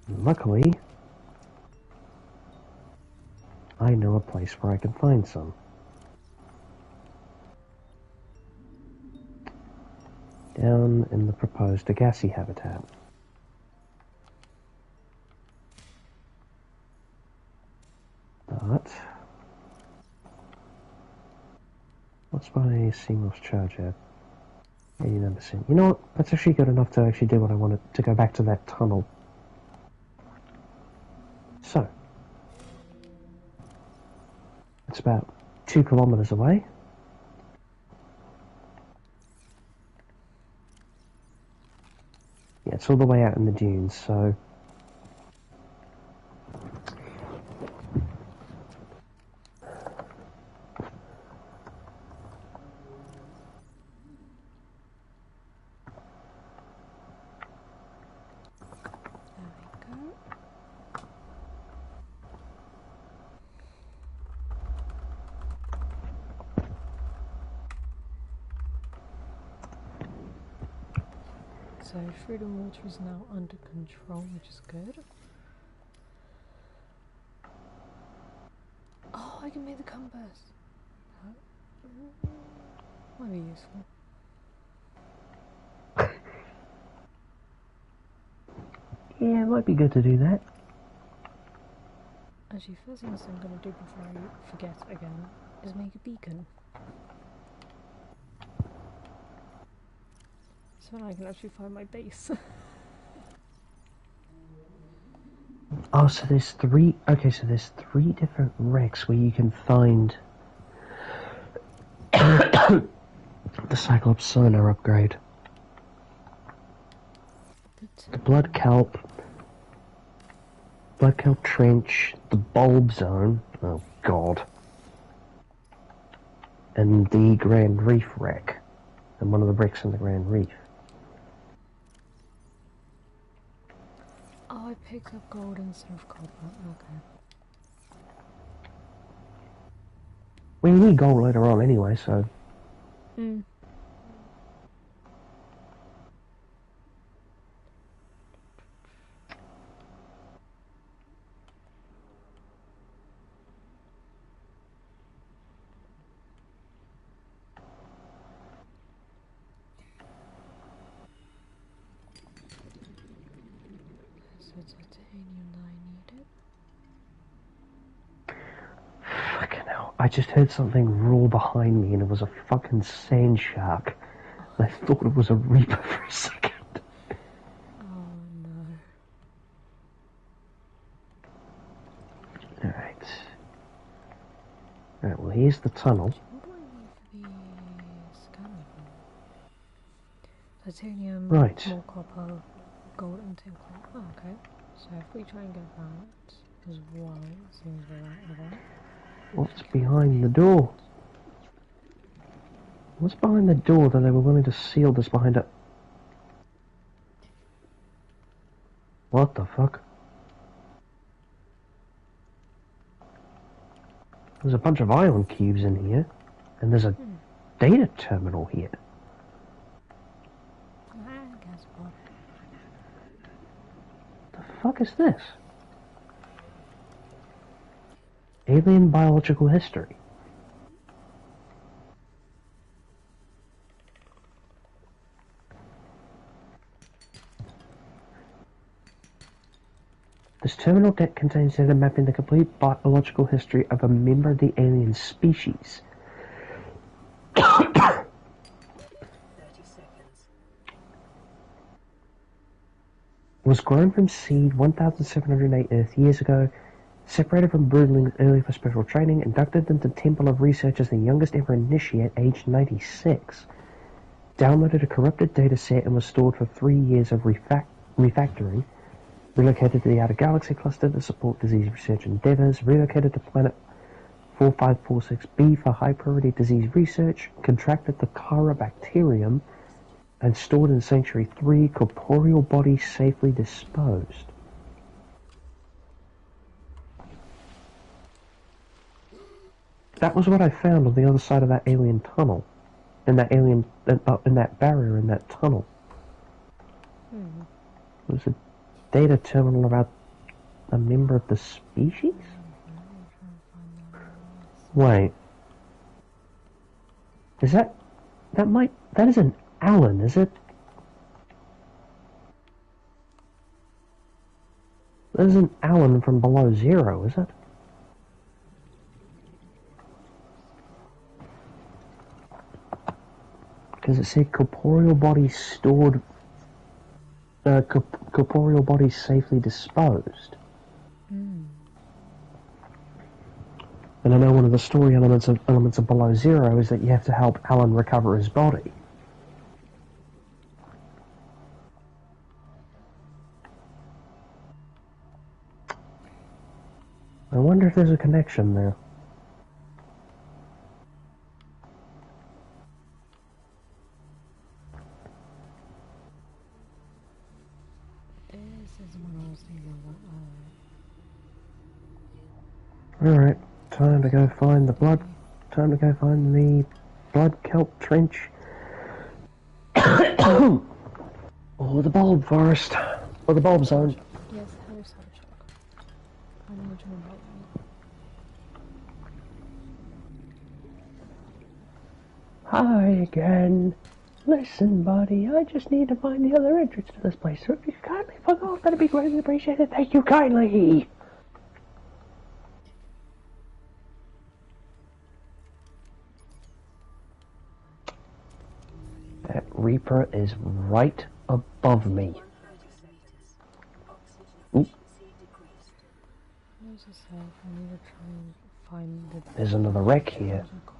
And luckily, I know a place where I can find some. Down in the proposed Agassi habitat. But what's my Seamoth charge at? 89%. You know what? That's actually good enough to actually do what I wanted, to go back to that tunnel. So, it's about 2 kilometers away. Yeah, it's all the way out in the dunes, so... So food and water is now under control, which is good. Oh, I can make the compass. That might be useful. Yeah, it might be good to do that. Actually, first thing I'm going to do before I forget again is make a beacon. So I can actually find my base. Oh, so there's three... Okay, so there's 3 different wrecks where you can find the Cyclops sonar upgrade. The Blood Kelp Trench, the Bulb Zone, oh god, and the Grand Reef wreck, and one of the wrecks in the Grand Reef. Oh, I picked up gold instead of copper, okay. We need gold later on anyway, so... So titanium that I needed. Fucking hell, I just heard something roar behind me and it was a fucking sand shark. And I thought it was a reaper for a second. Oh no. Alright. Alright, well here's the tunnel. What do I need for the scanner? Titanium, Right. more copper, gold and tin clock. Oh, okay. So if we try and get that as well, it seems right. What's behind the door? What's behind the door that they were willing to seal this behind it? What the fuck? There's a bunch of ion cubes in here, and there's a data terminal here. Guess what? The fuck is this? Alien biological history. This terminal deck contains data mapping the complete biological history of a member of the alien species. 30 seconds. Was grown from seed 1,708 Earth years ago, separated from broodlings early for special training, inducted into Temple of Research as the youngest ever initiate, aged 96. Downloaded a corrupted data set and was stored for 3 years of refactoring. Relocated to the Outer Galaxy Cluster to support disease research endeavors. Relocated to Planet 4546b for high priority disease research. Contracted the Carabacterium and stored in Sanctuary 3. Corporeal body safely disposed. That was what I found on the other side of that alien tunnel. In that alien... in that barrier in that tunnel. It was a data terminal about a member of the species? Wait. Is that is an Allen, is it? That is an Allen from Below Zero, is it? Because it said corporeal body stored... corporeal body safely disposed. And I know one of the story elements of Below Zero is that you have to help Alan recover his body. I wonder if there's a connection there. This is what I was thinking about. Alright, time to go find the blood kelp trench. Oh, the bulb first. Or the bulb zone. Yes, hello, Sunshine. I need you to invite me. Hi again. Listen, buddy, I just need to find the other entrance to this place. So if you could kindly fuck off, that'd be greatly appreciated. Thank you kindly. That Reaper is right above me. 100 status. Oxygen Oop. efficiency decreased. As I said, I need to try and find the... There's another wreck here. quick.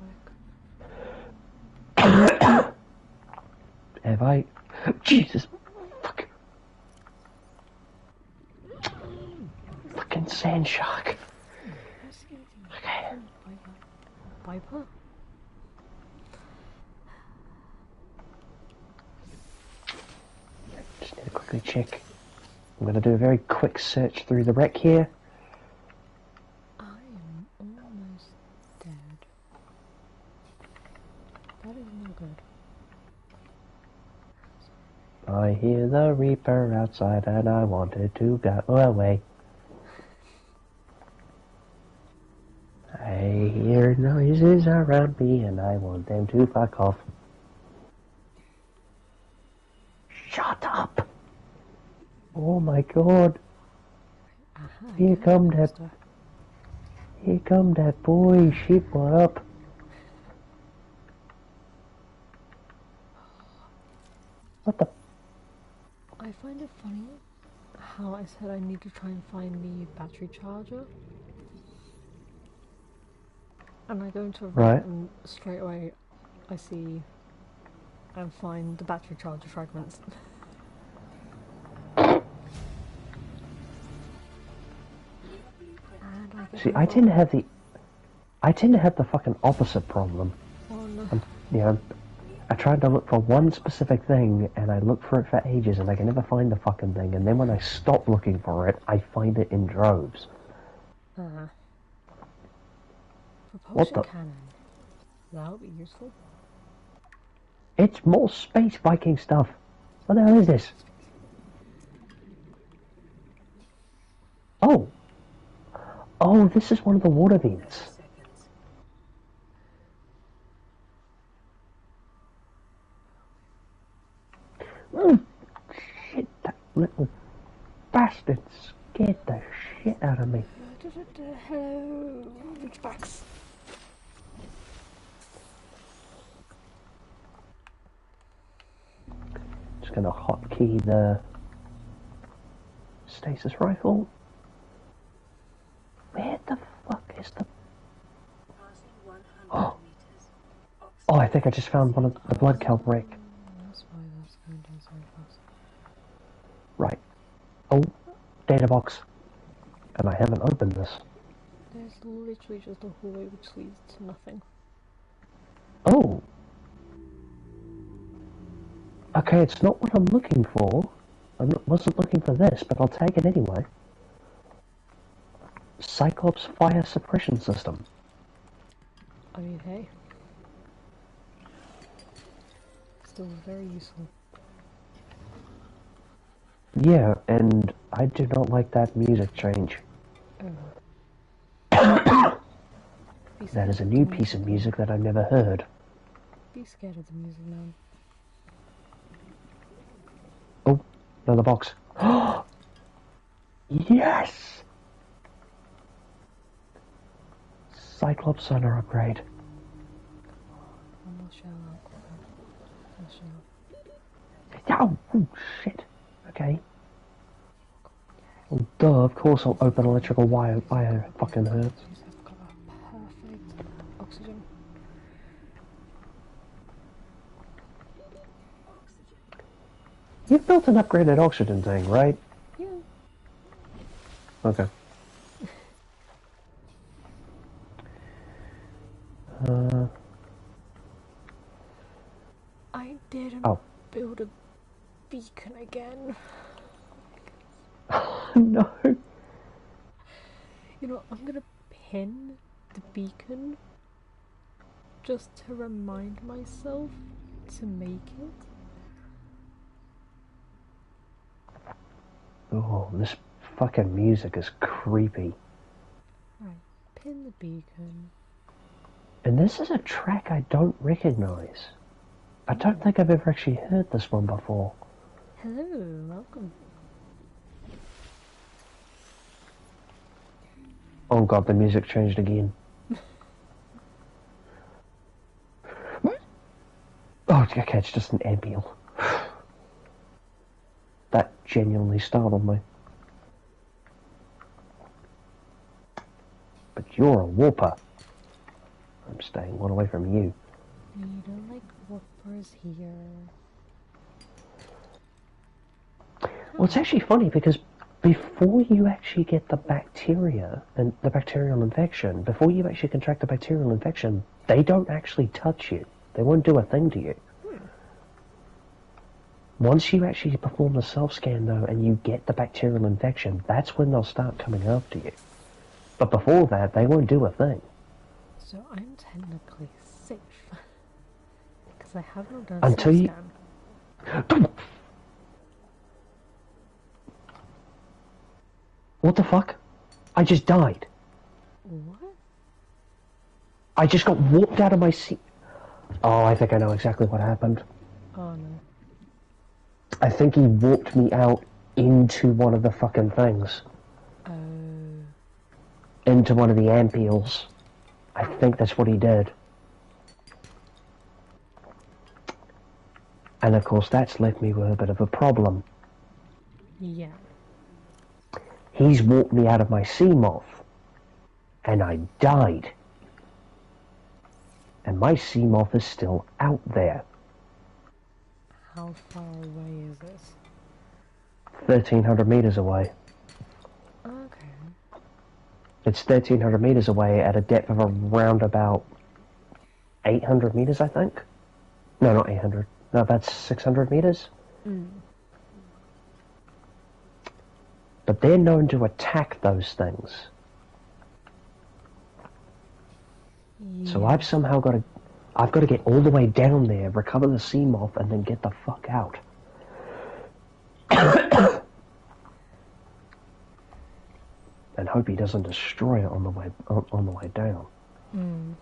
Have I... Jesus. Fuck. Fucking sand shark. Okay. Viper? Just need to quickly check. I'm going to do a very quick search through the wreck here. I am almost dead. That is not good. I hear the Reaper outside and I wanted to go away. I hear noises around me and I want them to fuck off. Shut up! Oh my god. Here come that boy. Shit, what up? What the? I find it funny how I said I need to try and find the battery charger. And I go into a room Right. and straight away I see and find the battery charger fragments. And I get See, the I tend to have the fucking opposite problem. Oh no. You know, I tried to look for one specific thing, and I look for it for ages, and I can never find the fucking thing. And then when I stop looking for it, I find it in droves. What Propulsion the? cannon. That would be useful. It's more space Viking stuff. What the hell is this? Oh. Oh, this is one of the water vents. Seconds. Shit, that little bastard scared the shit out of me. Hello, Ridgebacks. Just gonna hotkey the stasis rifle. Where the fuck is the... Passing 100 Oh. meters. Oh, I think I just found one of the blood kelp wreck. That's why that's going down so fast. Right. Oh, data box. And I haven't opened this. There's literally just a hallway which leads to nothing. Oh. Okay, it's not what I'm looking for. Wasn't looking for this, but I'll take it anyway. Cyclops fire suppression system. I mean, hey. Still very useful. Yeah, and I do not like that music change. Oh. That is a new piece of music that I've never heard. Be scared of the music, man. Oh, another box. Yes! Cyclops sonar upgrade. One more shell out. Oh, shit. Okay. Oh, duh, of course I'll open electrical wire. Fire fucking hurts. Jeez, I've got a perfect oxygen. You've built an upgraded oxygen tank, right? Yeah. Okay. I didn't Oh. build a beacon again. No. You know, I'm gonna pin the beacon just to remind myself to make it. Oh, this fucking music is creepy. Right, pin the beacon. And this is a track I don't recognize. I don't think I've ever actually heard this one before. Hello, welcome. Oh god, the music changed again. Oh, okay, it's just an ambient. That genuinely startled me. But you're a whooper. I'm staying one away from you. We don't like whoopers here. Well, it's actually funny because before you actually get the bacteria and the bacterial infection, before you actually contract the bacterial infection, they don't actually touch you. They won't do a thing to you. Once you actually perform the self-scan, though, and you get the bacterial infection, that's when they'll start coming after you. But before that, they won't do a thing. So I'm technically safe. Because I have not done Until you... self-scan. What the fuck? I just died. What? I just got warped out of my seat. Oh, I think I know exactly what happened. Oh no. I think he warped me out into one of the fucking things. Oh. Into one of the ampules. I think that's what he did. And of course that's left me with a bit of a problem. Yeah. He's warped me out of my sea moth. And I died. And my sea moth is still out there. How far away is this? 1,300 meters away. Okay. It's 1,300 meters away at a depth of around about 800 meters, I think. No, not 800. No, that's 600 meters. Mm. But they're known to attack those things. Yeah. So I've somehow got to get all the way down there, recover the sea moth, and then get the fuck out. And hope he doesn't destroy it on the way down. Mm.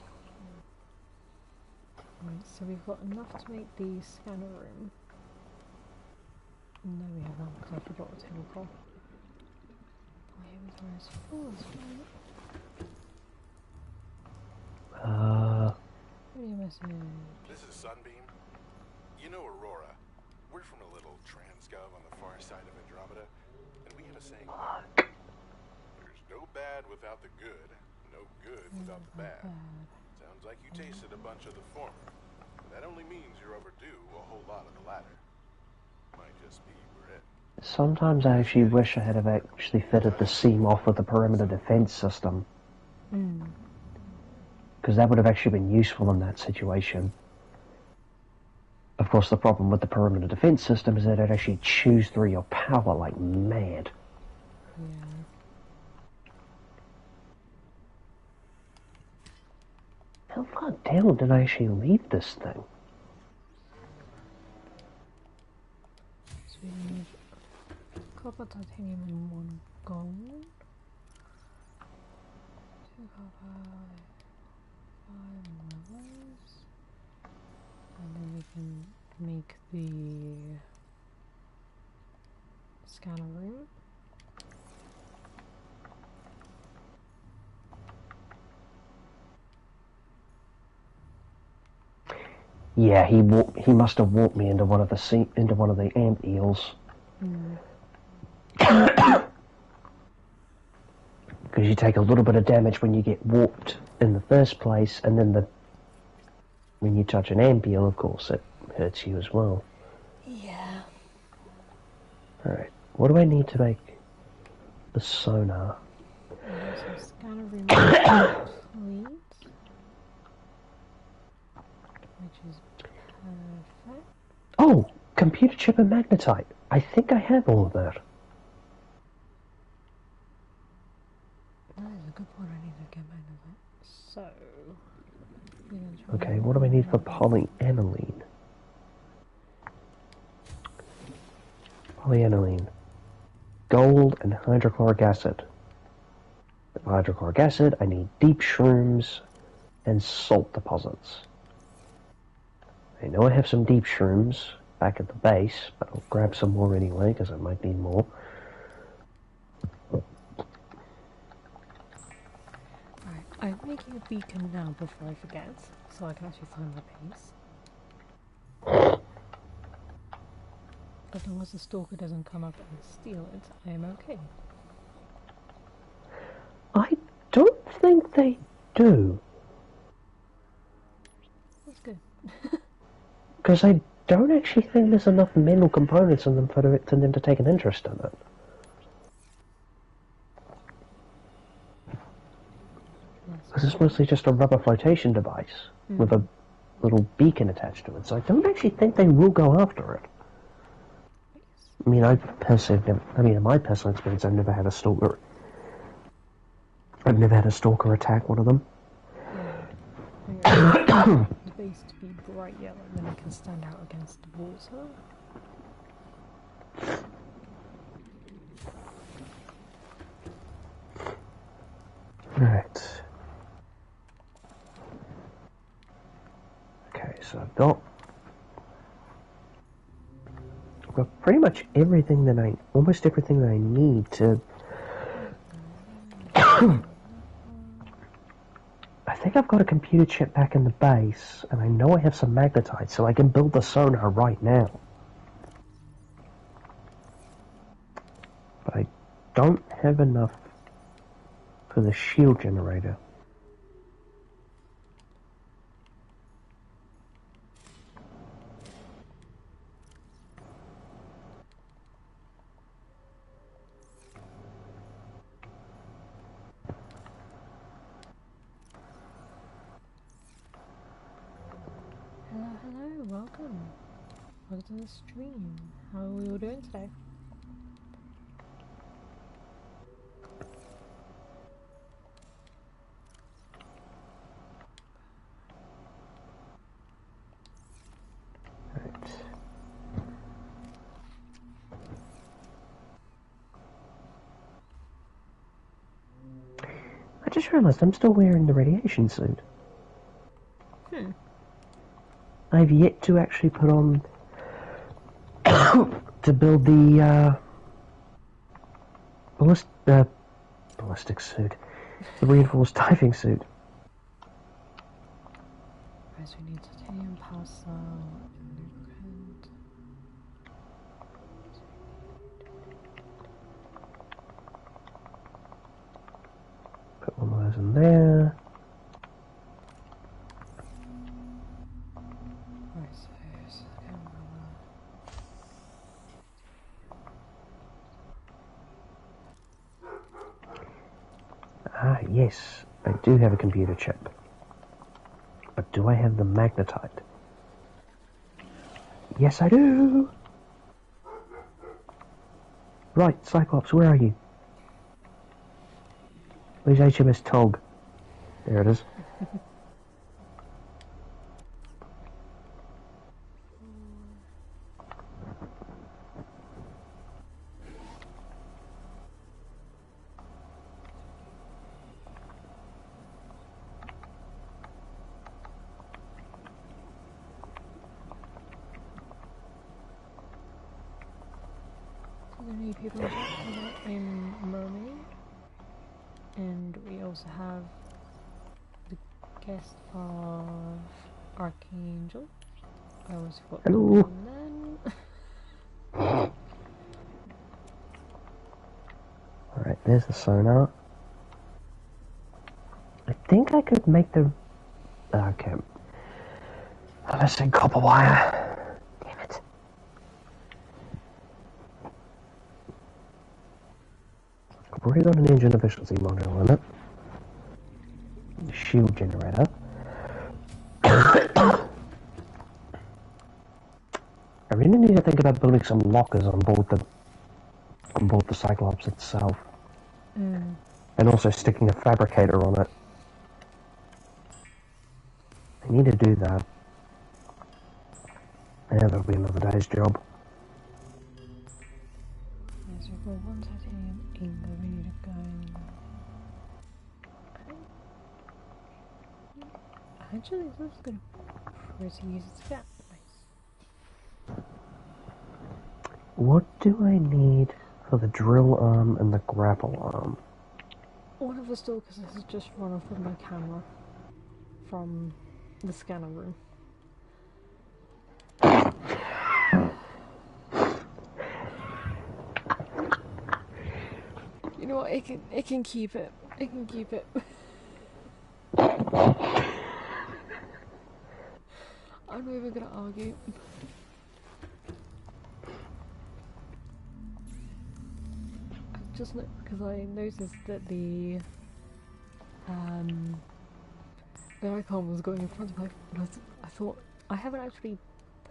Right, so we've got enough to make the scanner room. No, we haven't, because I forgot what to call. My inventory is full as well. What are your message? This is Sunbeam. You know Aurora. We're from a little transgov on the far side of Andromeda, and we have a saying. There's no bad without the good, no good without the bad. Sounds like you tasted a bunch of the former. That only means you're overdue a whole lot of the latter. Might just be we're it. Sometimes I actually wish I had have actually fitted the sea moth with the perimeter defense system. Mm. Because that would have actually been useful in that situation. Of course, the problem with the perimeter defense system is that it actually chews through your power like mad. Yeah. How far down did I actually leave this thing? So we need copper, titanium, and 1 gold. 2 copper, 5 levels. And then we can make the scanner room. Yeah, he must have warped me into one of the ant eels. Mm. Because you take a little bit of damage when you get warped in the first place, and then when you touch an ant eel, of course, it hurts you as well. Yeah. Alright, what do I need to make the sonar? So scanner room complete. Which is perfect. Oh, computer chip and magnetite. I think I have all of that. That is a good point. I need to get back to that. So, Okay, what do I need for polyaniline? gold and hydrochloric acid. For hydrochloric acid, I need deep shrooms and salt deposits. I know I have some deep shrooms back at the base, but I'll grab some more anyway, because I might need more. Alright, I'm making a beacon now before I forget, so I can actually find my base. As long as the stalker doesn't come up and steal it, I am okay. I don't think they do. That's good. Because I don't actually think there's enough mineral components in them for them to take an interest in it. Because it's mostly just a rubber flotation device with a little beacon attached to it, so I don't actually think they will go after it. I mean, in my personal experience, I've never had a stalker. I've never had a stalker attack one of them. The base to be bright yellow, then it can stand out against the water. Right. Okay, so I've got pretty much everything that almost everything that I need to. I think I've got a computer chip back in the base, and I know I have some magnetite, so I can build the sonar right now. But I don't have enough for the shield generator. Hello, welcome. Welcome to the stream. How are we all doing today? Right. I just realized I'm still wearing the radiation suit. I've yet to actually put on to build the ballistic suit, the reinforced diving suit. Right, so we need titanium, power cell, and lubricant. Put one of those in there. Right, so Ah, yes, I do have a computer chip. But do I have the magnetite? Yes, I do! Right, Cyclops, where are you? Where's HMS Tog? There it is. so there are new people in chat. I'm Mermaid, and we also have the guest of Archangel. I always forgot to Hello. name them. Alright, there's the sonar. I think I could make the... Okay. Let's say copper wire. Damn it. I've already got an engine efficiency module in it. Shield generator. I really need to think about building some lockers on board the Cyclops itself. And also sticking a fabricator on it. I need to do that. Yeah, that'll be another day's job. Yes, we've Well, one titanium ingot, we need to go. Actually, this is gonna be pretty easy to get. Nice. What do I need for the drill arm and the grapple arm? One of the stalkers has just run off with my camera from the scanner room. You know what? It can keep it. It can keep it. I'm not even gonna argue. Just because I noticed that the icon was going in front of my. I thought I haven't actually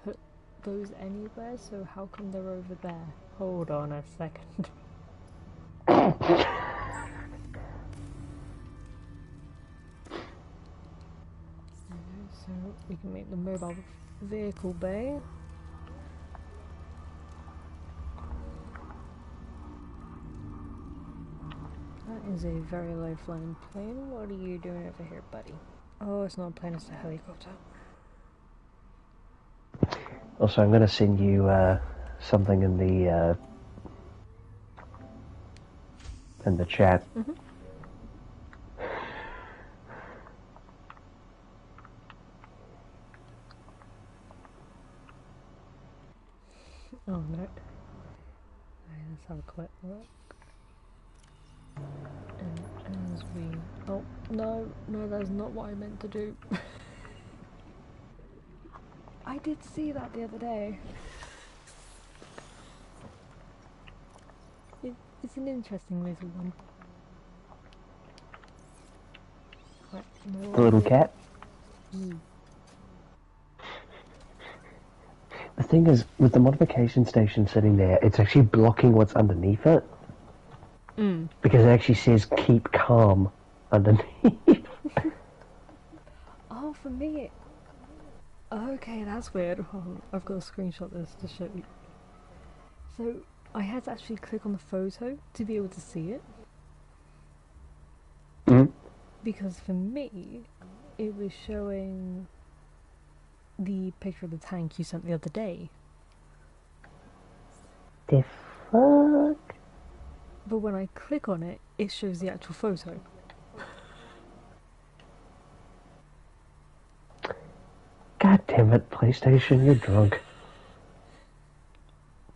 put those anywhere, so how come they're over there? Hold on a second. So we can make the mobile vehicle bay. That is a very low flying plane. What are you doing over here, buddy? Oh, it's not a plane, it's a helicopter. Also, I'm going to send you something in the chat. Mm-hmm. Oh no. Alright, let's have a quick look. And as we... Oh, no, that's not what I meant to do. I did see that the other day. It's an interesting little one. Right, no The little cat. Mm. The thing is, with the modification station sitting there, it's actually blocking what's underneath it. Mm. Because it actually says keep calm underneath. Oh, for me... Okay, that's weird. Oh, I've got to screenshot this to show you. So, I had to actually click on the photo to be able to see it. Mm-hmm. Because for me, it was showing the picture of the tank you sent the other day. The fuck? But when I click on it, it shows the actual photo. God damn it, PlayStation, you're drunk.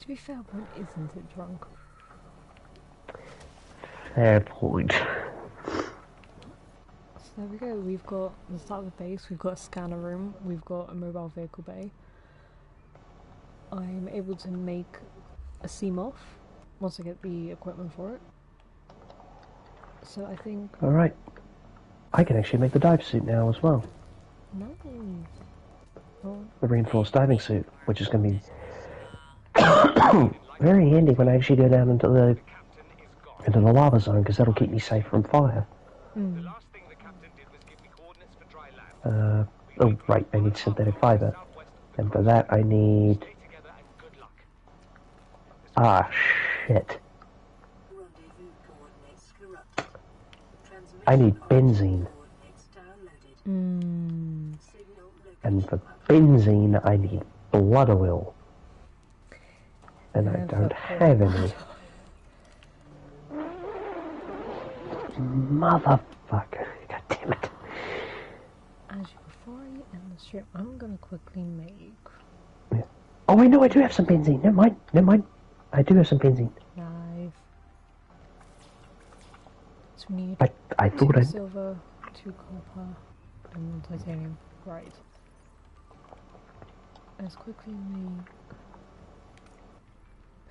To be fair, when isn't it drunk? Fair point. So there we go, we've got the start of the base, we've got a scanner room, we've got a mobile vehicle bay. I'm able to make a CMOF once I get the equipment for it. So I think... Alright. I can actually make the dive suit now as well. Nice. Oh, The reinforced diving suit, which is going to be very handy when I actually go down into the lava zone, because that'll keep me safe from fire. mm. Oh, right, I need synthetic fiber. And for that, I need... Ah, shit. Rendezvous coordinates corrupted. I need Transmission benzene. coordinates downloaded. Mm. Signal And location for benzene, I need blood oil. And I Yeah, don't for have any. Motherfucker. God damn it. Before I end the stream, I'm gonna quickly make... Yeah. Oh, wait, no, I do have some benzene. Never mind. I do have some benzene. Live. So we need I thought 2 I... silver, 2 copper, and 1 titanium. Right. Let's quickly make...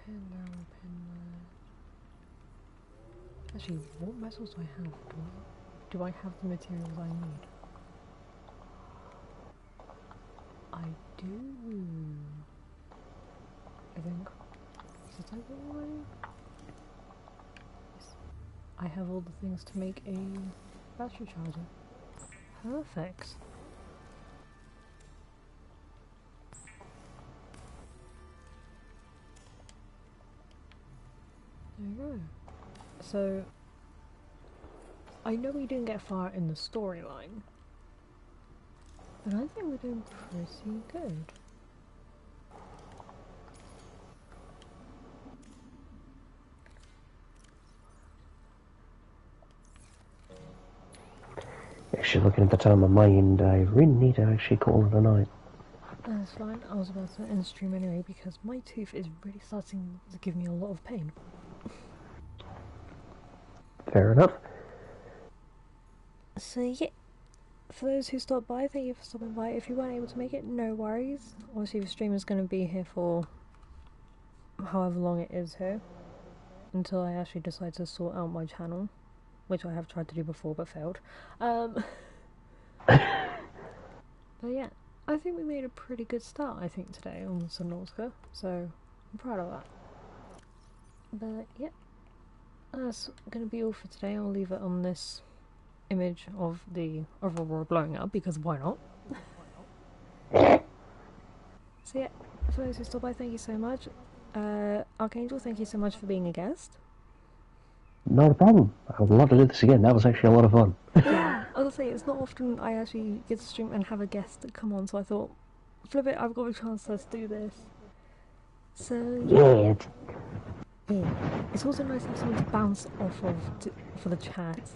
Pin down, pin there. Actually, what metals do I have? Do I have the materials I need? I do. I think. Is it titanium? Yes. I have all the things to make a battery charger. Perfect. Right. So, I know we didn't get far in the storyline, but I think we're doing pretty good. Actually, looking at the time of my end, I really need to actually call it a night. That's fine, I was about to end the stream anyway because my tooth is really starting to give me a lot of pain. Fair enough. So yeah, for those who stopped by, thank you for stopping by. If you weren't able to make it, no worries. Obviously the stream is going to be here for however long it is here, until I actually decide to sort out my channel, which I have tried to do before but failed. But yeah, I think we made a pretty good start, I think, today on Subnautica, so I'm proud of that. But yeah, that's going to be all for today. I'll leave it on this image of the Aurora blowing up, because why not? So yeah, for those who stopped by, thank you so much. Archangel, thank you so much for being a guest. Not a problem. I would love to do this again. That was actually a lot of fun. Yeah, I was gonna say, it's not often I actually get to stream and have a guest come on, so I thought, flip it, I've got a chance to do this. So Yeah. yeah, it's also nice to have someone to bounce off of for the chat.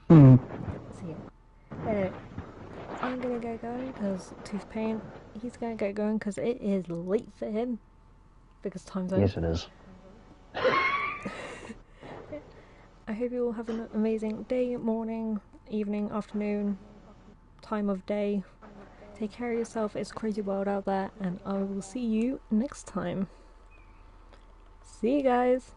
Hmm. So yeah, anyway, I'm gonna get going because tooth pain. He's gonna get going because it is late for him because time zone. Yes, it is. I hope you all have an amazing day, morning, evening, afternoon, time of day. Take care of yourself, it's a crazy world out there, and I will see you next time. See you guys!